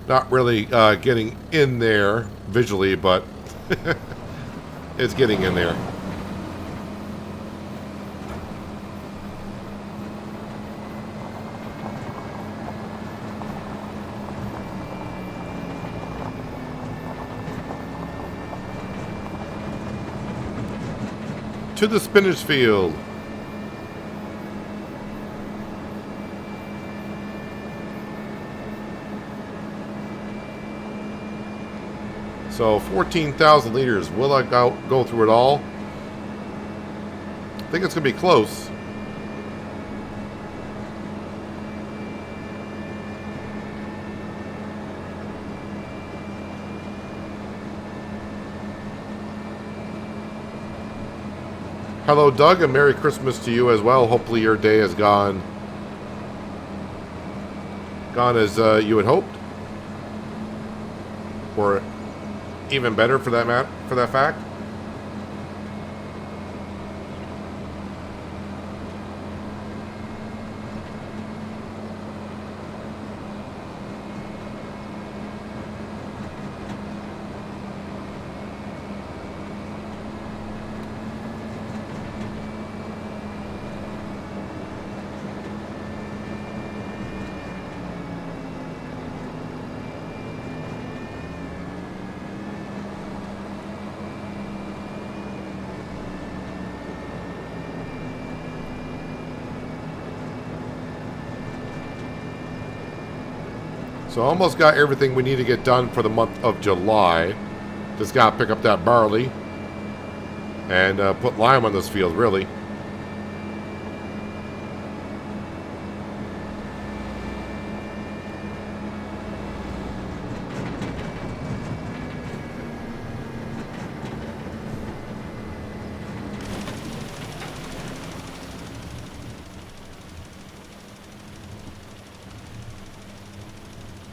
S1: Not really getting in there visually, but it's getting in there. To the spinach field. So 14,000 liters. Will I go through it all? I think it's going to be close. Hello, Doug, and Merry Christmas to you as well. Hopefully your day has gone as you had hoped. Or even better for that fact. So almost got everything we need to get done for the month of July. Just got to pick up that barley and put lime on this field, really.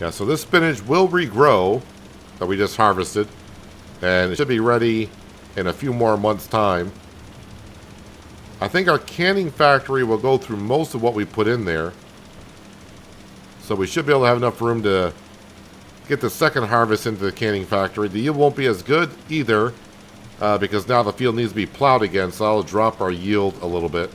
S1: Yeah, so this spinach will regrow that we just harvested, and it should be ready in a few more months' time. I think our canning factory will go through most of what we put in there, so we should be able to have enough room to get the second harvest into the canning factory. The yield won't be as good either, because now the field needs to be plowed again, so that'll drop our yield a little bit.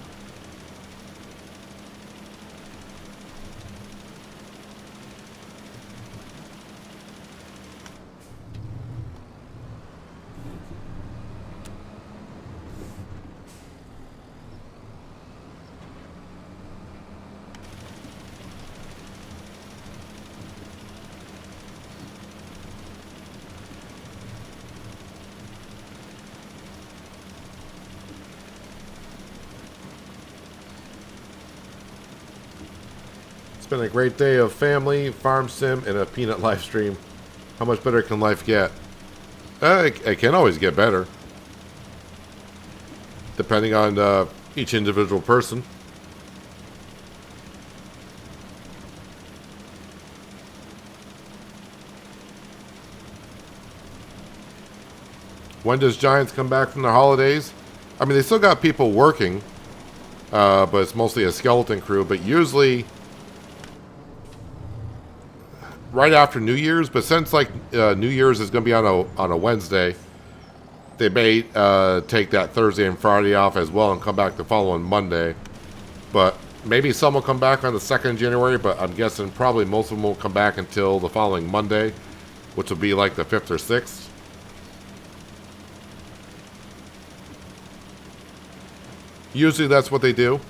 S1: It's been a great day of family, farm sim, and a peanut live stream. How much better can life get? It can always get better. Depending on each individual person. When does Giants come back from the holidays? I mean, they still got people working, but it's mostly a skeleton crew. But usually right after New Year's. But since like New Year's is going to be on a Wednesday, they may take that Thursday and Friday off as well and come back the following Monday. But maybe some will come back on the 2nd of January. But I'm guessing probably most of them won't come back until the following Monday, which will be like the 5th or 6th. Usually that's what they do.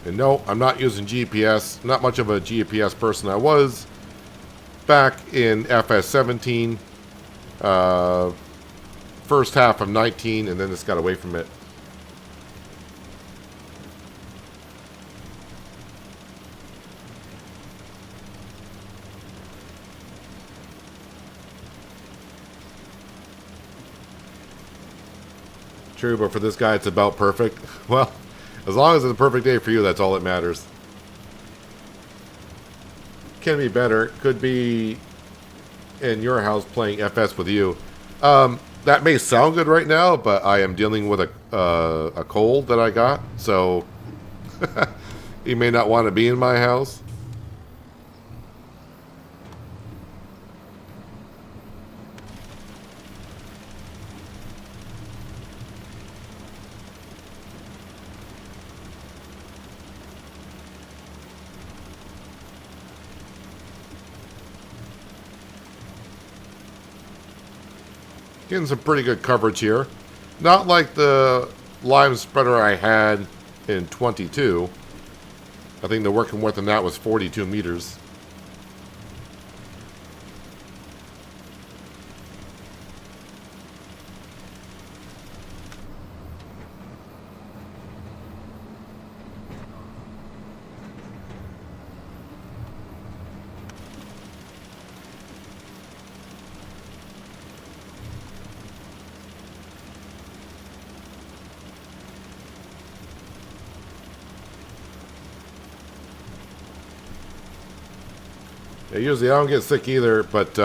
S1: And no, I'm not using GPS. Not much of a GPS person I was back in FS17. First half of 19, and then just got away from it. True, but for this guy, it's about perfect. Well, as long as it's a perfect day for you, that's all that matters. Can be better. Could be in your house playing FS with you. That may sound good right now, but I am dealing with a cold that I got, so you may not want to be in my house. Getting some pretty good coverage here. Not like the lime spreader I had in 22. I think the working width on that was 42 meters. Yeah, usually I don't get sick either, but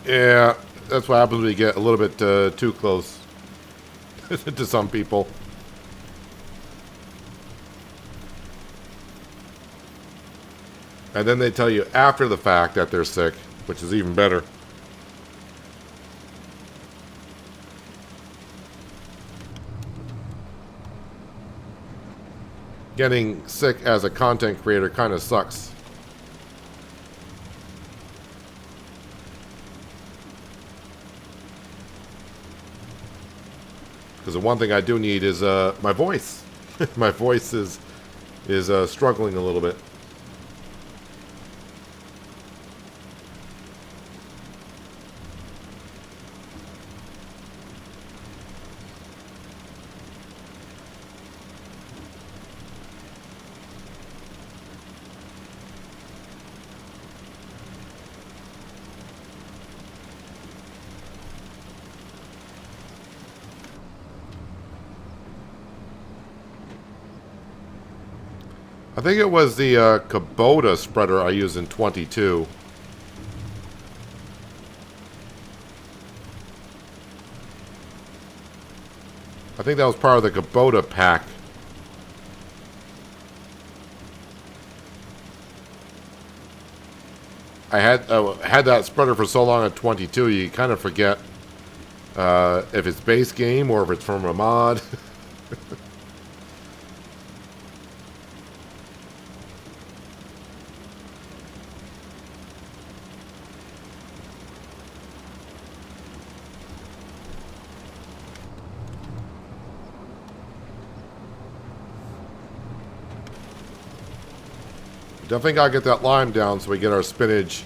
S1: yeah, that's what happens when you get a little bit too close to some people. And then they tell you after the fact that they're sick, which is even better. Getting sick as a content creator kind of sucks. Because the one thing I do need is my voice. My voice is struggling a little bit. I think it was the Kubota spreader I used in 22. I think that was part of the Kubota pack. I had that spreader for so long at 22, you kind of forget if it's base game or if it's from a mod. Definitely got to get that lime down so we get our spinach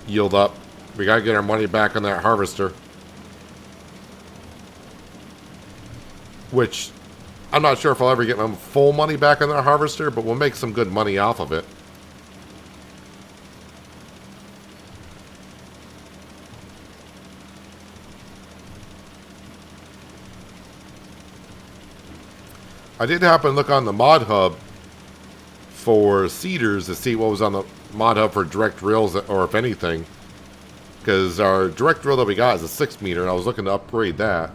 S1: yield up. We got to get our money back on that harvester. Which, I'm not sure if I'll ever get my full money back on that harvester, but we'll make some good money off of it. I did happen to look on the mod hub for seeders to see what was on the mod hub for direct drills, or if anything. Because our direct drill that we got is a 6 meter, and I was looking to upgrade that.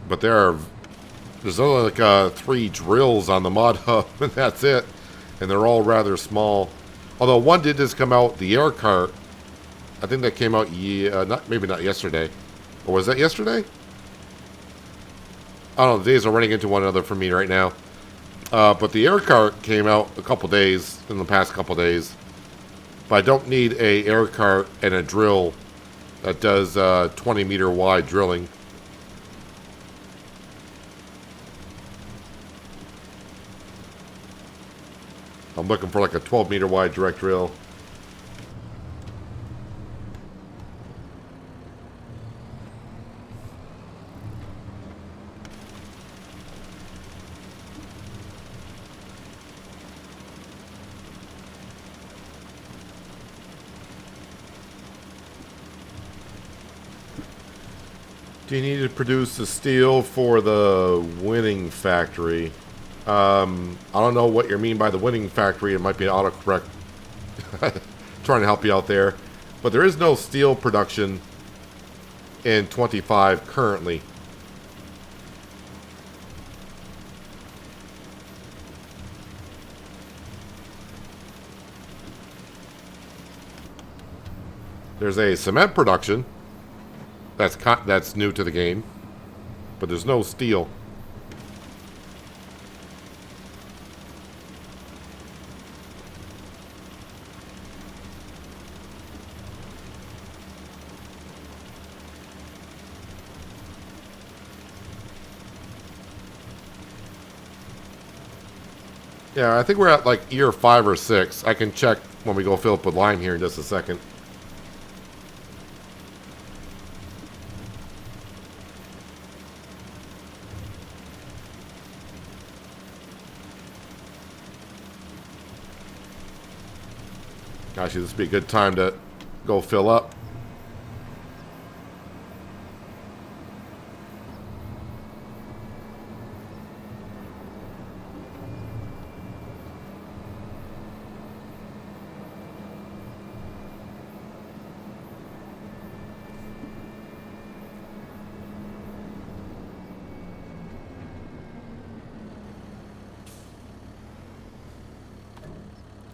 S1: But there's only like 3 drills on the mod hub, and that's it. And they're all rather small. Although one did just come out, the air cart. I think that came out, maybe not yesterday. Or was that yesterday? I don't know, the days are running into one another for me right now. But the air cart came out a couple days, in the past couple days. But I don't need a air cart and a drill that does 20 meter wide drilling. I'm looking for like a 12 meter wide direct drill. Do you need to produce the steel for the winning factory? I don't know what you mean by the winning factory. It might be an autocorrect trying to help you out there. But there is no steel production in 25 currently. There's a cement production. That's new to the game, but there's no steel. Yeah, I think we're at like year 5 or 6. I can check when we go fill up with lime here in just a second. Actually, this would be a good time to go fill up.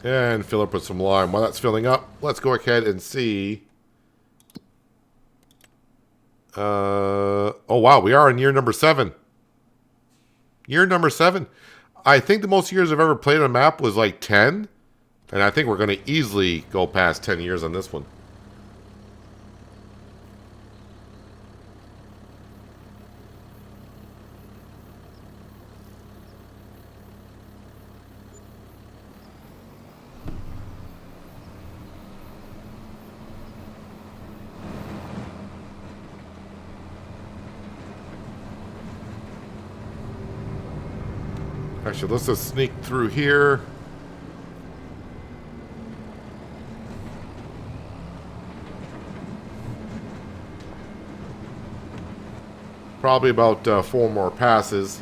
S1: And fill up with some lime. While that's filling up, let's go ahead and see. Oh, wow. We are in year number 7. Year number 7. I think the most years I've ever played on a map was like 10. And I think we're going to easily go past 10 years on this one. Actually, let's just sneak through here. Probably about 4 more passes.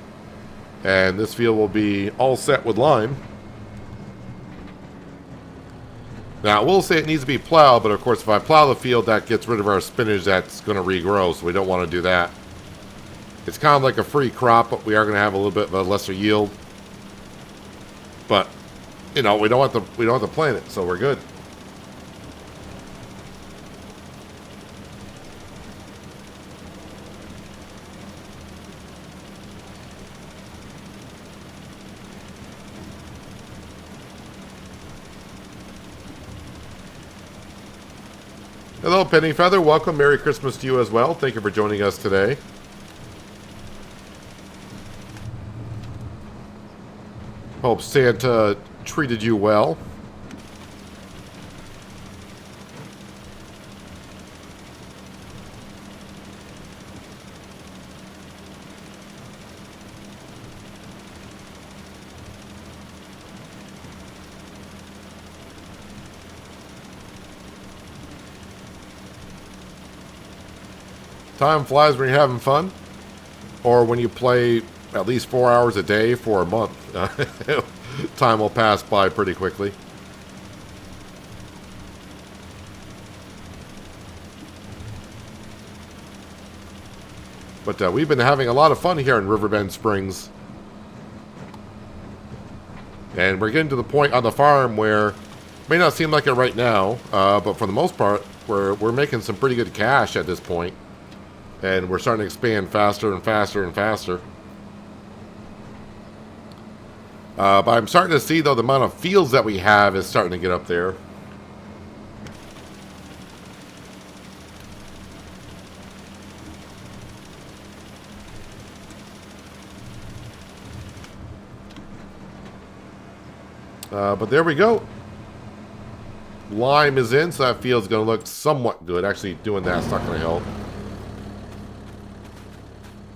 S1: And this field will be all set with lime. Now, I will say it needs to be plowed, but of course, if I plow the field, that gets rid of our spinach that's going to regrow, so we don't want to do that. It's kind of like a free crop, but we are going to have a little bit of a lesser yield. But, you know, we don't have to plant it, so we're good. Hello, Penny Feather. Welcome. Merry Christmas to you as well. Thank you for joining us today. Hope Santa treated you well. Time flies when you're having fun, or when you play at least 4 hours a day for a month. Time will pass by pretty quickly. But we've been having a lot of fun here in Riverbend Springs. And we're getting to the point on the farm where, it may not seem like it right now, but for the most part, we're making some pretty good cash at this point. And we're starting to expand faster and faster and faster. But I'm starting to see, though, the amount of fields that we have is starting to get up there. But there we go. Lime is in, so that field's going to look somewhat good. Actually, doing that's not going to help.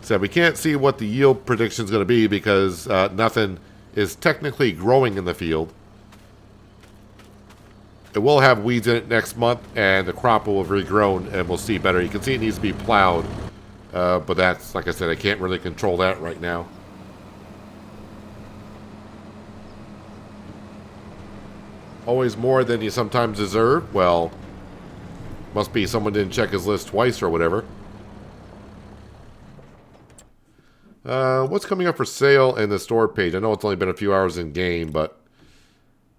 S1: So we can't see what the yield prediction is going to be because nothing is technically growing in the field. It will have weeds in it next month, and the crop will have regrown, and we'll see better. You can see it needs to be plowed, but that's, like I said, I can't really control that right now. Always more than you sometimes deserve. Well, must be someone didn't check his list twice or whatever. What's coming up for sale in the store page? I know it's only been a few hours in game, but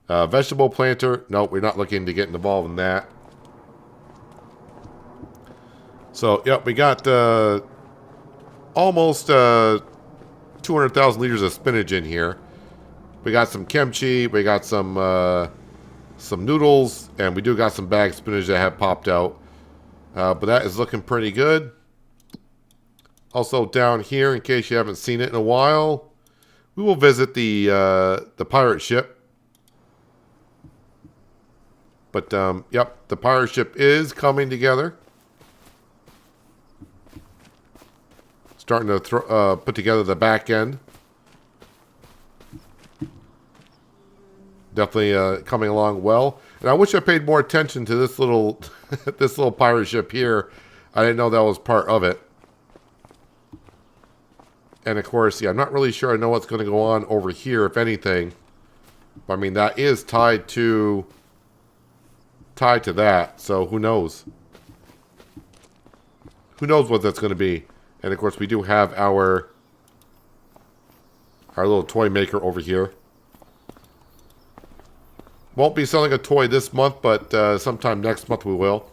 S1: vegetable planter. Nope, we're not looking to get involved in that. So, yep, we got almost 200,000 liters of spinach in here. We got some kimchi. We got some noodles, and we do got some bagged spinach that have popped out. But that is looking pretty good. Also down here, in case you haven't seen it in a while, we will visit the pirate ship. But yep, the pirate ship is coming together. Starting to put together the back end. Definitely coming along well. And I wish I paid more attention to this little this little pirate ship here. I didn't know that was part of it. And of course, yeah, I'm not really sure I know what's going to go on over here, if anything. But, I mean, that is tied to that, so who knows? Who knows what that's going to be? And of course, we do have our little toy maker over here. Won't be selling a toy this month, but sometime next month we will.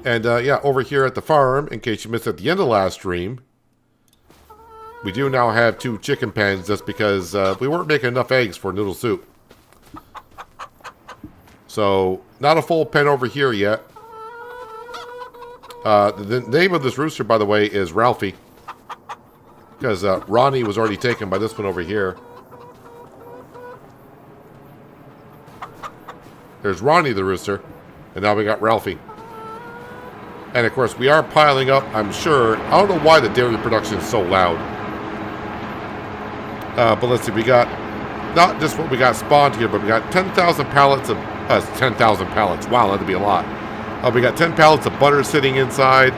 S1: And yeah, over here at the farm, in case you missed at the end of last stream, we do now have 2 chicken pens just because we weren't making enough eggs for noodle soup. So, not a full pen over here yet. The name of this rooster, by the way, is Ralphie. Because Ronnie was already taken by this one over here. There's Ronnie the rooster. And now we got Ralphie. And of course, we are piling up, I'm sure. I don't know why the dairy production is so loud. But let's see, we got, not just what we got spawned here, but we got 10,000 pallets of, 10,000 pallets. Wow, that'd be a lot. We got 10 pallets of butter sitting inside,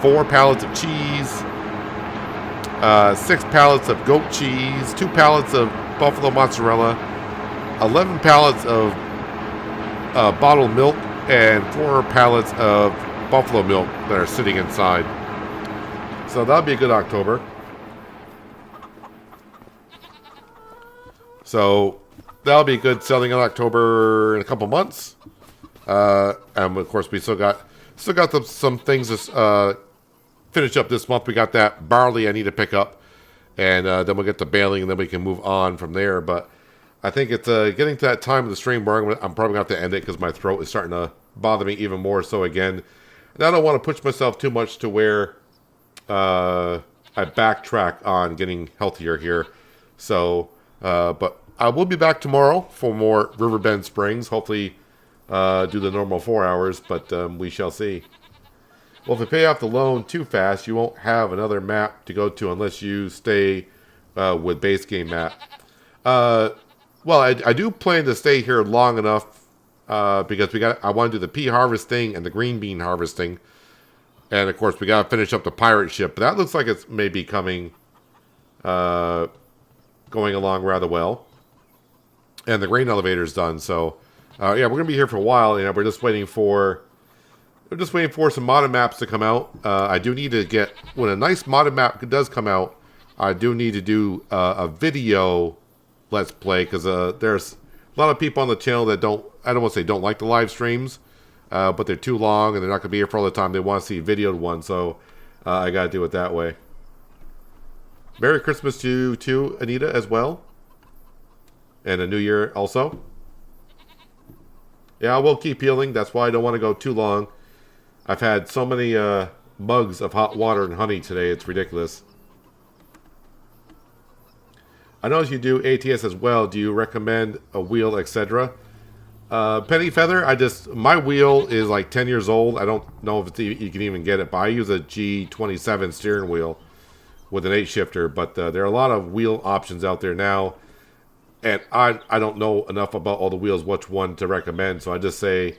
S1: 4 pallets of cheese, 6 pallets of goat cheese, 2 pallets of buffalo mozzarella, 11 pallets of bottled milk, and 4 pallets of buffalo milk that are sitting inside. So that'll be a good October. So that'll be good selling in October in a couple months. And of course, we still got some things to finish up this month. We got that barley I need to pick up, and then we'll get to baling, and then we can move on from there. But I think it's getting to that time of the stream where I'm probably going to have to end it because my throat is starting to bother me even more so again. And I don't want to push myself too much to where I backtrack on getting healthier here. So, but I will be back tomorrow for more Riverbend Springs. Hopefully, do the normal 4 hours, but we shall see. Well, if you pay off the loan too fast, you won't have another map to go to unless you stay with base game map. Well, I do plan to stay here long enough because I want to do the pea harvesting and the green bean harvesting. And, of course, we got to finish up the pirate ship. But that looks like it's maybe going along rather well. And the grain elevator's done. So, yeah, we're going to be here for a while. You know, we're just waiting for some modded maps to come out. I do need to get, when a nice modded map does come out, I do need to do a video Let's Play. Because there's a lot of people on the channel that I don't want to say don't like the live streams. But they're too long, and they're not going to be here for all the time. They want to see a videoed one, so I got to do it that way. Merry Christmas to you, too, Anita, as well. And a New Year also. Yeah, I will keep healing. That's why I don't want to go too long. I've had so many mugs of hot water and honey today. It's ridiculous. I know you do ATS as well. Do you recommend a wheel, etc.? Penny Feather, my wheel is like 10 years old. I don't know if you can even get it, but I use a G27 steering wheel with an 8-shifter, but there are a lot of wheel options out there now, and I don't know enough about all the wheels, which one to recommend, so I just say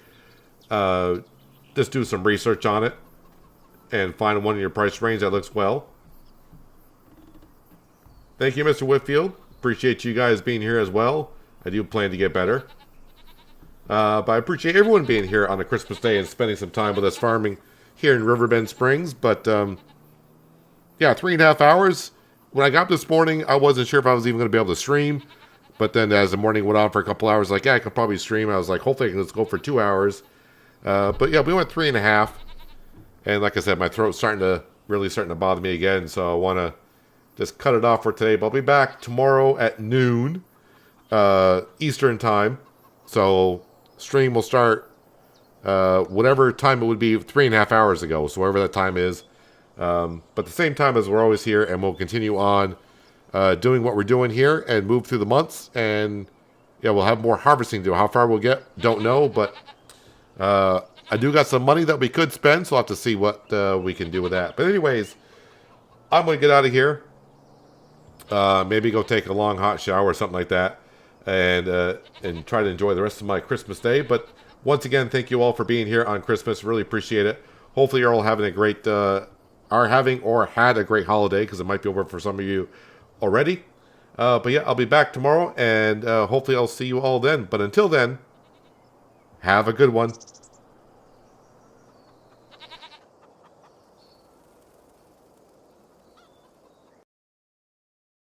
S1: just do some research on it and find one in your price range that looks well. Thank you, Mr. Whitfield. Appreciate you guys being here as well. I do plan to get better. But I appreciate everyone being here on a Christmas day and spending some time with us farming here in Riverbend Springs. But, yeah, 3.5 hours. When I got up this morning, I wasn't sure if I was even going to be able to stream. But then as the morning went on for a couple hours, like, yeah, I could probably stream. I was like, hopefully I can just go for 2 hours. But, yeah, we went 3.5. And like I said, my throat's starting to bother me again. So I want to just cut it off for today. But I'll be back tomorrow at noon Eastern time. So stream will start whatever time it would be 3.5 hours ago, so whatever that time is. But the same time as we're always here, and we'll continue on doing what we're doing here and move through the months. And yeah, we'll have more harvesting to do. How far we'll get, don't know, but I do got some money that we could spend, so I'll have to see what we can do with that. But anyways, I'm going to get out of here. Maybe go take a long hot shower or something like that. And try to enjoy the rest of my Christmas day. But once again, thank you all for being here on Christmas. Really appreciate it. Hopefully you're all having a great, are having or had a great holiday, because it might be over for some of you already. But yeah, I'll be back tomorrow, and hopefully I'll see you all then. But until then, have a good one.